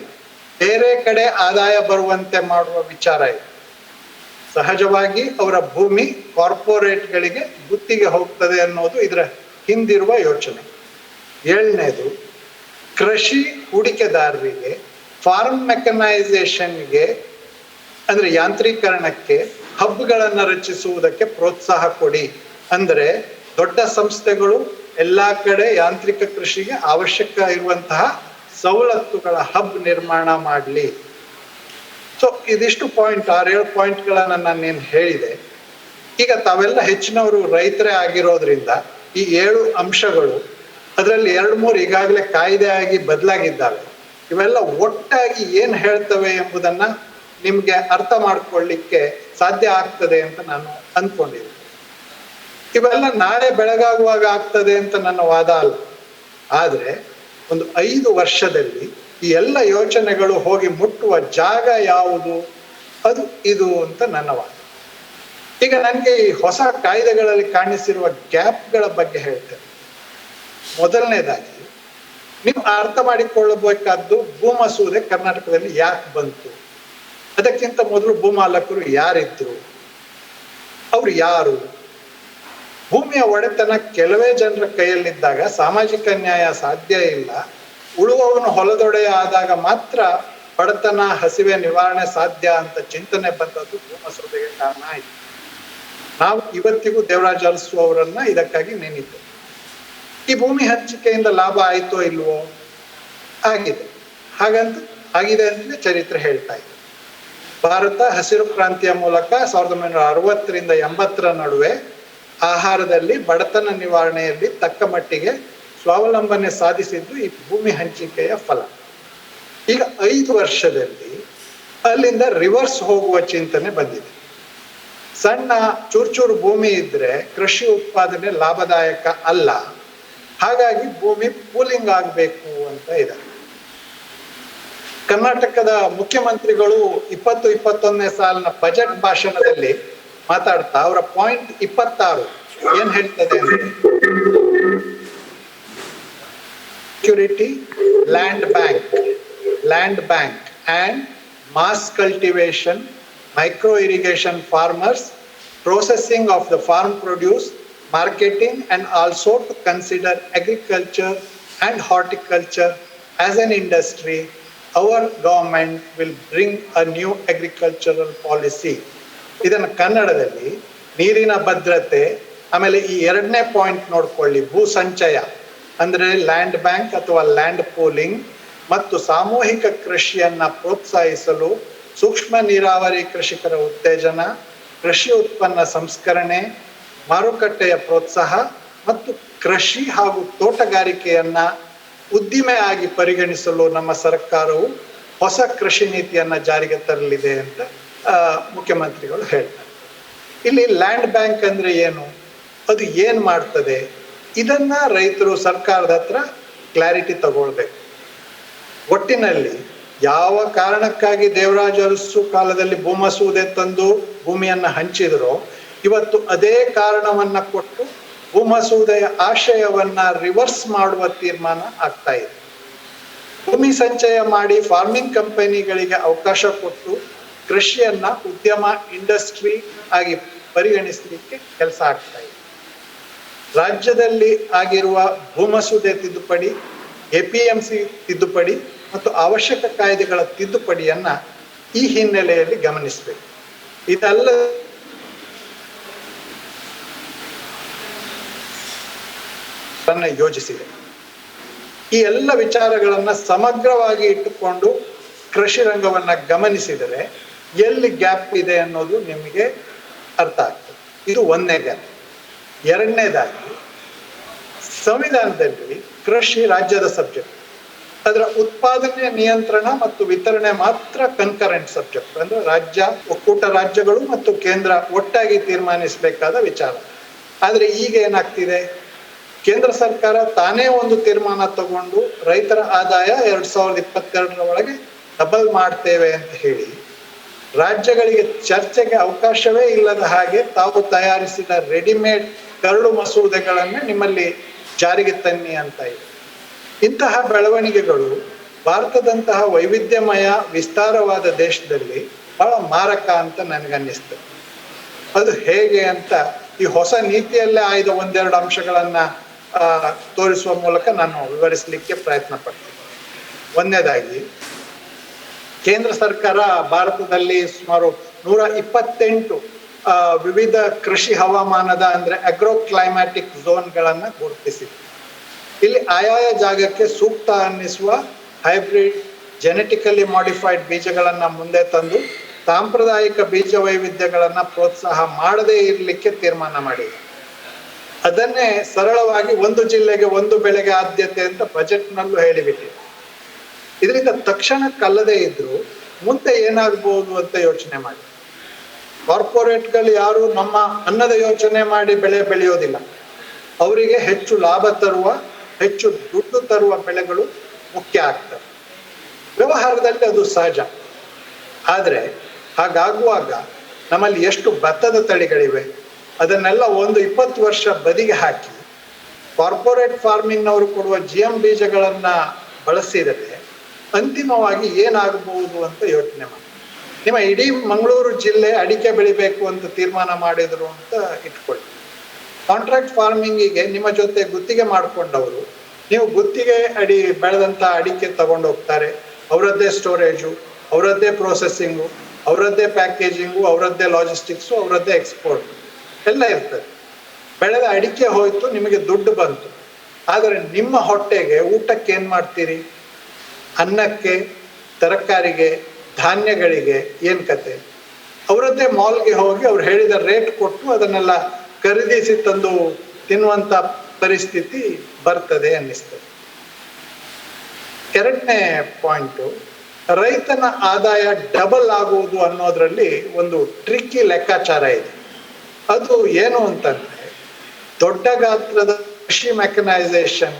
ಬೇರೆ ಕಡೆ ಆದಾಯ ಬರುವಂತೆ ಮಾಡುವ ವಿಚಾರ ಇದೆ. ಸಹಜವಾಗಿ ಅವರ ಭೂಮಿ ಕಾರ್ಪೊರೇಟ್ಗಳಿಗೆ ಗುತ್ತಿಗೆ ಹೋಗ್ತದೆ ಅನ್ನೋದು ಇದರ ಹಿಂದಿರುವ ಯೋಚನೆ. 7ನೇದು, ಕೃಷಿ ಹೂಡಿಕೆದಾರರಿಗೆ ಫಾರ್ಮ್ ಮೆಕನೈಸೇಷನ್ಗೆ ಅಂದ್ರೆ ಯಾಂತ್ರೀಕರಣಕ್ಕೆ ಹಬ್ಗಳನ್ನ ರಚಿಸುವುದಕ್ಕೆ ಪ್ರೋತ್ಸಾಹ ಕೊಡಿ. ಅಂದ್ರೆ ದೊಡ್ಡ ಸಂಸ್ಥೆಗಳು ಎಲ್ಲಾ ಕಡೆ ಯಾಂತ್ರಿಕ ಕೃಷಿಗೆ ಅವಶ್ಯಕ ಇರುವಂತಹ ಸವಲತ್ತುಗಳ ಹಬ್ ನಿರ್ಮಾಣ ಮಾಡಲಿ. ಸೊ ಇದಿಷ್ಟು ಪಾಯಿಂಟ್, 6-7 ಪಾಯಿಂಟ್ಗಳನ್ನ ನಾನೇನು ಹೇಳಿದೆ. ಈಗ ತಾವೆಲ್ಲ ಹೆಚ್ಚಿನವರು ರೈತರೇ ಆಗಿರೋದ್ರಿಂದ ಈ 7 ಅಂಶಗಳು, ಅದರಲ್ಲಿ 2-3 ಈಗಾಗಲೇ ಕಾಯ್ದೆ ಆಗಿ ಬದಲಾಗಿದ್ದಾವೆ. ಇವೆಲ್ಲ ಒಟ್ಟಾಗಿ ಏನ್ ಹೇಳ್ತವೆ ಎಂಬುದನ್ನ ನಿಮ್ಗೆ ಅರ್ಥ ಮಾಡ್ಕೊಳ್ಳಿಕ್ಕೆ ಸಾಧ್ಯ ಆಗ್ತದೆ ಅಂತ ನಾನು ಅಂದ್ಕೊಂಡಿದ್ದೆ. ಇವೆಲ್ಲ ನಾಳೆ ಬೆಳಗಾಗುವಾಗ ಆಗ್ತದೆ ಅಂತ ನನ್ನ ವಾದ ಅಲ್ಲ. ಆದ್ರೆ ಒಂದು 5 ವರ್ಷದಲ್ಲಿ ಈ ಎಲ್ಲ ಯೋಚನೆಗಳು ಹೋಗಿ ಮುಟ್ಟುವ ಜಾಗ ಯಾವುದು, ಅದು ಇದು ಅಂತ ನನ್ನ ವಾದ. ಈಗ ನನಗೆ ಈ ಹೊಸ ಕಾಯ್ದೆಗಳಲ್ಲಿ ಕಾಣಿಸಿರುವ ಗ್ಯಾಪ್ಗಳ ಬಗ್ಗೆ ಹೇಳ್ತೇನೆ. ಮೊದಲನೇದಾಗಿ ನೀವು ಅರ್ಥ ಮಾಡಿಕೊಳ್ಳಬೇಕಾದ್ದು, ಭೂ ಮಸೂದೆ ಕರ್ನಾಟಕದಲ್ಲಿ ಯಾಕೆ ಬಂತು, ಅದಕ್ಕಿಂತ ಮೊದಲು ಭೂಮಾಲಕರು ಯಾರಿದ್ರು, ಅವ್ರು ಯಾರು, ಭೂಮಿಯ ಒಡೆತನ ಕೆಲವೇ ಜನರ ಕೈಯಲ್ಲಿದ್ದಾಗ ಸಾಮಾಜಿಕ ನ್ಯಾಯ ಸಾಧ್ಯ ಇಲ್ಲ, ಉಳುವವನು ಹೊಲದೊಡೆಯ ಆದಾಗ ಮಾತ್ರ ಬಡತನ ಹಸಿವೆ ನಿವಾರಣೆ ಸಾಧ್ಯ ಅಂತ ಚಿಂತನೆ ಬಂದದ್ದು ಭೂ ಮಸೂದೆಗೆ ಕಾರಣ ಆಯ್ತು. ನಾವು ಇವತ್ತಿಗೂ ದೇವರಾಜ ಅರಸು ಅವರನ್ನ ಇದಕ್ಕಾಗಿ ನೆನೆಯಿತು. ಈ ಭೂಮಿ ಹಂಚಿಕೆಯಿಂದ ಲಾಭ ಆಯ್ತೋ ಇಲ್ವೋ? ಆಗಿದೆ. ಆಗಿದೆ ಅಂತಲೇ ಚರಿತ್ರೆ ಹೇಳ್ತಾ ಇದೆ. ಭಾರತ ಹಸಿರು ಕ್ರಾಂತಿಯ ಮೂಲಕ 1960ರಿಂದ 80ರ ನಡುವೆ ಆಹಾರದಲ್ಲಿ, ಬಡತನ ನಿವಾರಣೆಯಲ್ಲಿ ತಕ್ಕ ಮಟ್ಟಿಗೆ ಸ್ವಾವಲಂಬನೆ ಸಾಧಿಸಿದ್ದು ಈ ಭೂಮಿ ಹಂಚಿಕೆಯ ಫಲ. ಈಗ 5 ವರ್ಷದಲ್ಲಿ ಅಲ್ಲಿಂದ ರಿವರ್ಸ್ ಹೋಗುವ ಚಿಂತನೆ ಬಂದಿದೆ. ಸಣ್ಣ ಚೂರು ಭೂಮಿ ಇದ್ರೆ ಕೃಷಿ ಉತ್ಪಾದನೆ ಲಾಭದಾಯಕ ಅಲ್ಲ, ಹಾಗಾಗಿ ಭೂಮಿ ಪೂಲಿಂಗ್ ಆಗಬೇಕು ಅಂತ ಇದೆ. ಕರ್ನಾಟಕದ ಮುಖ್ಯಮಂತ್ರಿಗಳು 2021ನೇ ಸಾಲಿನ ಬಜೆಟ್ ಭಾಷಣದಲ್ಲಿ ಮಾತಾಡ್ತಾ ಅವರ ಪಾಯಿಂಟ್ 26 ಏನ್ ಹೇಳ್ತದೆ ಅಂದ್ರೆ, security, land bank and mass cultivation, micro irrigation farmers, processing of the farm produce, marketing, and also to consider agriculture and horticulture as an industry. Our government will bring a new agricultural policy. ಇದನ್ನು ಕನ್ನಡದಲ್ಲಿ ನೀರಿನ ಭದ್ರತೆ, ಆಮೇಲೆ ಈ ಎರಡನೇ ಪಾಯಿಂಟ್ ನೋಡ್ಕೊಳ್ಳಿ, ಭೂ ಸಂಚಯ ಅಂದರೆ ಲ್ಯಾಂಡ್ ಬ್ಯಾಂಕ್ ಅಥವಾ ಲ್ಯಾಂಡ್ ಪೂಲಿಂಗ್ ಮತ್ತು ಸಾಮೂಹಿಕ ಕೃಷಿಯನ್ನ ಪ್ರೋತ್ಸಾಹಿಸಲು ಸೂಕ್ಷ್ಮ ನೀರಾವರಿ ಕೃಷಿಕರ ಉತ್ತೇಜನ, ಕೃಷಿ ಉತ್ಪನ್ನ ಸಂಸ್ಕರಣೆ, ಮಾರುಕಟ್ಟೆಯ ಪ್ರೋತ್ಸಾಹ ಮತ್ತು ಕೃಷಿ ಹಾಗೂ ತೋಟಗಾರಿಕೆಯನ್ನ ಉದ್ದಿಮೆ ಆಗಿ ಪರಿಗಣಿಸಲು ನಮ್ಮ ಸರ್ಕಾರವು ಹೊಸ ಕೃಷಿ ನೀತಿಯನ್ನ ಜಾರಿಗೆ ತರಲಿದೆ ಅಂತ ಮುಖ್ಯಮಂತ್ರಿಗಳು ಹೇಳ್ತಾರೆ. ಇಲ್ಲಿ ಲ್ಯಾಂಡ್ ಬ್ಯಾಂಕ್ ಅಂದ್ರೆ ಏನು, ಅದು ಏನ್ ಮಾಡ್ತದೆ, ಇದನ್ನ ರೈತರು ಸರ್ಕಾರದ ಹತ್ರ ಕ್ಲಾರಿಟಿ ತಗೊಳ್ಬೇಕು. ಒಟ್ಟಿನಲ್ಲಿ ಯಾವ ಕಾರಣಕ್ಕಾಗಿ ದೇವರಾಜ ಅರಸು ಕಾಲದಲ್ಲಿ ಭೂಮಸೂದೆ ತಂದು ಭೂಮಿಯನ್ನ ಹಂಚಿದ್ರೋ, ಇವತ್ತು ಅದೇ ಕಾರಣವನ್ನ ಕೊಟ್ಟು ಭೂಮಸೂದೆಯ ಆಶಯವನ್ನ ರಿವರ್ಸ್ ಮಾಡುವ ತೀರ್ಮಾನ ಆಗ್ತಾ ಇದೆ. ಭೂಮಿ ಸಂಚಯ ಮಾಡಿ ಫಾರ್ಮಿಂಗ್ ಕಂಪನಿಗಳಿಗೆ ಅವಕಾಶ ಕೊಟ್ಟು ಕೃಷಿಯನ್ನ ಉದ್ಯಮ, ಇಂಡಸ್ಟ್ರಿ ಆಗಿ ಪರಿಗಣಿಸಲಿಕ್ಕೆ ಕೆಲಸ ಆಗ್ತಾ ಇದೆ. ರಾಜ್ಯದಲ್ಲಿ ಆಗಿರುವ ಭೂಮಸೂದೆ ತಿದ್ದುಪಡಿ, APMC ತಿದ್ದುಪಡಿ ಮತ್ತು ಅವಶ್ಯಕ ಕಾಯ್ದೆಗಳ ತಿದ್ದುಪಡಿಯನ್ನ ಈ ಹಿನ್ನೆಲೆಯಲ್ಲಿ ಗಮನಿಸಬೇಕು. ಇದೆಲ್ಲ ಯೋಜಿಸಿದೆ. ಈ ಎಲ್ಲ ವಿಚಾರಗಳನ್ನ ಸಮಗ್ರವಾಗಿ ಇಟ್ಟುಕೊಂಡು ಕೃಷಿ ರಂಗವನ್ನ ಗಮನಿಸಿದರೆ ಎಲ್ಲಿ ಗ್ಯಾಪ್ ಇದೆ ಅನ್ನೋದು ನಿಮಗೆ ಅರ್ಥ ಆಗ್ತದೆ. ಇದು ಒಂದನೇ ಗ್ಯಾಪ್. ಎರಡನೇದಾಗಿ, ಸಂವಿಧಾನದಲ್ಲಿ ಕೃಷಿ ರಾಜ್ಯದ ಸಬ್ಜೆಕ್ಟ್, ಅದರ ಉತ್ಪಾದನೆ, ನಿಯಂತ್ರಣ ಮತ್ತು ವಿತರಣೆ ಮಾತ್ರ ಕನ್ಕರೆಂಟ್ ಸಬ್ಜೆಕ್ಟ್, ಅಂದ್ರೆ ರಾಜ್ಯ, ಒಕ್ಕೂಟ ರಾಜ್ಯಗಳು ಮತ್ತು ಕೇಂದ್ರ ಒಟ್ಟಾಗಿ ತೀರ್ಮಾನಿಸಬೇಕಾದ ವಿಚಾರ. ಆದ್ರೆ ಈಗ ಏನಾಗ್ತಿದೆ, ಕೇಂದ್ರ ಸರ್ಕಾರ ತಾನೇ ಒಂದು ತೀರ್ಮಾನ ತಗೊಂಡು ರೈತರ ಆದಾಯ 2022ರ ಒಳಗೆ ಡಬಲ್ ಮಾಡ್ತೇವೆ ಅಂತ ಹೇಳಿ ರಾಜ್ಯಗಳಿಗೆ ಚರ್ಚೆಗೆ ಅವಕಾಶವೇ ಇಲ್ಲದ ಹಾಗೆ ತಾವು ತಯಾರಿಸಿದ ರೆಡಿಮೇಡ್ ಕರಡು ಮಸೂದೆಗಳನ್ನ ನಿಮ್ಮಲ್ಲಿ ಜಾರಿಗೆ ತನ್ನಿ ಅಂತ ಇದೆ. ಇಂತಹ ಬೆಳವಣಿಗೆಗಳು ಭಾರತದಂತಹ ವೈವಿಧ್ಯಮಯ ವಿಸ್ತಾರವಾದ ದೇಶದಲ್ಲಿ ಬಹಳ ಮಾರಕ ಅಂತ ನನಗನ್ನಿಸ್ತದೆ. ಅದು ಹೇಗೆ ಅಂತ ಈ ಹೊಸ ನೀತಿಯಲ್ಲೇ ಆಯ್ದ ಒಂದೆರಡು ಅಂಶಗಳನ್ನ ತೋರಿಸುವ ಮೂಲಕ ನಾನು ವಿವರಿಸಲಿಕ್ಕೆ ಪ್ರಯತ್ನ ಪಡ್ತೀನಿ. ಒಂದನೇದಾಗಿ, ಕೇಂದ್ರ ಸರ್ಕಾರ ಭಾರತದಲ್ಲಿ ಸುಮಾರು 128 ವಿವಿಧ ಕೃಷಿ ಹವಾಮಾನದ ಅಂದ್ರೆ ಅಗ್ರೋ ಕ್ಲೈಮ್ಯಾಟಿಕ್ ಝೋನ್ಗಳನ್ನ ಗುರುತಿಸಿದೆ. ಇಲ್ಲಿ ಆಯಾಯ ಜಾಗಕ್ಕೆ ಸೂಕ್ತ ಅನ್ನಿಸುವ ಹೈಬ್ರಿಡ್, ಜೆನೆಟಿಕಲಿ ಮಾಡಿಫೈಡ್ ಬೀಜಗಳನ್ನ ಮುಂದೆ ತಂದು ಸಾಂಪ್ರದಾಯಿಕ ಬೀಜ ವೈವಿಧ್ಯಗಳನ್ನ ಪ್ರೋತ್ಸಾಹ ಮಾಡದೇ ಇರಲಿಕ್ಕೆ ತೀರ್ಮಾನ ಮಾಡಿದೆ. ಅದನ್ನೇ ಸರಳವಾಗಿ ಒಂದು ಜಿಲ್ಲೆಗೆ ಒಂದು ಬೆಳೆಗೆ ಆದ್ಯತೆ ಅಂತ ಬಜೆಟ್ನಲ್ಲೂ ಹೇಳಿಬಿಟ್ಟಿದೆ. ಇದರಿಂದ ತಕ್ಷಣಕ್ಕಲ್ಲದೆ ಇದ್ರು ಮುಂದೆ ಏನಾಗ್ಬೋದು ಅಂತ ಯೋಚನೆ ಮಾಡಿ. ಕಾರ್ಪೊರೇಟ್ಗಳು ಯಾರು ನಮ್ಮ ಅನ್ನದ ಯೋಚನೆ ಮಾಡಿ ಬೆಳೆ ಬೆಳೆಯೋದಿಲ್ಲ. ಅವರಿಗೆ ಹೆಚ್ಚು ಲಾಭ ತರುವ, ಹೆಚ್ಚು ದುಡ್ಡು ತರುವ ಬೆಳೆಗಳು ಮುಖ್ಯ ಆಗ್ತವೆ. ವ್ಯವಹಾರದಲ್ಲಿ ಅದು ಸಹಜ. ಆದ್ರೆ ಹಾಗಾಗುವಾಗ ನಮ್ಮಲ್ಲಿ ಎಷ್ಟು ಭತ್ತದ ತಳಿಗಳಿವೆ, ಅದನ್ನೆಲ್ಲ 20 ವರ್ಷ ಬದಿಗೆ ಹಾಕಿ ಕಾರ್ಪೊರೇಟ್ ಫಾರ್ಮಿಂಗ್ನವರು ಕೊಡುವ GM ಬೀಜಗಳನ್ನ ಬಳಸಿದರೆ ಅಂತಿಮವಾಗಿ ಏನಾಗಬಹುದು ಅಂತ ಯೋಚನೆ ಮಾಡಿ. ನಿಮ್ಮ ಇಡೀ ಮಂಗಳೂರು ಜಿಲ್ಲೆ ಅಡಿಕೆ ಬೆಳಿಬೇಕು ಅಂತ ತೀರ್ಮಾನ ಮಾಡಿದ್ರು ಅಂತ ಇಟ್ಕೊಳ್ಳಿ. ಕಾಂಟ್ರಾಕ್ಟ್ ಫಾರ್ಮಿಂಗಿಗೆ ನಿಮ್ಮ ಜೊತೆ ಗುತ್ತಿಗೆ ಮಾಡ್ಕೊಂಡವರು, ನೀವು ಗುತ್ತಿಗೆ ಅಡಿ ಬೆಳೆದಂತ ಅಡಿಕೆ ತಗೊಂಡು ಹೋಗ್ತಾರೆ. ಅವರದ್ದೇ ಸ್ಟೋರೇಜು, ಅವರದ್ದೇ ಪ್ರೊಸೆಸಿಂಗು, ಅವರದ್ದೇ ಪ್ಯಾಕೇಜಿಂಗು, ಅವರದ್ದೇ ಲಾಜಿಸ್ಟಿಕ್ಸು, ಅವರದ್ದೇ ಎಕ್ಸ್ಪೋರ್ಟ್ ಎಲ್ಲ ಇರ್ತದೆ. ಬೆಳೆದ ಅಡಿಕೆ ಹೋಯ್ತು, ನಿಮಗೆ ದುಡ್ಡು ಬಂತು. ಆದರೆ ನಿಮ್ಮ ಹೊಟ್ಟೆಗೆ ಊಟಕ್ಕೆ ಏನ್ ಮಾಡ್ತೀರಿ? ಅನ್ನಕ್ಕೆ, ತರಕಾರಿಗೆ, ಧಾನ್ಯಗಳಿಗೆ ಏನ್ ಕತೆ? ಅವರದ್ದೇ ಮಾಲ್ಗೆ ಹೋಗಿ ಅವ್ರು ಹೇಳಿದ ರೇಟ್ ಕೊಟ್ಟು ಅದನ್ನೆಲ್ಲ ಖರೀದಿಸಿ ತಂದು ತಿನ್ನುವಂತ ಪರಿಸ್ಥಿತಿ ಬರ್ತದೆ ಅನ್ನಿಸ್ತದೆ. ಎರಡನೇ ಪಾಯಿಂಟು, ರೈತನ ಆದಾಯ ಡಬಲ್ ಆಗುವುದು ಅನ್ನೋದ್ರಲ್ಲಿ ಒಂದು ಟ್ರಿಕ್ಕಿ ಲೆಕ್ಕಾಚಾರ ಇದೆ. ಅದು ಏನು ಅಂತಂದ್ರೆ, ದೊಡ್ಡ ಗಾತ್ರದ ಕೃಷಿ ಮೆಕನೈಸೇಷನ್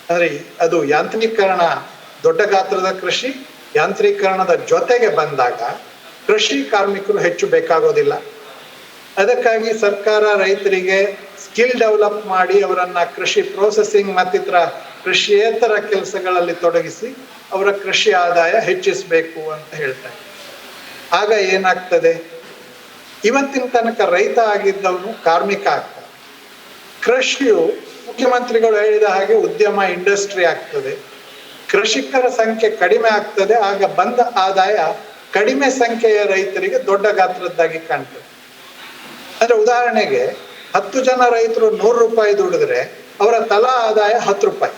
ಅಂದ್ರೆ ಅದು ಯಾಂತ್ರೀಕರಣ, ದೊಡ್ಡ ಗಾತ್ರದ ಕೃಷಿ ಯಾಂತ್ರೀಕರಣದ ಜೊತೆಗೆ ಬಂದಾಗ ಕೃಷಿ ಕಾರ್ಮಿಕರು ಹೆಚ್ಚು ಬೇಕಾಗೋದಿಲ್ಲ. ಅದಕ್ಕಾಗಿ ಸರ್ಕಾರ ರೈತರಿಗೆ ಸ್ಕಿಲ್ ಡೆವಲಪ್ ಮಾಡಿ ಅವರನ್ನ ಕೃಷಿ ಪ್ರೊಸೆಸಿಂಗ್ ಮತ್ತಿತರ ಕೃಷಿಯೇತರ ಕೆಲಸಗಳಲ್ಲಿ ತೊಡಗಿಸಿ ಅವರ ಕೃಷಿ ಆದಾಯ ಹೆಚ್ಚಿಸಬೇಕು ಅಂತ ಹೇಳ್ತಾರೆ. ಆಗ ಏನಾಗ್ತದೆ, ಇವತ್ತಿನ ತನಕ ರೈತ ಆಗಿದ್ದವನು ಕಾರ್ಮಿಕ ಆಗ್ತಾನೆ. ಕೃಷಿಯು ಮುಖ್ಯಮಂತ್ರಿಗಳು ಹೇಳಿದ ಹಾಗೆ ಉದ್ಯಮ, ಇಂಡಸ್ಟ್ರಿ ಆಗ್ತದೆ. ಕೃಷಿಕರ ಸಂಖ್ಯೆ ಕಡಿಮೆ ಆಗ್ತದೆ. ಆಗ ಬಂದ ಆದಾಯ ಕಡಿಮೆ ಸಂಖ್ಯೆಯ ರೈತರಿಗೆ ದೊಡ್ಡ ಗಾತ್ರದ್ದಾಗಿ ಕಾಣ್ತದೆ. ಅಂದ್ರೆ ಉದಾಹರಣೆಗೆ 10 ಜನ ರೈತರು 100 ರೂಪಾಯಿ ದುಡಿದ್ರೆ ಅವರ ತಲಾ ಆದಾಯ 10 ರೂಪಾಯಿ.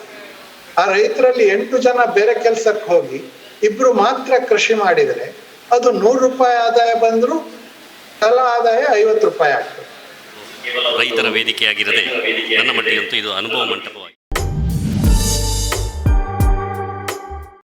ಆ ರೈತರಲ್ಲಿ 8 ಜನ ಬೇರೆ ಕೆಲಸಕ್ಕೆ ಹೋಗಿ 2 ಮಾತ್ರ ಕೃಷಿ ಮಾಡಿದರೆ ಅದು 100 ರೂಪಾಯಿ ಆದಾಯ ಬಂದರೂ ತಲಾ ಆದಾಯ 50 ರೂಪಾಯಿ ಆಗ್ತದೆ. ರೈತರ ವೇದಿಕೆಯಾಗಿರದೆ ನನ್ನ ಮಟ್ಟಿಗಂತೂ ಇದು ಅನುಭವ ಮಂಟಪ.